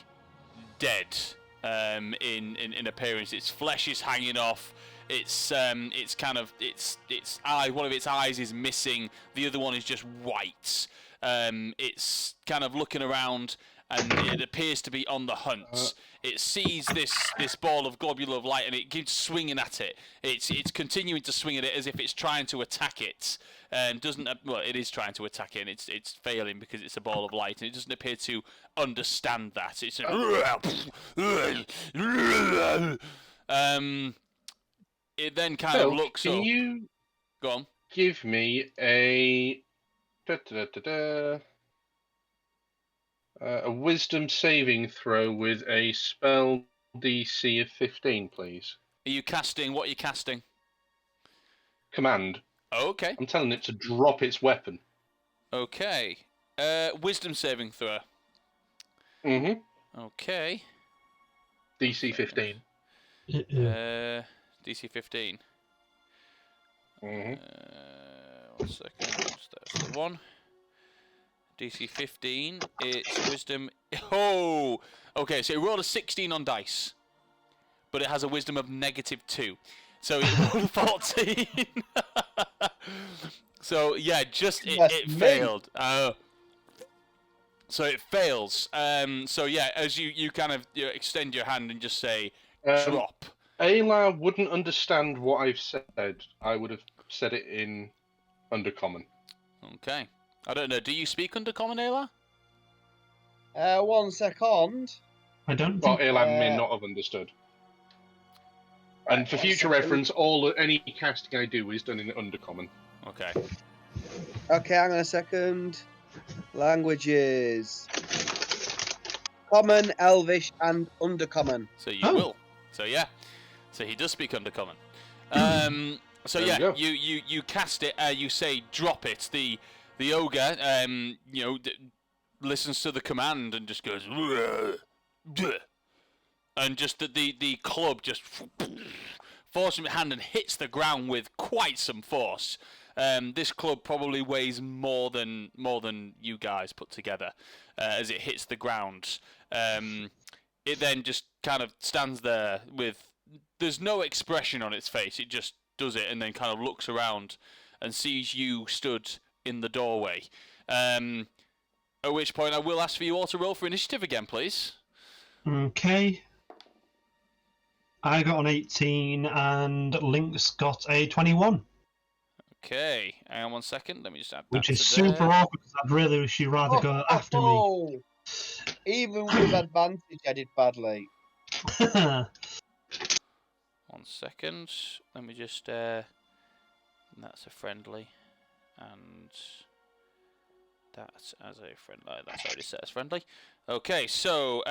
dead in appearance. Its flesh is hanging off. Its eye, one of its eyes is missing. The other one is just white. It's kind of looking around, and it appears to be on the hunt. It sees this ball of globular of light, and it keeps swinging at it. It's continuing to swing at it as if it's trying to attack it, and doesn't. Well, it is trying to attack it, and it's failing because it's a ball of light, and it doesn't appear to understand that. It's it then kind of looks up. Can you go on? Give me a wisdom saving throw with a spell DC of 15, please. Are you casting? What are you casting? Command. Okay. I'm telling it to drop its weapon. Okay. Wisdom saving throw. Mm-hmm. Okay. DC 15. DC 15. Mm-hmm. 1 second. That's the one. DC 15. It's wisdom. Oh! Okay, so it rolled a 16 on dice, but it has a wisdom of -2. So it rolled a 14. So yeah, it failed. So it fails. So yeah, as you kind of extend your hand and just say drop. Ayla wouldn't understand what I've said. I would have said it in Undercommon. Okay. I don't know. Do you speak Undercommon, Ayla? 1 second. I don't Well, think... Ayla may not have understood. And for future reference, any casting I do is done in Undercommon. Okay. Okay, hang on a second. Languages. Common, Elvish, and Undercommon. So you will. So yeah. So he does speak Undercommon. So There yeah, we you cast it. You say drop it. The ogre, listens to the command and just goes, and just the club just forces him in hand and hits the ground with quite some force. This club probably weighs more than you guys put together as it hits the ground. It then just kind of stands there with. There's no expression on its face. It just does it and then kind of looks around and sees you stood in the doorway. At which point I will ask for you all to roll for initiative again, please. Okay. I got an 18 and Link's got a 21. Okay, hang on 1 second. Let me just add that. Which is to super there. awkward because I'd really wish you'd rather go after me. Even with advantage, I did badly. 1 second. Let me just. That's a friendly, and that's as a friendly. That's already set as friendly. Okay, so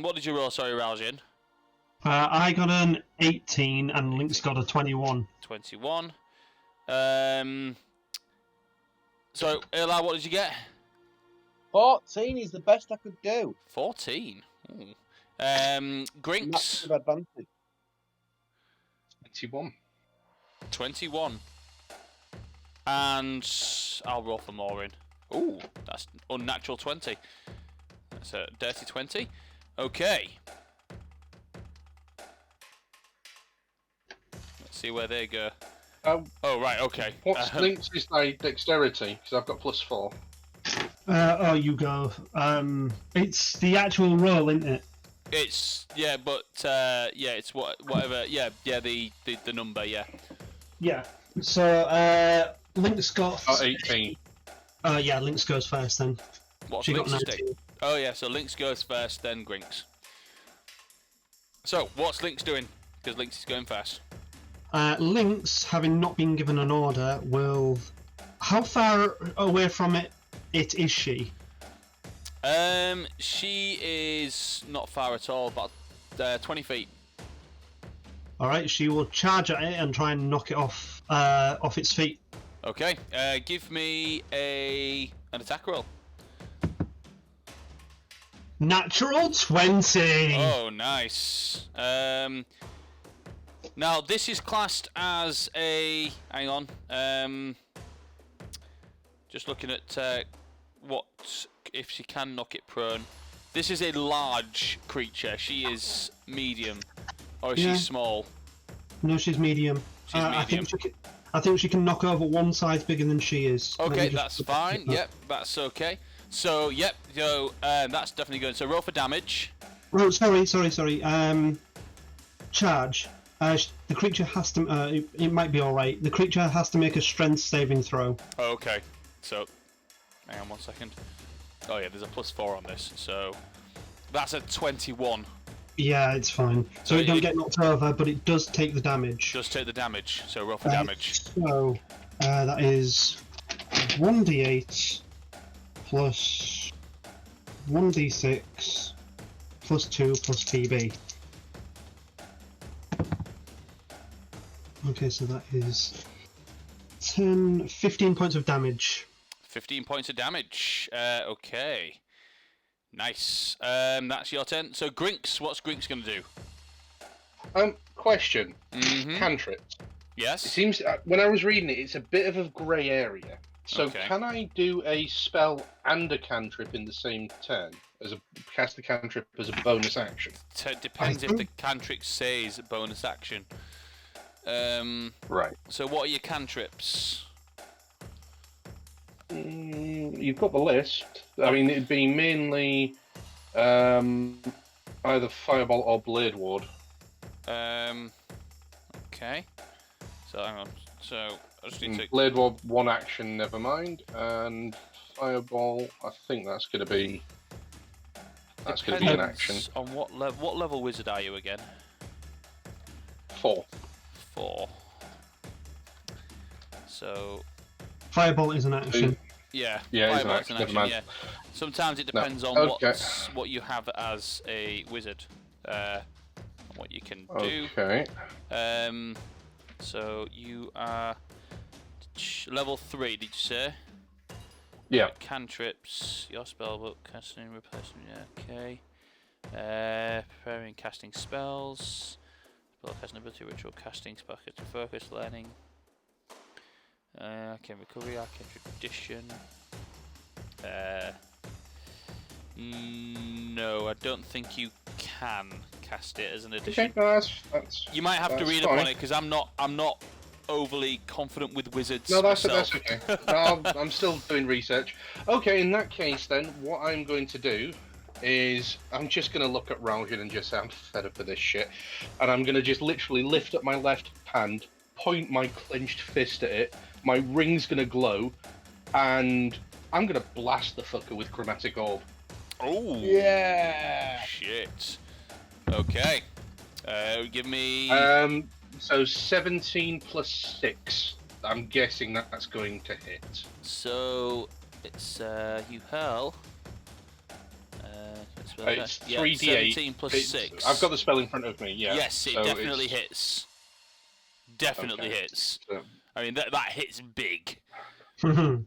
what did you roll? Sorry, Raljian. I got an 18 and Link's got a 21. 21. So, Eli, what did you get? 14 is the best I could do. 14. Ooh. Grinks. Massive advantage. 21. 21. And I'll roll for Maureen. Ooh, that's unnatural 20. That's a dirty 20. Okay. Let's see where they go. Oh, right, okay. What's Link's is my dexterity? Because I've got +4. You go. It's the actual roll, isn't it? It's but it's whatever. Yeah, the number. Yeah. Yeah. So Link's got 18. Yeah, Link's goes first then. What's She got Link's 19. stick? Oh yeah, so Link's goes first, then Grinks. So what's Link's doing? Because Link's is going first. Link's, having not been given an order, will. How far away from it is she? She is not far at all, about 20 feet. All right, she will charge at it and try and knock it off its feet. Okay, give me an attack roll. Natural 20. Oh, nice. Now this is classed as a. Hang on. Just looking at what if she can knock it prone. This is a large creature. She is medium, or is she small? No, she's medium. She's medium. I think she can knock over one size bigger than she is. Okay, that's fine. Yep, that's okay. So, yep, that's definitely good. So, roll for damage. Oh, sorry. Charge. The creature has to. It might be all right. The creature has to make a strength saving throw. Okay. So, hang on 1 second. Oh yeah, there's a +4 on this. So, that's a 21. Yeah, it's fine. So it don't get knocked over, but it does take the damage. Does take the damage. So roll for damage. So that is 1d8 plus 1d6 plus 2 plus TB. Okay, so that is 15 points of damage. 15 points of damage. Okay. Nice. That's your turn. So Grinks, what's Grinks going to do? Question. Mm-hmm. Cantrips. Yes? It seems, when I was reading it, it's a bit of a grey area. So Okay. can I do a spell and a cantrip in the same turn? Cast the cantrip as a bonus action? Depends if the cantrip says bonus action. Right. So what are your cantrips? You've got the list. I mean, it'd be mainly either Fireball or Blade Ward. Okay. So hang on. So I just need to. Blade Ward, one action, never mind. And Fireball, I think that's going to be. That's going to be an action. On what level? What level wizard are you again? 4. 4. So. Fireball is an action. Yeah. Yeah, it's an Fireball's action. Never mind. Yeah. Sometimes it depends on what you have as a wizard, what you can do. Okay. So you are level 3. Did you say? Yeah. Cantrips. Your spellbook. Casting, replacement. Yeah. Okay. Preparing, casting spells. Spell casting ability, ritual casting, spell casting focus, learning. Arcane recovery, arcane tradition. No, I don't think you can cast it as an addition. Okay, no, that's You might have to read up fine. on it because I'm not overly confident with wizards. No, that's myself. okay. No, I'm still doing research. Okay, in that case, then what I'm going to do is I'm just going to look at Ralgin and just say I'm fed up with this shit, and I'm going to just literally lift up my left hand, point my clenched fist at it. My ring's going to glow, and I'm going to blast the fucker with Chromatic Orb. Oh Yeah. shit. Okay. Give me. So 17 plus 6. I'm guessing that's going to hit. So it's you hurl. It's 3d8. 17 plus 6. I've got the spell in front of me. Yeah. Yes, it so definitely it's- hits. Definitely Okay. hits. So, I mean that hits big. Mhm.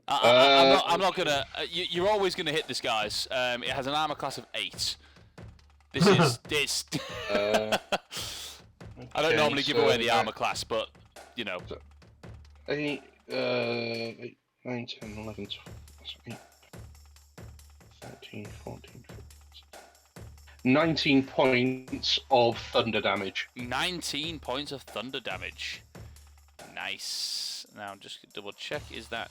I'm not gonna. You're always gonna hit this, guys. It has an armor class of 8. This is this. I don't normally give away the armor class, but you know. 8, 8, 9, 10, 11, 12, 13, 14, 15, 19 points of thunder damage. 19 points of thunder damage. Nice. Now just double check. Is that?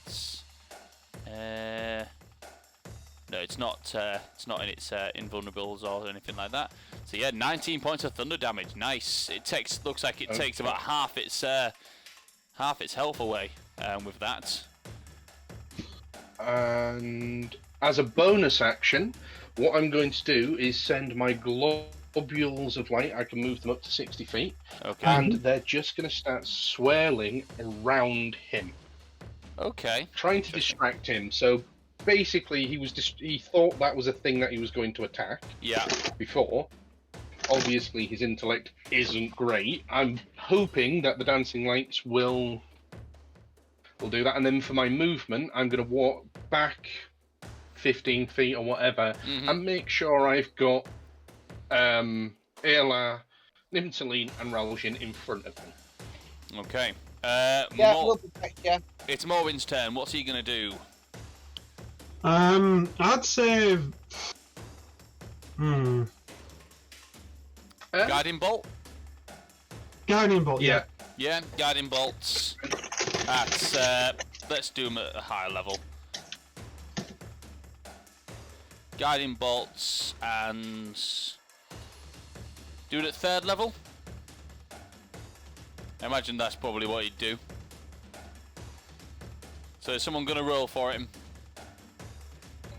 No, it's not. It's not in its invulnerables or anything like that. So yeah, 19 points of thunder damage. Nice. It looks like it takes about half its health away with that. And as a bonus action, what I'm going to do is send my globules of light. I can move them up to 60 feet, Okay. and they're just going to start swirling around him, Okay. trying to distract him. So basically, he thought that was a thing that he was going to attack Yeah. before, obviously his intellect isn't great. I'm hoping that the dancing lights will do that. And then for my movement, I'm going to walk back 15 feet or whatever and make sure I've got Ayla, Nimtaline, and Ralgin in front of me. Okay. We'll protect you. It's Morwen's turn. What's he going to do? I'd say. Guiding bolt? Guiding bolt, yeah. Yeah, guiding bolts. At, let's do them at a higher level. Guiding bolts and do it at 3rd level. I imagine that's probably what he'd do. So is someone going to roll for him?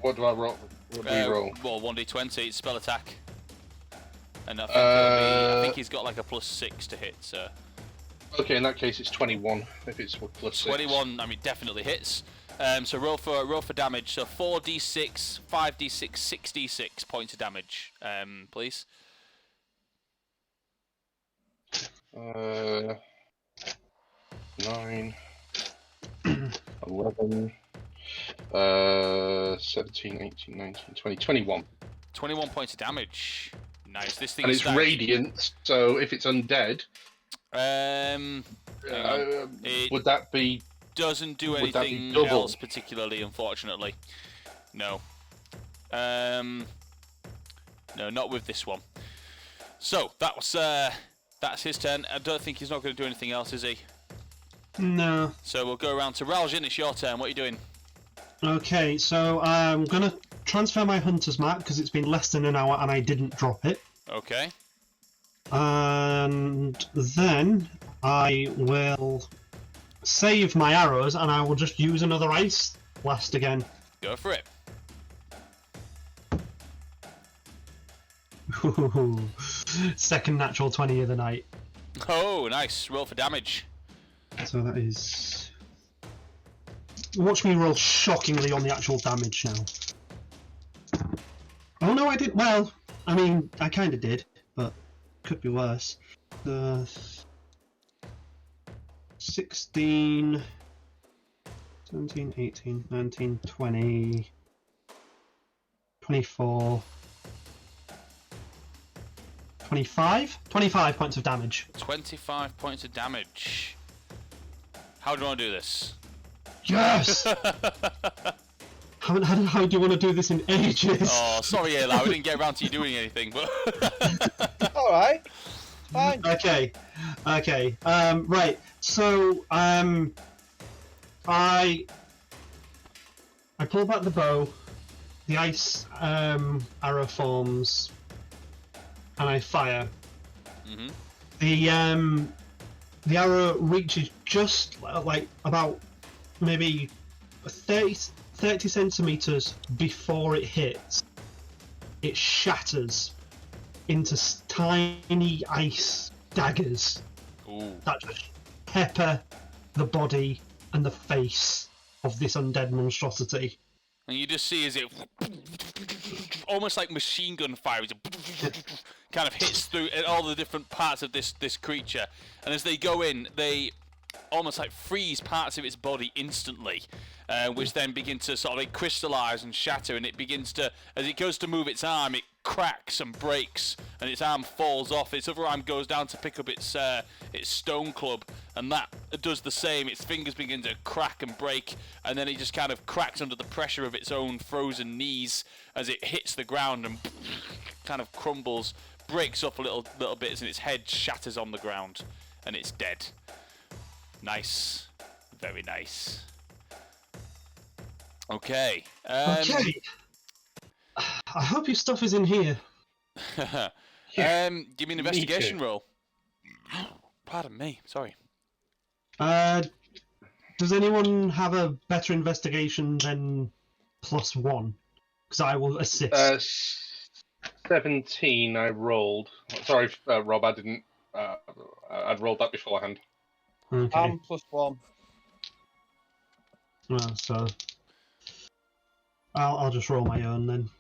What do I roll? What do we roll? Well, 1d20, it's spell attack. And I think, I think he's got like a +6 to hit, so... Okay, in that case it's 21, if it's +6. 21, I mean, definitely hits. So roll for damage. So 4d6, 5d6, 6d6 points of damage, please. 9, 11, 17, 18, 19, 20, 21. 21 points of damage. Nice. This thing And is it's radiant, so if it's undead, would that be... Doesn't do would that be anything double? else particularly, unfortunately. No. No, not with this one. So that was that's his turn. I don't think he's not going to do anything else, is he? No. So we'll go around to Ralgin. It's your turn. What are you doing? Okay, so I'm gonna transfer my hunter's mark because it's been less than an hour and I didn't drop it. Okay. And then I will save my arrows and I will just use another ice blast again. Go for it. Second natural 20 of the night. Oh, nice. Roll for damage. So that is... Watch me roll shockingly on the actual damage now. Oh no, I did... Well, I mean, I kind of did, but could be worse. 16... 17, 18, 19, 20... 24... 25? 25 points of damage. 25 points of damage. How do you want to do this? Yes! Haven't had how do you want to do this in ages? Oh, sorry, Ayla, we didn't get around to you doing anything, but... Alright. Fine. Okay. Right. So, I pull back the bow, the ice arrow forms, and I fire. Mm-hmm. The arrow reaches just like about maybe 30 centimeters before it hits. It shatters into tiny ice daggers. Ooh. That just pepper the body and the face of this undead monstrosity. And you just see as it almost like machine gun fire, kind of hits through all the different parts of this creature, and as they go in, they almost like freeze parts of its body instantly, which then begin to sort of like crystallize and shatter, and it begins to, as it goes to move its arm, it cracks and breaks, and its arm falls off. Its other arm goes down to pick up its stone club, and that does the same. Its fingers begin to crack and break, and then it just kind of cracks under the pressure of its own frozen knees as it hits the ground and kind of crumbles, breaks up a little bits, and its head shatters on the ground, and it's dead. Nice, very nice. Okay. Okay. I hope your stuff is in here. Give me an investigation roll. Pardon me, sorry. Does anyone have a better investigation than +1? Because I will assist. 17 I rolled. Sorry, Rob, I didn't. I'd rolled that beforehand. Okay. I'm +1. Well, so I'll just roll my own then.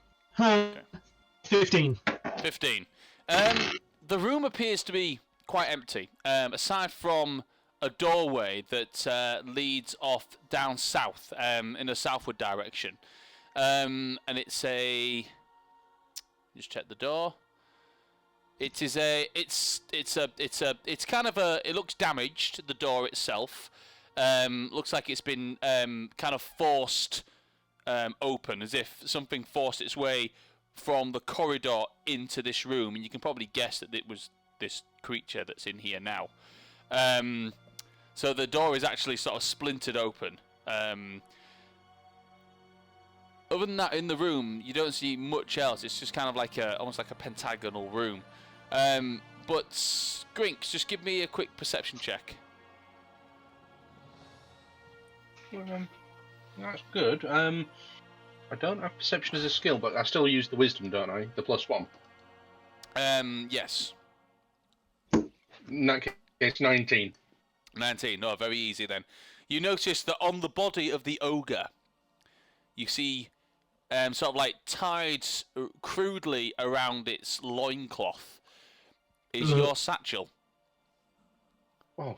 15. 15. The room appears to be quite empty, aside from a doorway that leads off down south, in a southward direction. And it's a... Just check the door. It is a... It's kind of a... It looks damaged, the door itself. Looks like it's been kind of forced open, as if something forced its way from the corridor into this room, and you can probably guess that it was this creature that's in here now. So the door is actually sort of splintered open. Other than that, in the room, you don't see much else. It's just kind of like almost like a pentagonal room. But Grinks, just give me a quick perception check. That's good. I don't have perception as a skill, but I still use the wisdom, don't I? The +1. Yes. In that case, 19. 19. No, very easy then. You notice that on the body of the ogre, you see sort of like tied crudely around its loincloth is your satchel. Oh.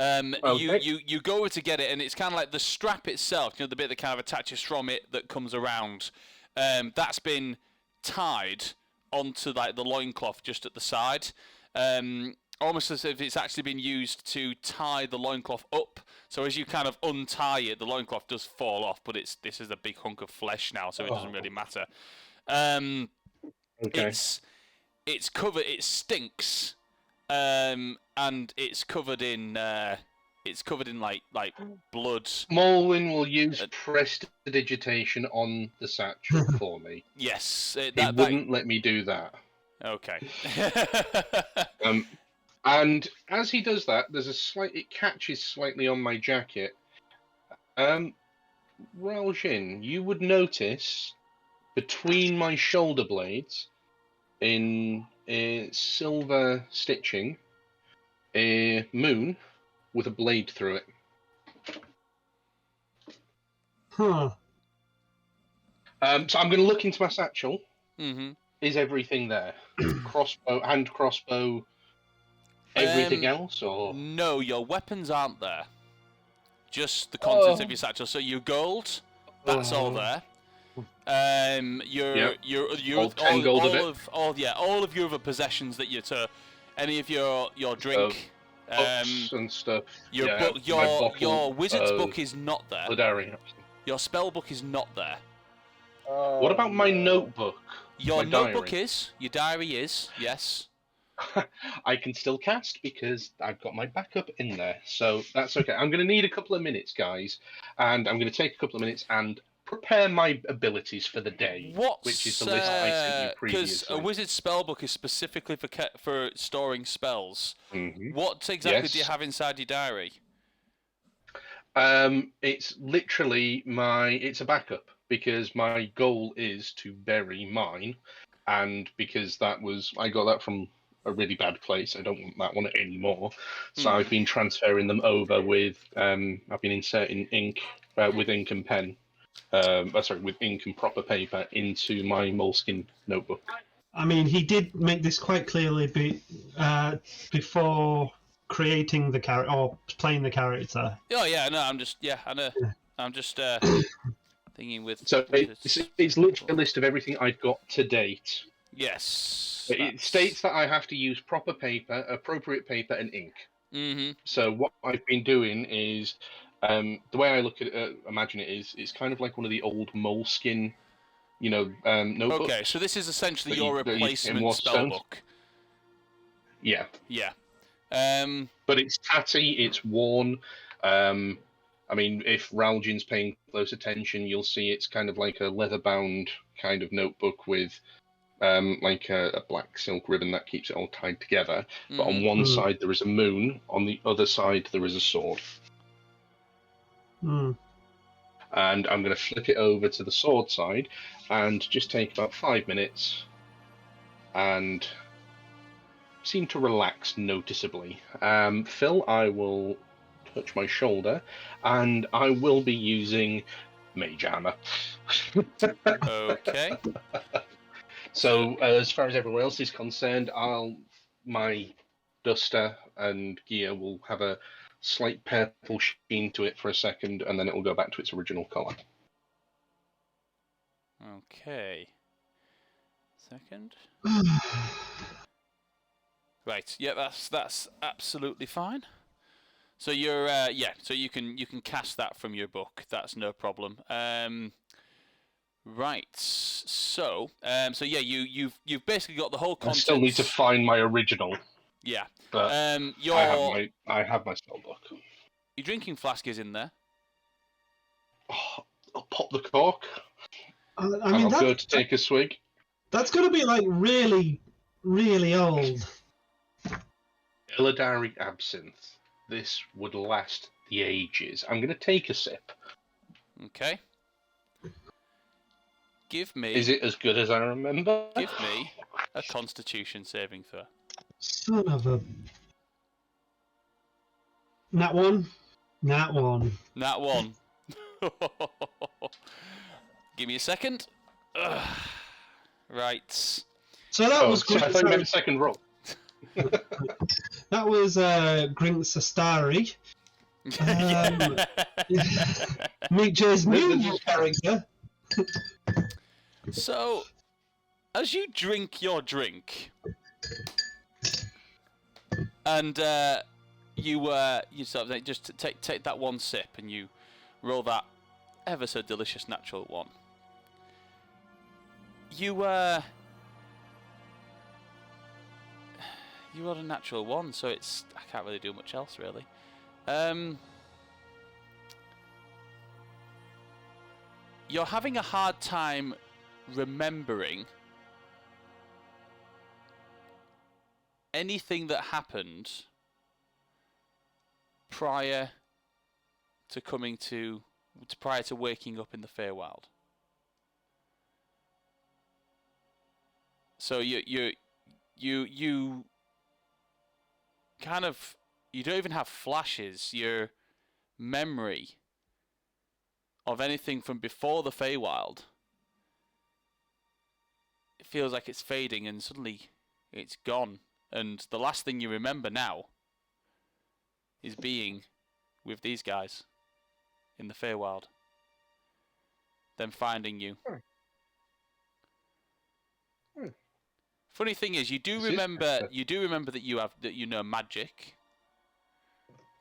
Okay. You go over to get it, and it's kind of like the strap itself, you know, the bit that kind of attaches from it that comes around. That's been tied onto like the loincloth just at the side, almost as if it's actually been used to tie the loincloth up. So as you kind of untie it, the loincloth does fall off, but this is a big hunk of flesh now, so it doesn't really matter. Okay. It's covered. It stinks, and it's covered in like blood. Molwyn will use prestidigitation on the satchel for me. Yes, He wouldn't let me do that. Okay. And as he does that, it catches slightly on my jacket. Raljin, you would notice between my shoulder blades, in silver stitching, a moon with a blade through it. Huh. So I'm going to look into my satchel. Mm-hmm. Is everything there? Hand crossbow, everything else, or no? Your weapons aren't there. Just the contents of your satchel. So your gold, that's all there. All of your other possessions that you took, any of your drink, books and stuff. Your wizard's book is not there. Ladari. Your spell book is not there. What about my notebook? Your my notebook diary? is. Your diary is. Yes. I can still cast because I've got my backup in there, so that's okay. I'm going to need a couple of minutes, guys, and I'm going to take a couple of minutes and prepare my abilities for the day, which is the list I sent you previously. Because a wizard's spellbook is specifically for storing spells. Mm-hmm. What exactly do you have inside your diary? It's literally it's a backup, because my goal is to bury mine, and because I got that from a really bad place. I don't want that one anymore. So I've been transferring them over with, I've been inserting ink, with ink and pen, with ink and proper paper into my moleskin notebook. I mean, he did make this quite clearly before creating the character or playing the character. Oh yeah, no, I'm just thinking with. So it's literally a list of everything I've got to date. Yes. It states that I have to use proper paper, appropriate paper, and ink. Mm-hmm. So what I've been doing is, the way I look at it, imagine it is, it's kind of like one of the old moleskin, notebooks. Okay, so this is essentially your replacement spellbook. Yeah. Yeah. But it's tatty, it's worn. I mean, if Raljin's paying close attention, you'll see it's kind of like a leather-bound kind of notebook with like a black silk ribbon that keeps it all tied together. But on one side there is a moon, on the other side there is a sword. And I'm going to flip it over to the sword side and just take about 5 minutes and seem to relax noticeably. Phil, I will touch my shoulder and I will be using Mage Armor. Okay. So, as far as everyone else is concerned, my duster and gear will have a slight purple sheen to it for a second, and then it will go back to its original colour. Okay. Second. Right. Yeah, that's absolutely fine. So you're so you can cast that from your book. That's no problem. Right. So yeah, you've basically got the whole I contents. still need to find my original. Yeah. But your I have my spell book. Your drinking flask is in there. Oh, I'll pop the cork. I mean, I'll go to take a swig. That's got to be like really, really old. Illidari absinthe. This would last the ages. I'm going to take a sip. Okay. Give me. Is it as good as I remember? Give me a Constitution saving throw. Son of a. Nat one. Nat one. Nat one. Give me a second. Ugh. Right. So that was. So I thought you meant a second roll. That was Grinks Astari. Meet Jay's new character. So, as you drink your drink, and you sort of just take that one sip, and you roll that ever so delicious natural one. You rolled a natural one, so I can't really do much else really. You're having a hard time remembering anything that happened prior to waking up in the Feywild. So you kind of, you don't even have flashes. Your memory of anything from before the Feywild, it feels like it's fading, and suddenly it's gone. And the last thing you remember now is being with these guys in the Feywild. Them finding you. Funny thing is, you do remember that you know magic,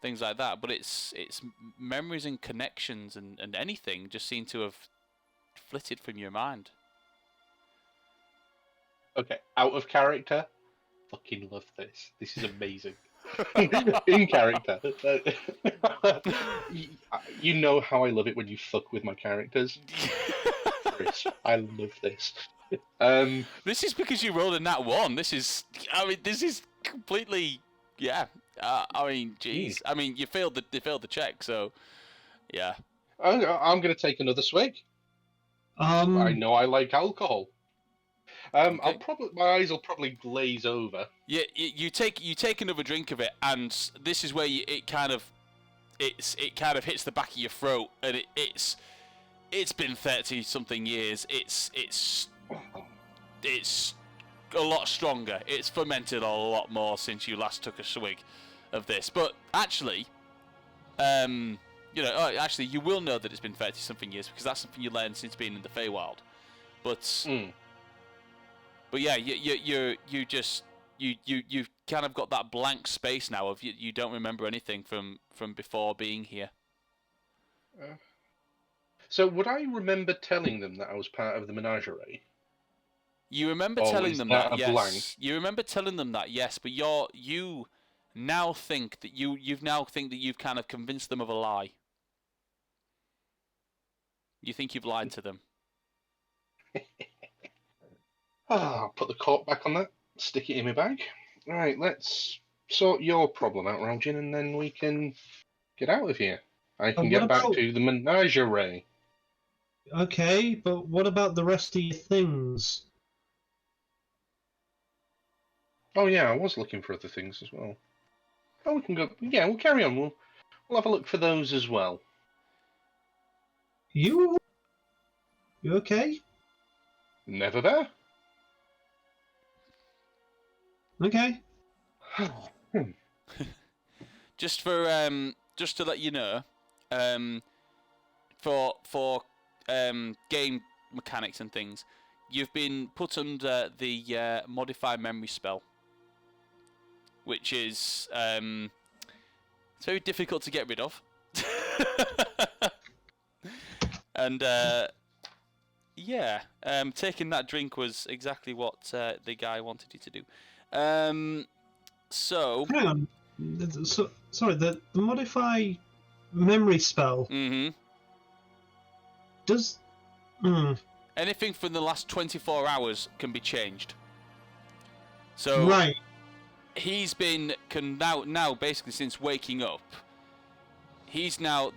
things like that, but it's memories and connections and anything just seem to have flitted from your mind. Okay, out of character. Fucking love this. This is amazing. In character. You know how I love it when you fuck with my characters. Chris, I love this. This is because you rolled a nat one. This is completely, yeah. Jeez. I mean, you failed the check, so yeah. I'm going to take another swig. I know I like alcohol. Okay. My eyes will probably glaze over. Yeah, you take another drink of it, and this is where it kind of hits the back of your throat, and it's been 30 something years. It's a lot stronger. It's fermented a lot more since you last took a swig of this. But actually, you will know that it's been 30 something years, because that's something you learned since being in the Feywild. But yeah, you've kind of got that blank space now of you don't remember anything from before being here. So would I remember telling them that I was part of the menagerie? You remember telling them that, yes. Blank? You remember telling them that, yes. But you now think that you've kind of convinced them of a lie. You think you've lied to them. I'll put the cork back on that. Stick it in my bag. Right, let's sort your problem out, Ralgin, and then we can get out of here. I can get back to the menagerie. Okay, but what about the rest of your things? Oh yeah, I was looking for other things as well. Oh, we can go. Yeah, we'll carry on. We'll have a look for those as well. You okay? Never there. Okay. Just to let you know, for game mechanics and things, you've been put under the modify memory spell, which is it's very difficult to get rid of. And yeah, taking that drink was exactly what the guy wanted you to do. So. Hang on. Sorry, the modify memory spell Mm-hmm. does. Anything from the last 24 hours can be changed. So Right. he's been now basically since waking up. He's now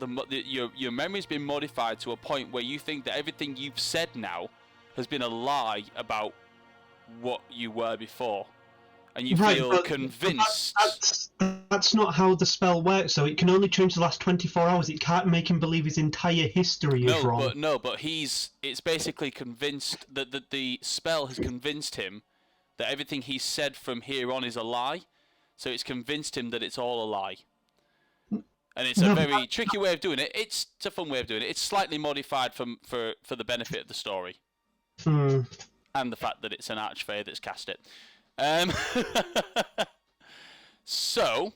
your memory's been modified to a point where you think that everything you've said now has been a lie about what you were before, and you Right, feel but convinced. That's not how the spell works. So it can only change the last 24 hours. It can't make him believe his entire history is wrong. But it's basically convinced that the spell has convinced him that everything he said from here on is a lie. So it's convinced him that it's all a lie. And it's a very tricky way of doing it. It's a fun way of doing it. It's slightly modified for the benefit of the story. Hmm. And the fact that it's an archfey that's cast it. So,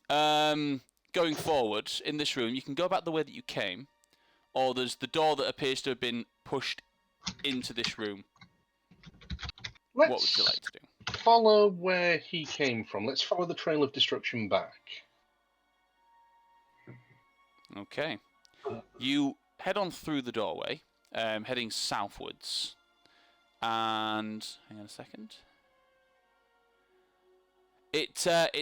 going forward in this room, you can go back the way that you came, or there's the door that appears to have been pushed into this room. What would you like to do? Follow where he came from. Let's follow the trail of destruction back. Okay. You head on through the doorway, heading southwards. And hang on a second. It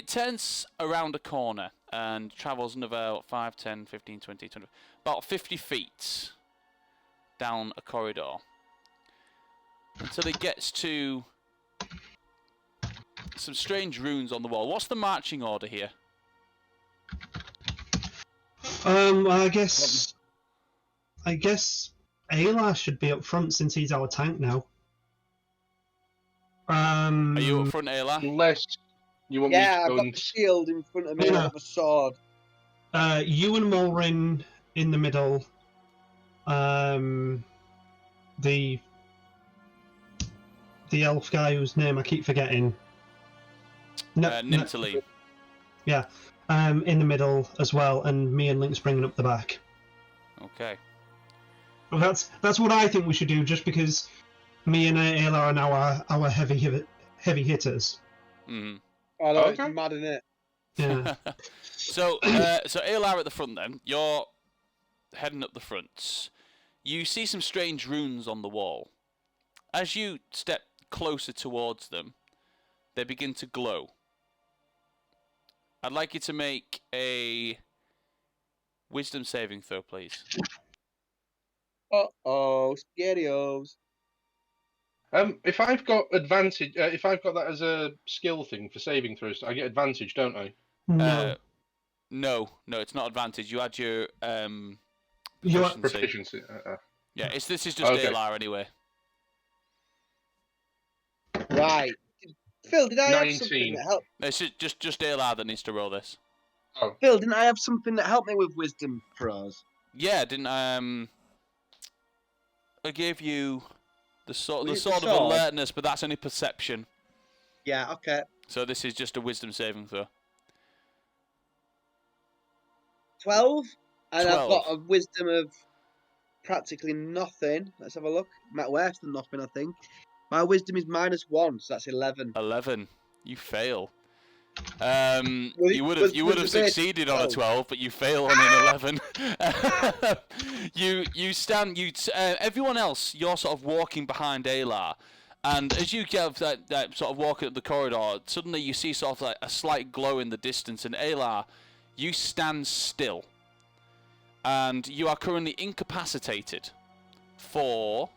turns around a corner and travels another 5, 10, 15, 20, 20, about 50 feet down a corridor until it gets to some strange runes on the wall. What's the marching order here? I guess Ayla should be up front since he's our tank now. Are you up front, Ayla? Unless you want Yeah, me to I've go got and... the shield in front of me. Yeah. I have a sword. You and Mulrin in the middle. The elf guy whose name I keep forgetting. Nimtali. Yeah. In the middle as well, and me and Link's bringing up the back. Okay. Well, that's what I think we should do, just because me and Ayla are now our heavy hitters. Mm-hmm. I know, Okay. it's mad, isn't it? Yeah. So Ayla at the front then. You're heading up the front. You see some strange runes on the wall. As you step closer towards them, they begin to glow. I'd like you to make a wisdom saving throw, please. Uh-oh, scarios. If I've got advantage, if I've got that as a skill thing for saving throws, I get advantage, don't I? No. No, it's not advantage. You add your You are- proficiency. Proficiency. Yeah, this is just Okay. Ayla anyway. Right. Phil, did I have 19. something that helped? It's just Ayla that needs to roll this. Oh, Phil, didn't I have something that helped me with wisdom throws? Yeah, didn't I gave you the sort Was it the of sword? alertness, but that's only perception. Yeah, okay. So this is just a wisdom saving throw. 12? And 12. I've got a wisdom of practically nothing. Let's have a look. Worse than nothing, I think. My wisdom is -1, so that's 11. 11. You fail. it- You would have was the succeeded on a 12, but you fail on an 11. you stand. Everyone else, you're sort of walking behind Ayla, and as you get that sort of walking up the corridor, suddenly you see sort of like a slight glow in the distance, and Ayla, you stand still, and you are currently incapacitated for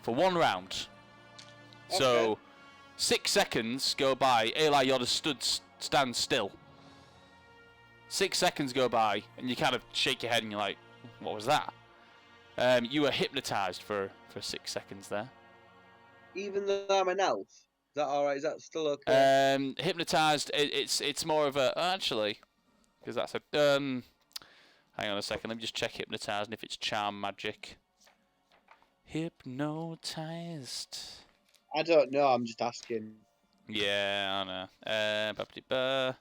1 round. So, 6 seconds go by. Ayla, you're just stand still. 6 seconds go by, and you kind of shake your head, and you're like, "What was that?" You were hypnotized for 6 seconds there. even though I'm an elf? Is that all right? Is that still okay? Hypnotized. It's more of a actually, because that's a hang on a second. Let me just check hypnotized and if it's charm magic. Hypnotized. I don't know. I'm just asking. Yeah, I know. Ba-ba-dee-ba.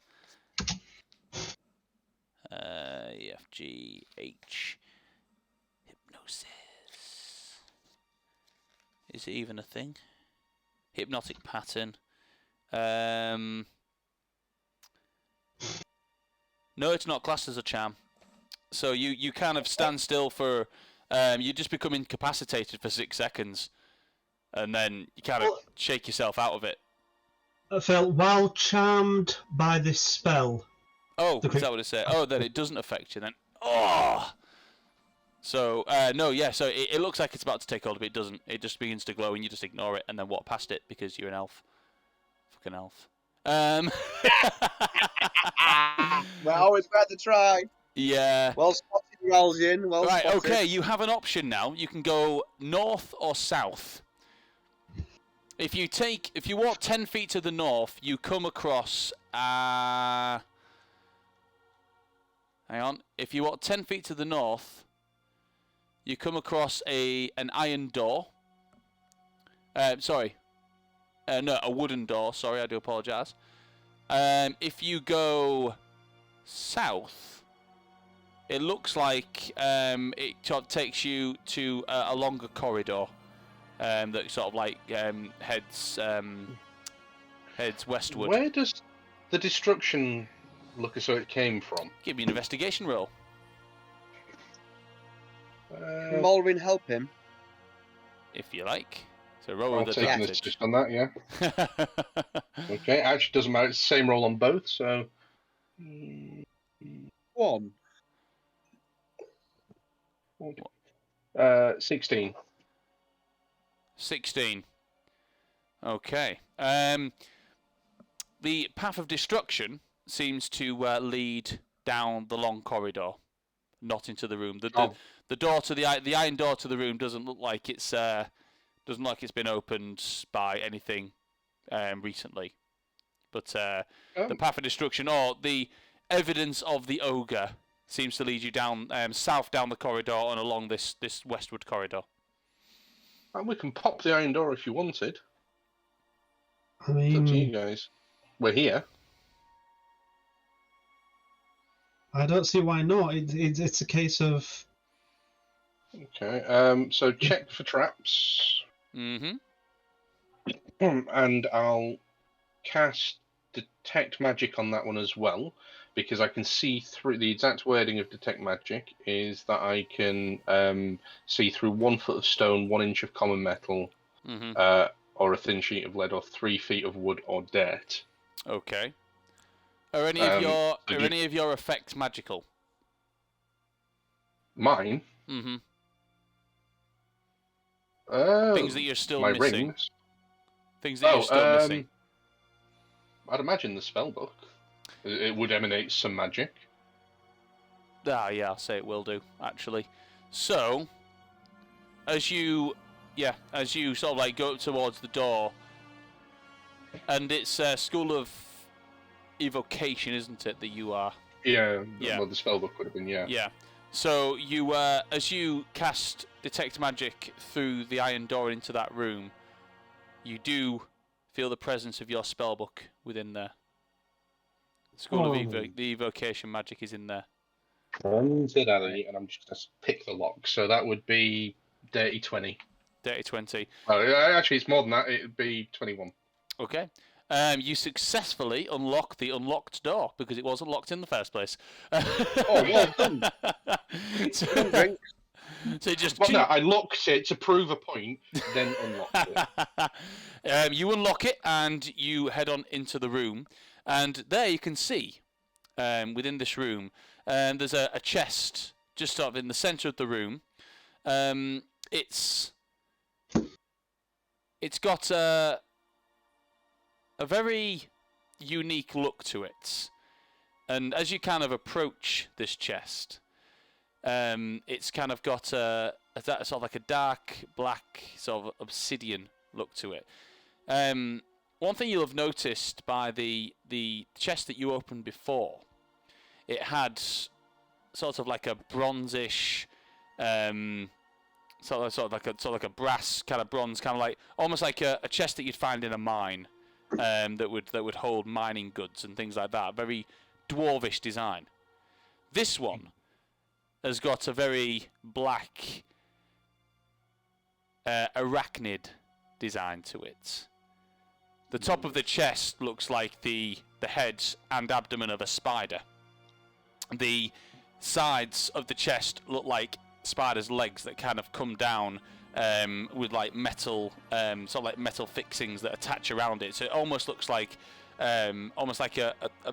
E F G H. Hypnosis. Is it even a thing? Hypnotic pattern. No, it's not classed as a charm. So you kind of stand still for. You just become incapacitated for 6 seconds, and then you kind of shake yourself out of it. Phil, while charmed by this spell. Oh, is that what it said? Oh, then it doesn't affect you then. Oh! So, no, yeah, so it looks like it's about to take hold, but it doesn't. It just begins to glow and you just ignore it and then walk past it because you're an elf. Fucking elf. Well, always worth a try. Yeah. Well spotted, Ralston. Well Right, spotted. okay, you have an option now. You can go north or south. If you walk 10 feet to the north, you come across hang on. If you walk 10 feet to the north, you come across an iron door. No, a wooden door. Sorry, I do apologise. If you go south, it looks like it sort of takes you to a longer corridor that sort of like heads westward. Where does the destruction look as though it came from? Give me an investigation roll. Can Molrin help him? If you like. So roll I'll with take an advantage. assist on that, yeah. Okay, actually doesn't matter. It's the same roll on both, so... 1. 16. 16. Okay. The path of destruction seems to lead down the long corridor, not into the room. The door to the iron door to the room doesn't look like it's been opened by anything recently. But the path of destruction, or the evidence of the ogre, seems to lead you down south down the corridor and along this westward corridor. And we can pop the iron door if you wanted. I It's up to you mean, guys. We're here. I don't see why not. It's a case of. Okay, so check for traps. Mm-hmm. And I'll cast Detect Magic on that one as well, because I can see through. The exact wording of Detect Magic is that I can see through 1 foot of stone, 1 inch of common metal, or a thin sheet of lead, or 3 feet of wood or dirt. Okay. Are any of your effects magical? Mine? Mm-hmm. Oh, Things that you're still my missing. rings. Things that you're still missing. I'd imagine the spellbook. It would emanate some magic. Ah, yeah, I'll say it will do, actually. So, as you sort of like go up towards the door, and it's a school of evocation, isn't it, that you are? Yeah, Yeah. well, the spellbook would have been, yeah. Yeah. So you, as you cast Detect Magic through the iron door into that room, you do feel the presence of your spellbook within there. School of the evocation magic is in there. And I'm just going to pick the lock. So that would be dirty 20. Dirty 20. Well, actually, it's more than that. It would be 21. Okay. You successfully unlock the unlocked door because it wasn't locked in the first place. Oh, well done. So just. Well, no, I locked it to prove a point, then unlocked it. You unlock it and you head on into the room, and there you can see, within this room, there's a chest just sort of in the centre of the room. It's got a very unique look to it, and as you kind of approach this chest, it's kind of got a sort of like a dark black sort of obsidian look to it. One thing you'll have noticed by the chest that you opened before, it had sort of like a bronzish, sort of like a brass kind of bronze, kind of like almost like a chest that you'd find in a mine, that would hold mining goods and things like that. Very dwarvish design. This one has got a very black, arachnid design to it. The top of the chest looks like the head and abdomen of a spider. The sides of the chest look like spider's legs that kind of come down with like metal, sort of like metal fixings that attach around it. So it almost looks like a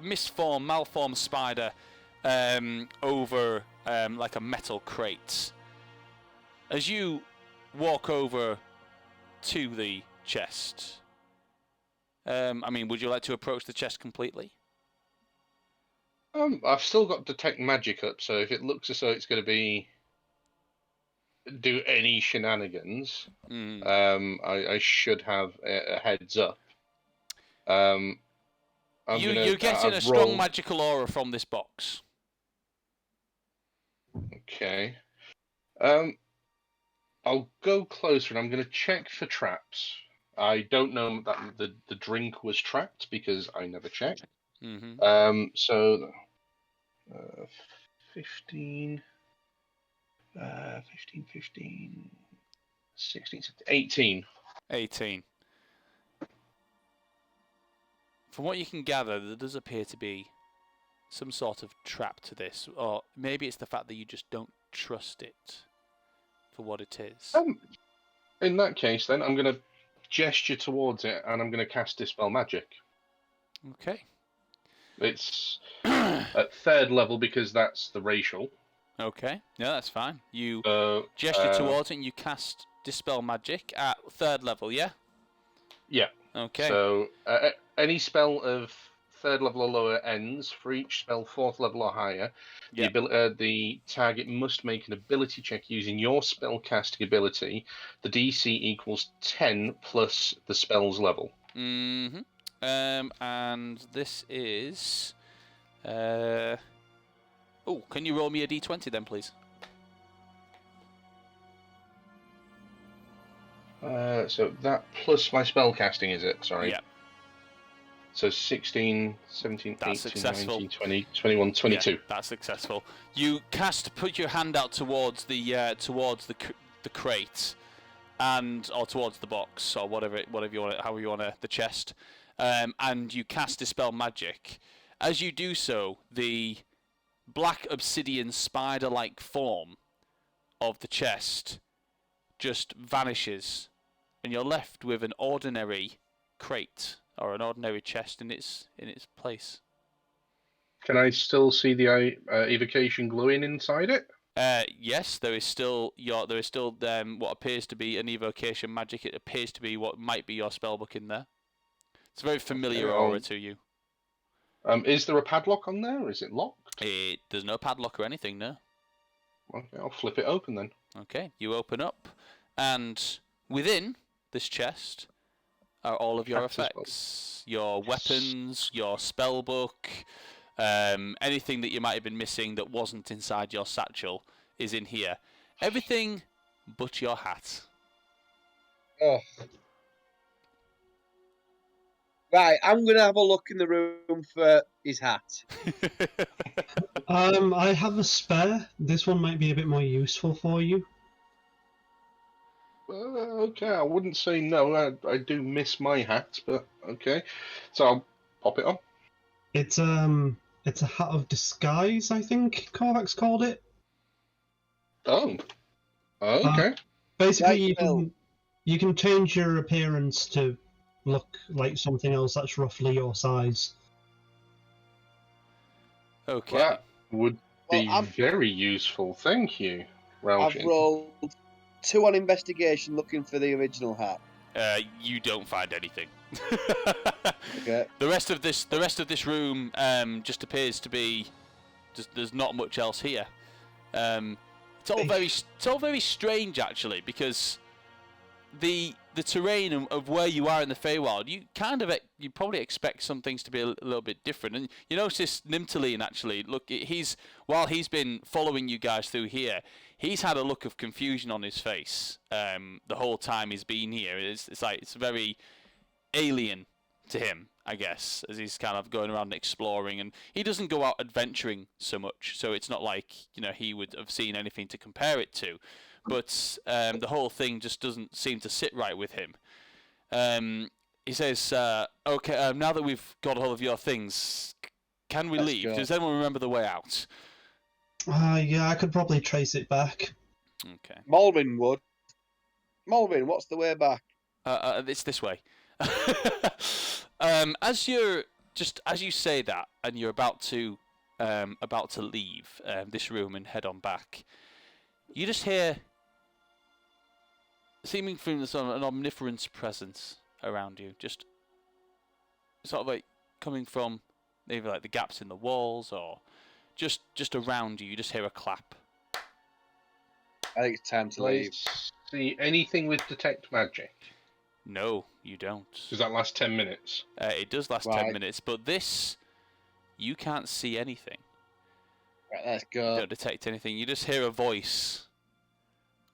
malformed spider over like a metal crate. As you walk over to the chest, I mean, would you like to approach the chest completely? I've still got detect magic up, so if it looks as though it's going to do any shenanigans, I should have a heads up. You're getting a strong magical aura from this box. Okay. I'll go closer and I'm going to check for traps. I don't know that the drink was trapped because I never checked. So 15, 16, 18. 18. From what you can gather, there does appear to be some sort of trap to this, or maybe it's the fact that you just don't trust it for what it is. In that case, then I'm going to gesture towards it, and I'm going to cast Dispel Magic. Okay. It's at 3rd level because that's the racial. Okay. Yeah, that's fine. You gesture towards it, and you cast Dispel Magic at 3rd level. Yeah. Yeah. Okay. So any spell of 3rd level or lower ends for each spell 4th level or higher. Yep. The target must make an ability check using your spell casting ability. The DC equals 10 plus the spell's level. And this is. Can you roll me a d20 then, please? So that plus my spell casting, is it? Sorry. Yeah. So 16, 17, That's 18, successful. 19, 20, 21, 22. Yeah, that's successful. You put your hand out towards the crate, or towards the box, or whatever you want, however you want the chest, and you cast Dispel Magic. As you do so, the black obsidian spider-like form of the chest just vanishes, and you're left with an ordinary crate or an ordinary chest in its place. Can I still see the evocation glowing inside it? Yes, there is still what appears to be an evocation magic. It appears to be what might be your spellbook in there. It's a very familiar aura to you. Is there a padlock on there, or is it locked? There's no padlock or anything, no. Okay, I'll flip it open then. Okay, you open up, and within this chest are all of your effects, your weapons, your spellbook, anything that you might have been missing that wasn't inside your satchel is in here. Everything but your hat. Oh. Right, I'm going to have a look in the room for his hat. I have a spare. This one might be a bit more useful for you. Okay, I wouldn't say no. I do miss my hat, but okay. So I'll pop it on. It's a hat of disguise, I think Korvax called it. Oh. Okay. Basically, you can change your appearance to look like something else that's roughly your size. Okay. That would be very useful. Thank you, Ralph. I've rolled 2 on investigation looking for the original hat. You don't find anything. Okay. The rest of this room just appears to be there's not much else here. It's all very strange actually, because the terrain of where you are in the Feywild, you probably expect some things to be a little bit different. And you notice Nimtaline actually, look, while he's been following you guys through here, he's had a look of confusion on his face the whole time he's been here. It's like it's very alien to him, I guess, as he's kind of going around exploring, and he doesn't go out adventuring so much, so it's not like he would have seen anything to compare it to. But the whole thing just doesn't seem to sit right with him. He says, "Okay, now that we've got hold of your things, can we leave? go. Does anyone remember the way out?" Yeah, I could probably trace it back. Okay. Malvin would. Malvin, what's the way back? It's this way. As you say that, and you're about to leave this room and head on back, you just hear, seeming from an omniferous presence around you, just sort of like coming from maybe like the gaps in the walls or just around you. You just hear a clap. I think it's time to Do I leave. see anything with detect magic? No, you don't. Does that last 10 minutes? It does last 10 Right. minutes, but this, you can't see anything. Right, let's You go. don't detect anything. You just hear a voice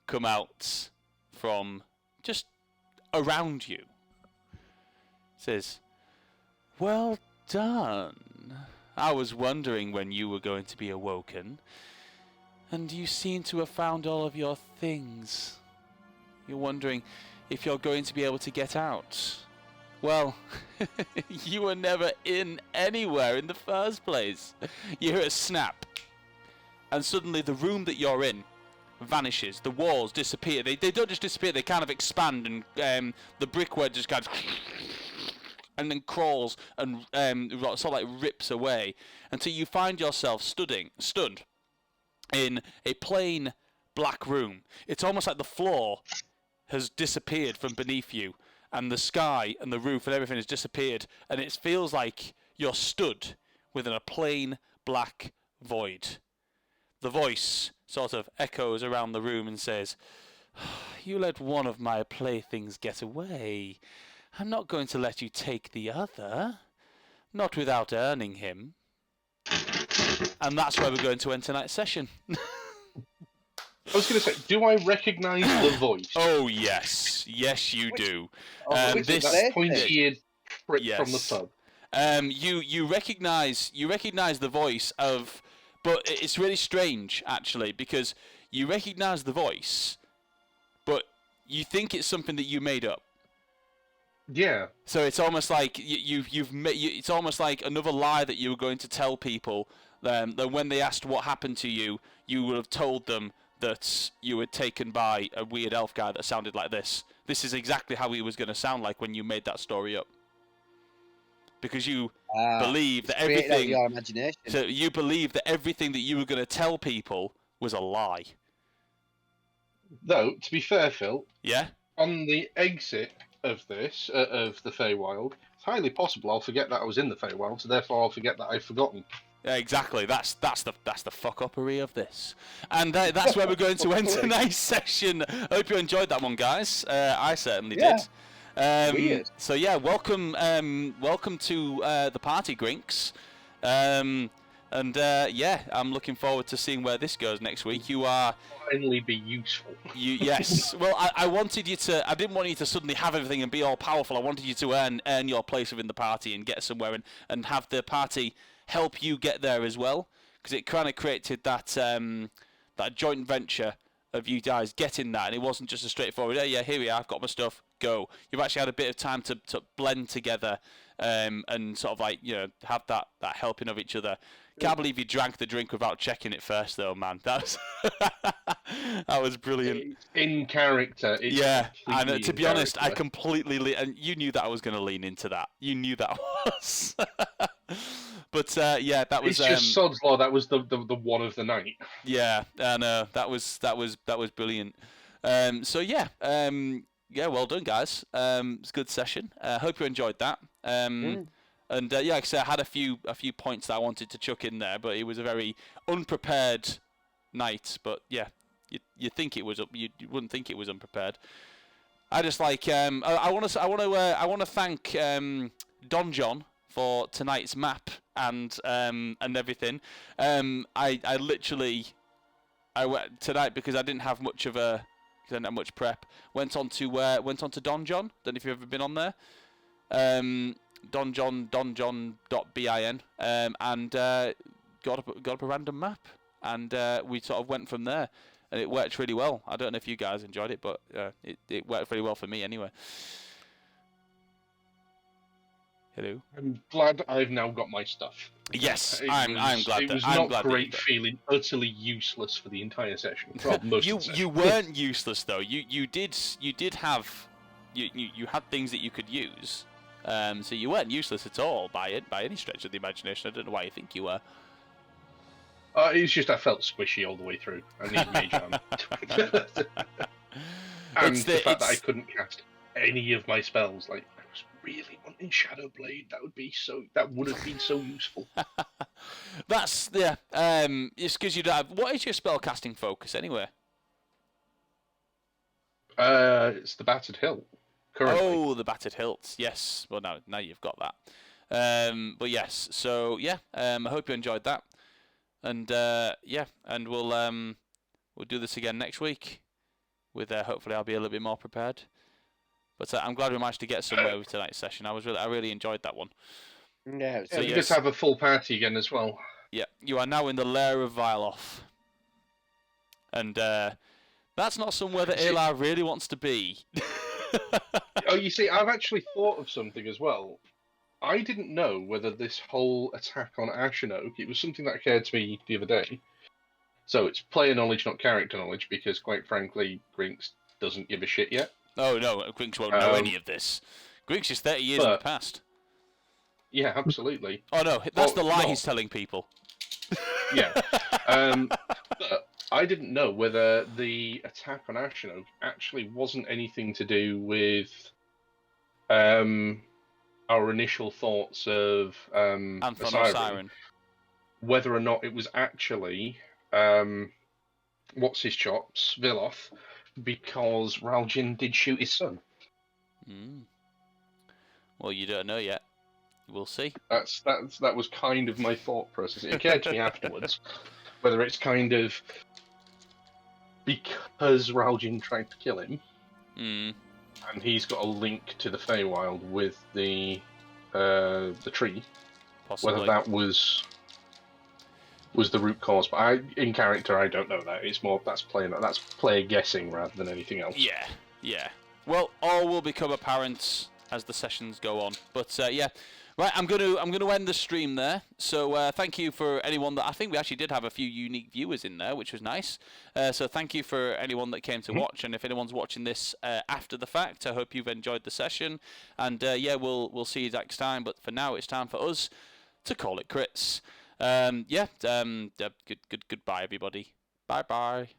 come out from just around you. It says, "Well done. I was wondering when you were going to be awoken, and you seem to have found all of your things. You're wondering if you're going to be able to get out. Well, you were never in anywhere in the first place." You hear a snap, and suddenly the room that you're in vanishes. The walls disappear. They don't just disappear, they kind of expand, and the brickwork just kind of and then crawls and sort of like rips away until you find yourself stood in a plain black room. It's almost like the floor has disappeared from beneath you, and the sky and the roof and everything has disappeared, and it feels like you're stood within a plain black void. The voice sort of echoes around the room and says, "You let one of my playthings get away. I'm not going to let you take the other. Not without earning him." And that's where we're going to end tonight's session. I was going to say, do I recognise the voice? Oh, yes. Yes, you do. Which this- is That this pointy-eared prick from the Yes. pub. You recognise the voice of, but it's really strange actually, because you recognise the voice, but you think it's something that you made up. Yeah. So it's almost like it's almost like another lie that you were going to tell people. That when they asked what happened to you, you would have told them that you were taken by a weird elf guy that sounded like this. This is exactly how he was going to sound like when you made that story up. Because you believe that created out of everything. your imagination. So you believe that everything that you were going to tell people was a lie. Though, to be fair, Phil, Yeah. on the exit of this, of the Feywild, it's highly possible I'll forget that I was in the Feywild, so therefore I'll forget that I've forgotten. Exactly. That's the fuck-uppery of this, and that's where we're going to end tonight's session. I hope you enjoyed that one, guys. I certainly did. Weird. So yeah, welcome to the party, Grinks. Yeah, I'm looking forward to seeing where this goes next week. You are Finally be useful. yes. Well, I wanted you to. I didn't want you to suddenly have everything and be all powerful. I wanted you to earn your place within the party and get somewhere and have the party help you get there as well, because it kind of created that that joint venture of you guys getting that, and it wasn't just a straightforward, "Oh yeah, here we are, I've got my stuff, go." You've actually had a bit of time to blend together and sort of like have that helping of each other. Can't believe you drank the drink without checking it first, though, man. That was that was brilliant. In character. It's Yeah, completely and to in be honest, I character. completely and you knew that I was going to lean into that. You knew that was. But yeah, that was. It's just sod's law. That was the one of the night. Yeah, and that was brilliant. So yeah, yeah, well done, guys. It's a good session. Hope you enjoyed that. And yeah, like I said, I had a few points that I wanted to chuck in there, but it was a very unprepared night. But yeah, you think it was you wouldn't think it was unprepared. I just like I want to thank Don John for tonight's map and everything. I literally went tonight because I didn't have much prep. Went on to Don John. Don't know if you've ever been on there. donjon.bin and got up a random map, and we sort of went from there. And it worked really well. I don't know if you guys enjoyed it, but it worked very well for me anyway. Hello. I'm glad I've now got my stuff. Yes, I'm glad. It was not great feeling utterly useless for the entire session. Well, most of the session. You weren't useless though. You did have you had things that you could use. So you weren't useless at all by any stretch of the imagination. I don't know why you think you were. It's just I felt squishy all the way through. I need mage armor. And the fact that I couldn't cast any of my spells, like I was really wanting Shadow Blade. That would have been so useful. That's it's because you don't have. What is your spell casting focus anyway? It's the Battered Hilt. Currently. Oh, the Battered Hilts. Yes. Well, now you've got that. But yes. So yeah. I hope you enjoyed that. And and we'll do this again next week. With hopefully I'll be a little bit more prepared. But I'm glad we managed to get somewhere with tonight's session. I really enjoyed that one. No, so you just have a full party again as well. Yeah, you are now in the lair of Viloth, and that's not somewhere that Alar really wants to be. Oh, you see, I've actually thought of something as well. I didn't know whether this whole attack on Ashen it was something that occurred to me the other day. So it's player knowledge, not character knowledge, because quite frankly, Grinks doesn't give a shit yet. Oh no, Grinks won't know any of this. Grinks is 30 years in the past. Yeah, absolutely. Oh no, that's the lie he's telling people. Yeah. But I didn't know whether the attack on Ashen actually wasn't anything to do with our initial thoughts of Siren. Whether or not it was actually what's his chops, Viloth, because Ralgin did shoot his son. Well, you don't know yet. We'll see. That was kind of my thought process. It occurred to me afterwards whether it's kind of because Ralgin tried to kill him, and he's got a link to the Feywild with the tree. Possibly. Whether that was the root cause, but in character I don't know that. It's more that's player guessing rather than anything else. Yeah. Well, all will become apparent as the sessions go on. But yeah, right. I'm gonna end the stream there. So thank you for anyone that I think we actually did have a few unique viewers in there, which was nice. So thank you for anyone that came to watch, and if anyone's watching this after the fact, I hope you've enjoyed the session. And yeah, we'll see you next time. But for now, it's time for us to call it crits. Goodbye, everybody. Bye.